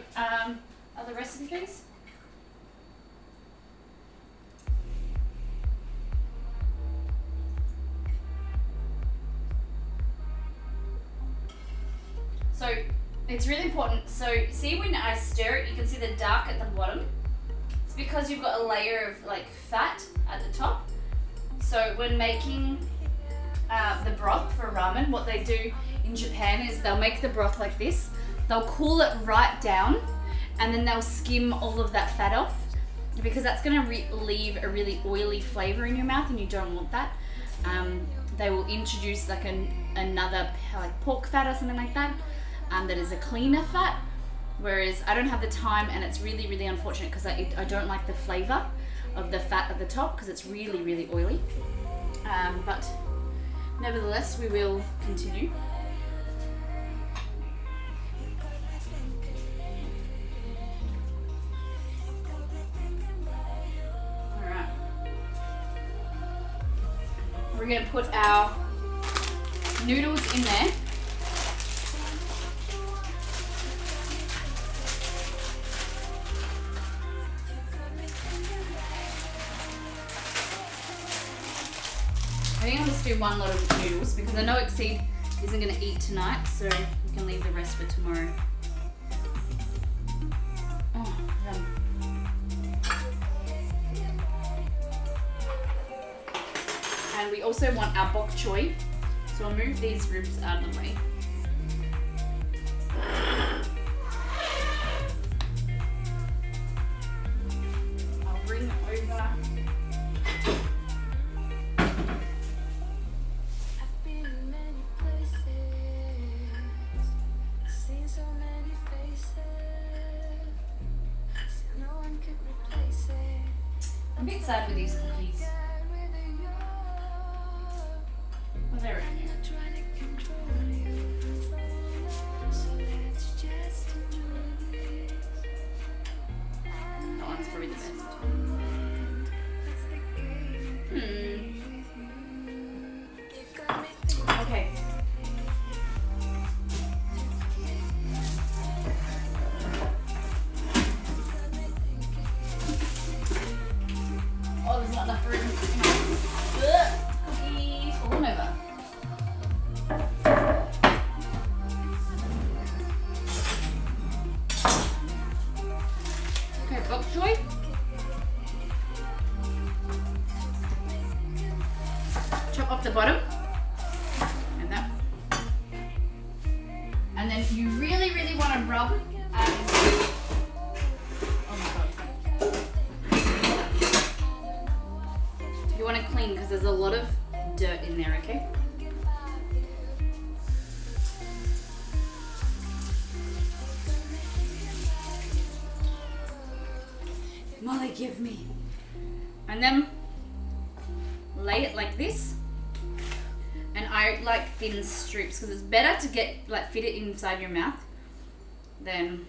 other recipe, please. So it's really important. So see when I stir it, you can see the dark at the bottom. It's because you've got a layer of like fat at the top. So when making the broth for ramen, what they do in Japan is they'll make the broth like this. They'll cool it right down and then they'll skim all of that fat off because that's going to leave a really oily flavor in your mouth and you don't want that. They will introduce like another like pork fat or something like that. That is a cleaner fat, whereas I don't have the time and it's really, really unfortunate because I don't like the flavor of the fat at the top because it's really, really oily. But nevertheless, we will continue. Alright. We're going to put our noodles in there. I think I'll just do one lot of noodles because I know Exceed isn't going to eat tonight, so we can leave the rest for tomorrow. Oh, yum. And we also want our bok choy, so I'll move these ribs out of the way. I'll bring over. I'm a bit sad with these cookies. Oh, they're in there. That one's probably the best. Okay. Oh, there's not enough room. Cookies falling over. Okay, bok choy. Chop off the bottom. And that. And then you really, really want to rub and oh my god. You want to clean because there's a lot of dirt in there, okay? Molly, give me. And then lay it like this. And I like thin strips because it's better to get like fit it inside your mouth than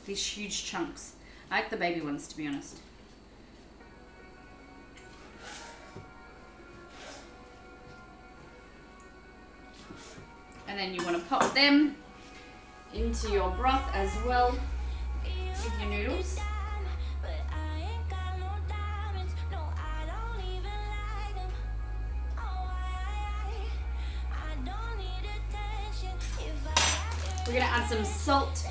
these huge chunks. I like the baby ones, to be honest. And then you want to pop them into your broth as well with your noodles. We're going to add some salt.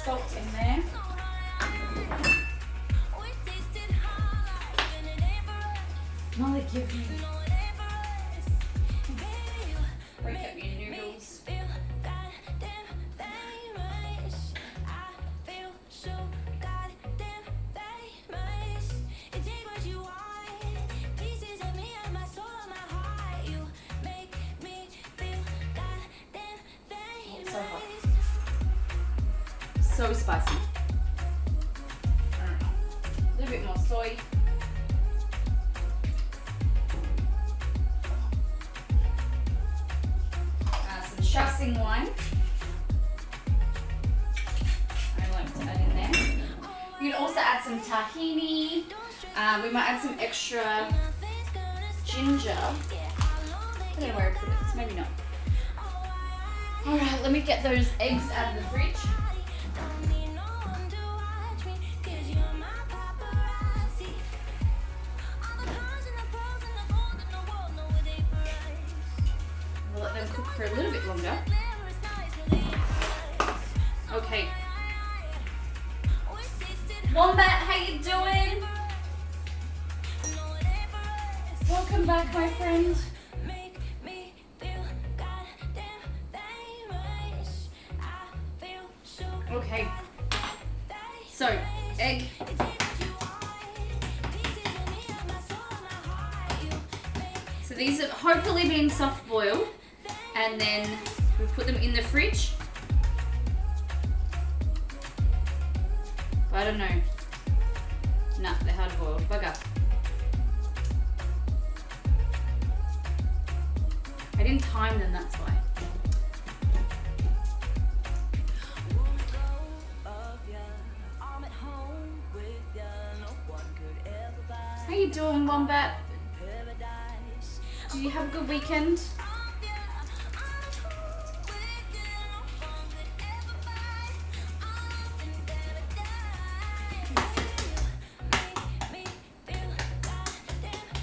Salt in there. Give me. Break up your noodles. So hot. So spicy. A little bit more soy. Some Shaxing wine. I like to add in there. You can also add some tahini. We might add some extra ginger. I don't know where I put it. It's maybe not. Alright, let me get those eggs out of the fridge. We'll let them cook for a little bit longer. Okay. Wombat, how you doing? Welcome back, my friend. Okay, so egg. So these have hopefully been soft boiled, and then we put them in the fridge. I don't know. Nah, they're hard boiled. Bugger. I didn't time them, that's why. How you doing, Wombat? Did you have a good weekend?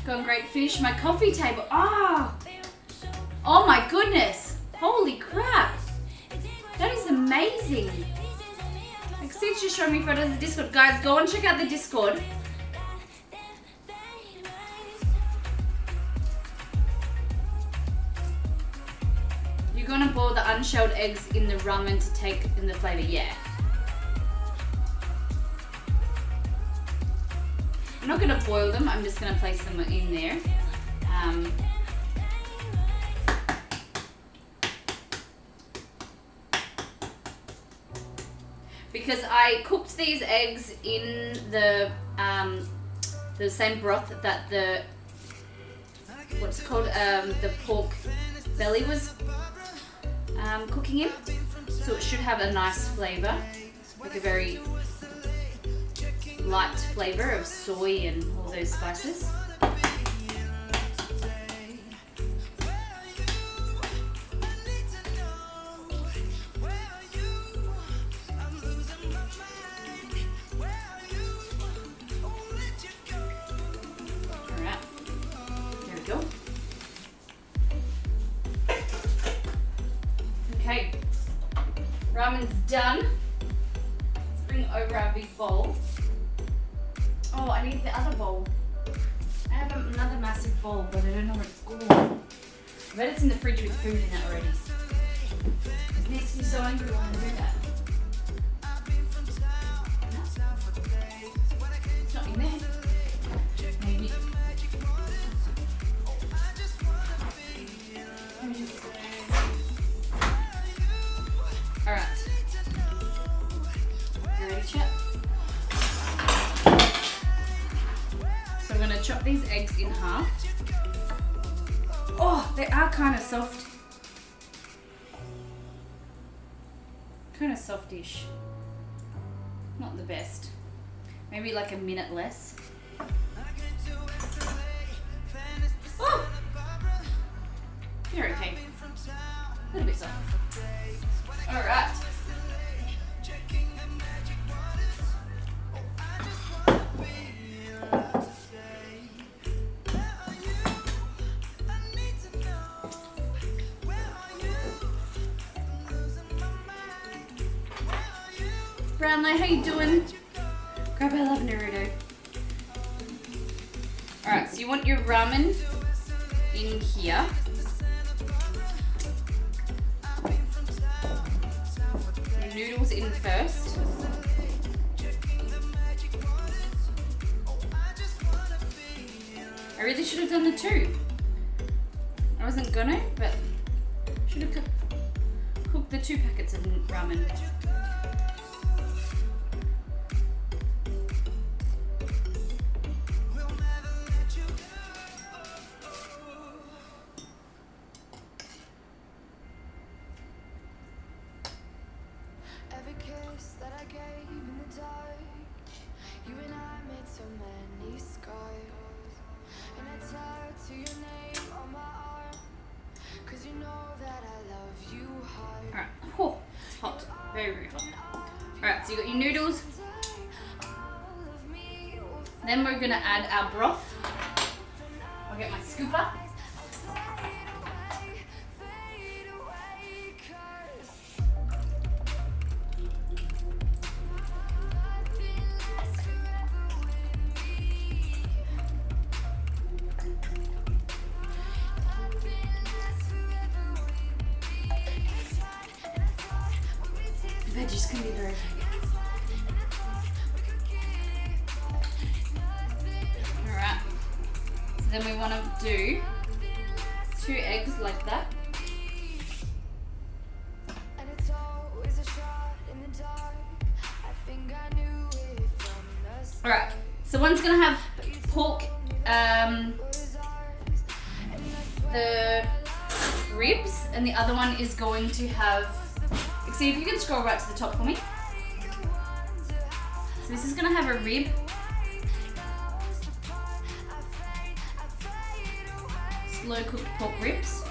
Going great. Finished my coffee table. Ah! Oh my goodness! Holy crap! That is amazing. Like, Sid's just showing me photos of the Discord. Guys, go and check out the Discord. You're gonna boil the unshelled eggs in the ramen to take in the flavor, yeah. I'm not gonna boil them, I'm just gonna place them in there. Because I cooked these eggs in the same broth that the what's it called the pork belly was cooking in, so it should have a nice flavor, like a very light flavor of soy and all those spices. Okay, ramen's done. Let's bring over our big bowl. Oh, I need the other bowl. I have another massive bowl, but I don't know where it's going. I bet it's in the fridge with food in it already. It needs to be so angry when I do that. No? It's not in there. Maybe. Alright. You ready, chat? So I'm going to chop these eggs in half. Oh, they are kind of soft. Kind of softish. Not the best. Maybe like a minute less. Oh! You're okay. A little bit soft. Alright. Brownlow, how you doing? Grub, I love Naruto. Alright, so you want your ramen in here. Your noodles in first. I really should have done the two. I wasn't gonna, but should have cooked the 2 packets of ramen. Every kiss that I gave in the dark, you and I made so many scars. And I tattoo your name on my arm, 'cause you know that I love you hard. Alright, oh, it's hot, very, very hot. Alright, so you got your noodles. Then we're gonna add our broth. I'll get my scooper. Veggies can be very Alright. So then we want to do 2 eggs like that. And it's always a shot in the dark. I think I knew it from the start. Alright. So one's gonna have pork, the ribs, and the other one is going to have. See if you can scroll right to the top for me. So this is gonna have a rib. Slow cooked pork ribs.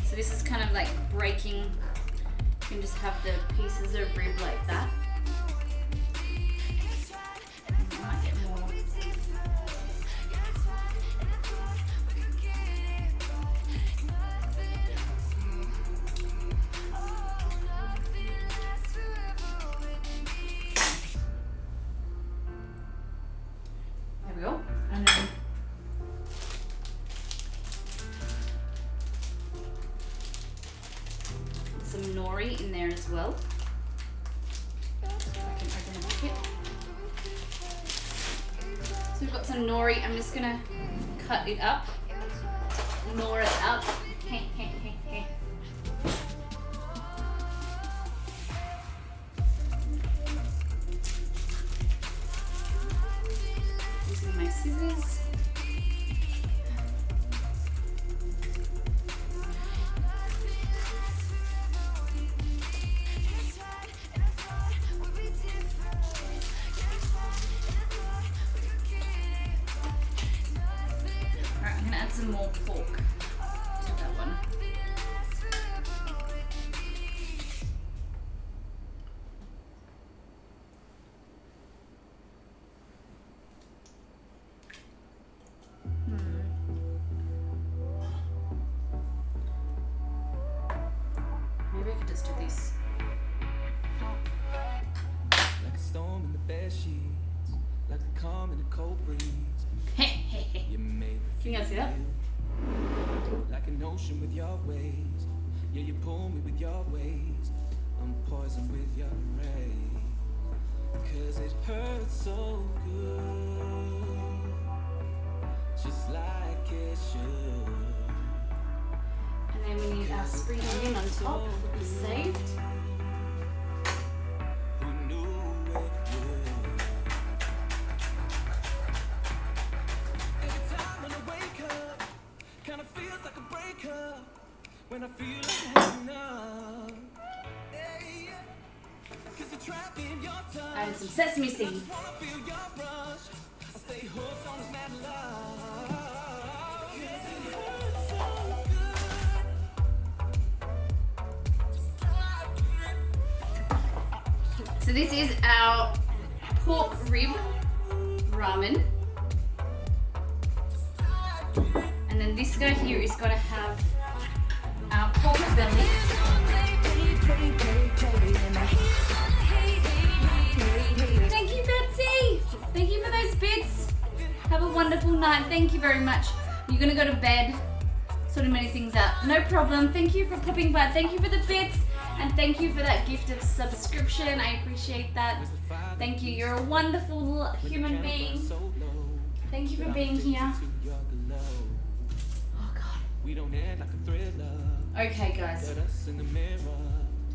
So this is kind of like breaking. You can just have the pieces of rib like that. I might get more. There we go. And then some nori in there as well. I can open the bucket. So we've got some nori. I'm just gonna cut it up, gnaw it up. Using my scissors. Alright, I'm gonna add some more pork to that one. Maybe I could just do this. Like a storm in the bed sheets, like the calm in the cold breeze. You made me You guys see that? feel like an ocean with your waves. Yeah, you pull me with your waves. I'm poisoned with your rays. 'Cause it hurts so good, just like it should. And then we need our spring onion on top, saved. Who knew it would? Every time when I wake up, kinda feels like a breakup. When I feel like hanging up, yeah. 'Cause you're trapped in your touch. And some sesame I seeds. just wanna feel your rush. I stay hooked on this mad love. 'Cause it hurts so good. So this is our pork rib ramen. And then this guy here is gonna have our pork belly. Thank you, Betsy. Thank you for those bits. Have a wonderful night. Thank you very much. You're gonna go to bed. Sorting many things out. No problem. Thank you for popping by. Thank you for the bits. And thank you for that gift of subscription. I appreciate that. Thank you. You're a wonderful human being. Thank you for being here. Oh, God. Okay, guys.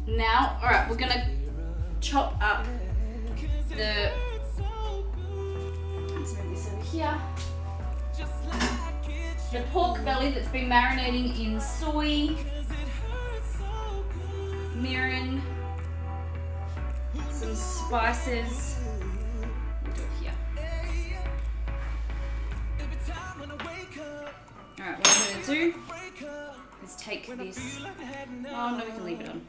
Now, alright, we're gonna chop up the... Let's move this over here. The pork belly that's been marinating in soy, mirin, some spices. We'll do it here. Alright, what I'm going to do is take this. Oh no, we can leave it on.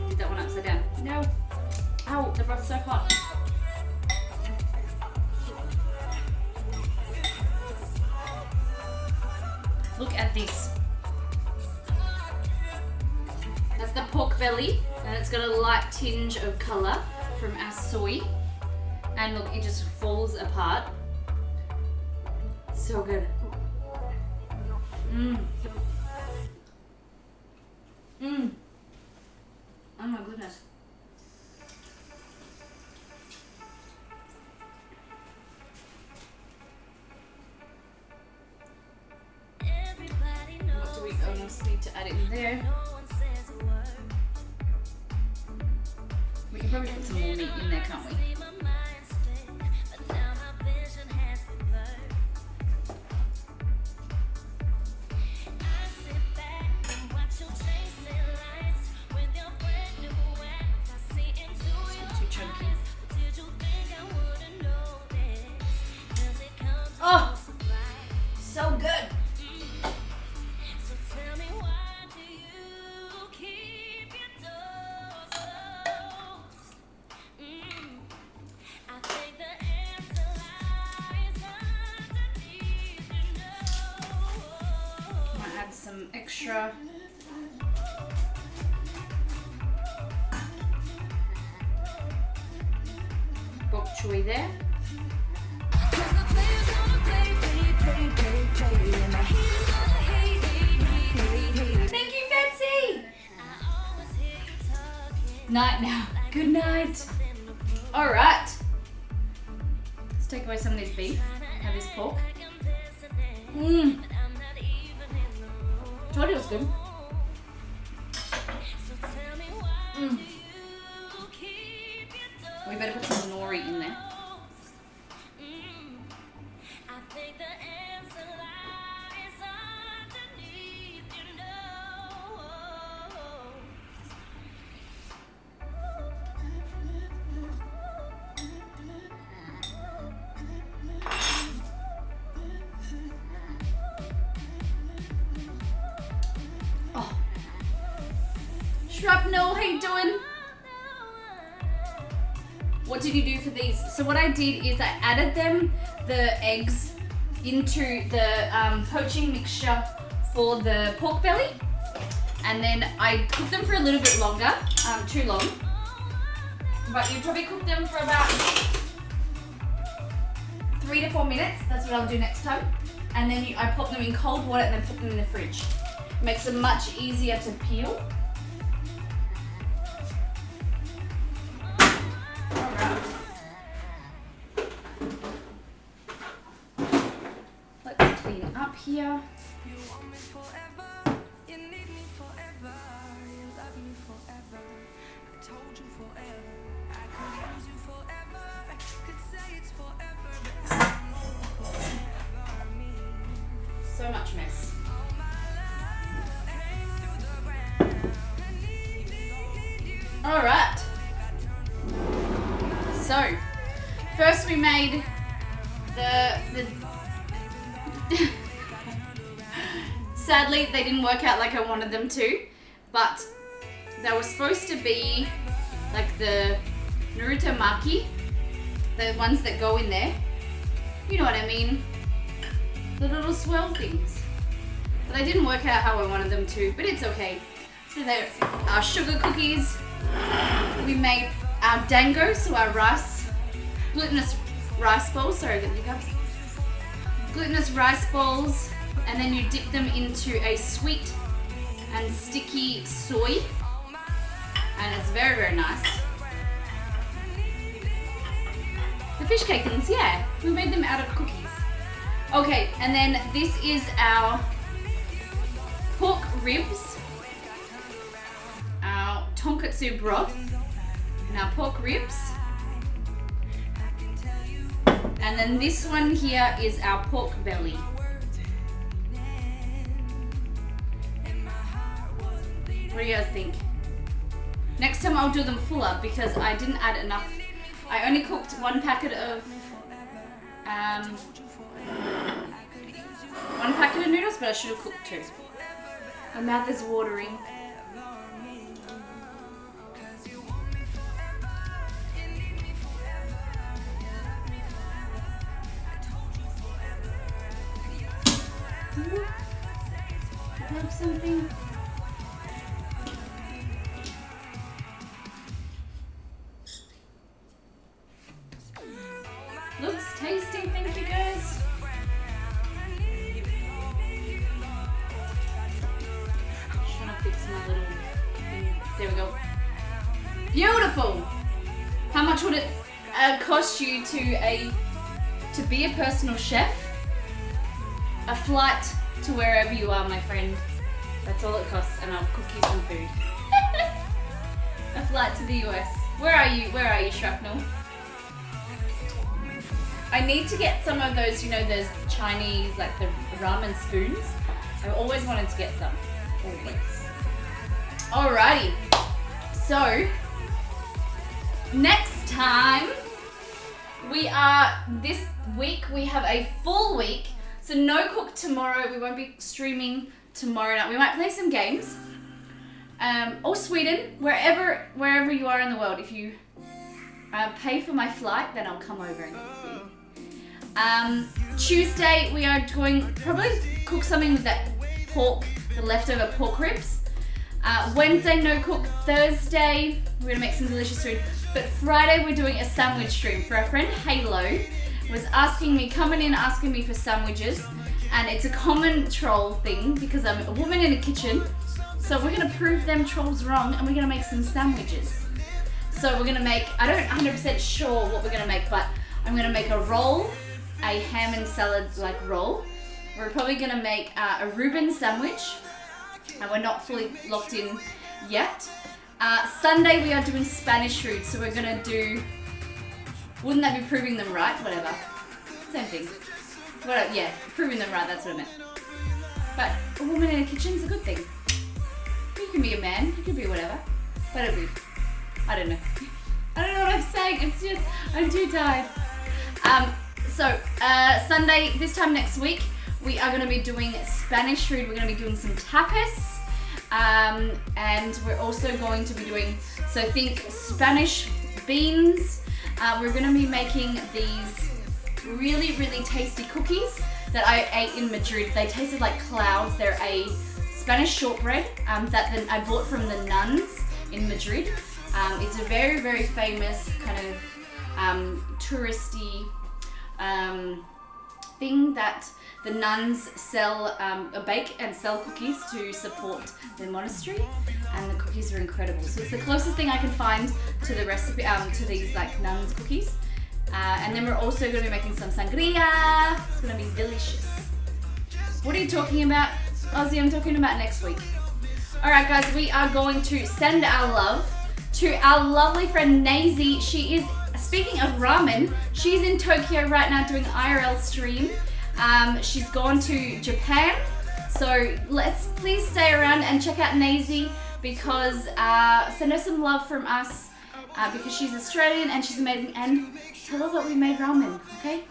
Did that one upside down? No. Ow, the broth's so hot. Look at this. That's the pork belly, and it's got a light tinge of colour from our soy. And look, it just falls apart. So good. Mmm. Mmm. Oh my goodness. What do we almost need to add in there? We can probably put some more meat in there, can't we? Oh, so good. Might add some extra bok choy there. Thank you, Betsy. Night now. Good night. All right. Let's take away some of this beef. Have this pork. Mmm. Told you it was good. Mm. We better put some nori in there. Shrapnel, how you doing? What did you do for these? So what I did is I added the eggs into the poaching mixture for the pork belly, and then I cooked them for a little bit longer, too long. But you probably cook them for about 3 to 4 minutes. That's what I'll do next time. And then I pop them in cold water and then put them in the fridge. Makes them much easier to peel. Let's clean up here. You want me forever, you need me forever, you love me forever. I told you forever, I could use you forever, could say it's forever, but I know forever means. So much mess. All my love will hang through the ground. I need you. All right. So, first we made the sadly they didn't work out like I wanted them to, but they were supposed to be like the Naruto maki, the ones that go in there. You know what I mean? The little swirl things. But they didn't work out how I wanted them to, but it's okay. So they're our sugar cookies. We made our dango, so our glutinous rice balls. Sorry, get the hiccups. Glutinous rice balls, and then you dip them into a sweet and sticky soy, and it's very, very nice. The fish cakings, yeah, we made them out of cookies. Okay, and then this is our pork ribs, our tonkatsu broth, and our pork ribs. And then this one here is our pork belly. What do you guys think? Next time I'll do them fuller because I didn't add enough. I only cooked one packet of noodles, but I should have cooked two. My mouth is watering. Have something. Looks tasty, thank you guys. Trying to fix my little thing. There we go. Beautiful. How much would it cost you to be a personal chef? A flight to wherever you are, my friend. That's all it costs, and I'll cook you some food. A flight to the US. Where are you? Where are you, Shrapnel? I need to get some of those, you know, those Chinese, like the ramen spoons. I've always wanted to get some. Always. Alrighty. So, next time, this week we have a full week. So no cook tomorrow. We won't be streaming tomorrow night. We might play some games. Or Sweden, wherever you are in the world. If you pay for my flight, then I'll come over and cook for you. Tuesday we are going probably cook something with that pork, the leftover pork ribs. Wednesday no cook. Thursday we're gonna make some delicious food. But Friday we're doing a sandwich stream for our friend Halo. Was asking me for sandwiches, and it's a common troll thing because I'm a woman in a kitchen. So we're gonna prove them trolls wrong, and we're gonna make some sandwiches. So we're gonna make, I don't 100% sure what we're gonna make, but I'm gonna make a roll, a ham and salad like roll. We're probably gonna make a Reuben sandwich, and we're not fully locked in yet. Sunday we are doing Spanish food, so we're gonna do, wouldn't that be proving them right? Whatever. Same thing. Yeah, proving them right, that's what I meant. But a woman in a kitchen is a good thing. You can be a man, you can be whatever. Whatever. I don't know. I don't know what I'm saying, it's just, I'm too tired. Sunday, this time next week, we are going to be doing Spanish food. We're going to be doing some tapas. And we're also going to be doing, so think Spanish beans. We're going to be making these really, really tasty cookies that I ate in Madrid. They tasted like clouds. They're a Spanish shortbread that I bought from the nuns in Madrid. It's a very, very famous kind of touristy thing that the nuns bake and sell cookies to support their monastery, and the cookies are incredible. So it's the closest thing I can find to the recipe, to these like nuns cookies. And then we're also going to be making some sangria. It's going to be delicious. What are you talking about, Ozzy? I'm talking about next week. Alright guys, we are going to send our love to our lovely friend Nazy. She is, speaking of ramen, she's in Tokyo right now doing IRL stream. She's gone to Japan, so please stay around and check out Nazy, because send her some love from us, because she's Australian and she's amazing. And tell her that we made ramen, okay?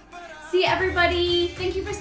See you, everybody. Thank you for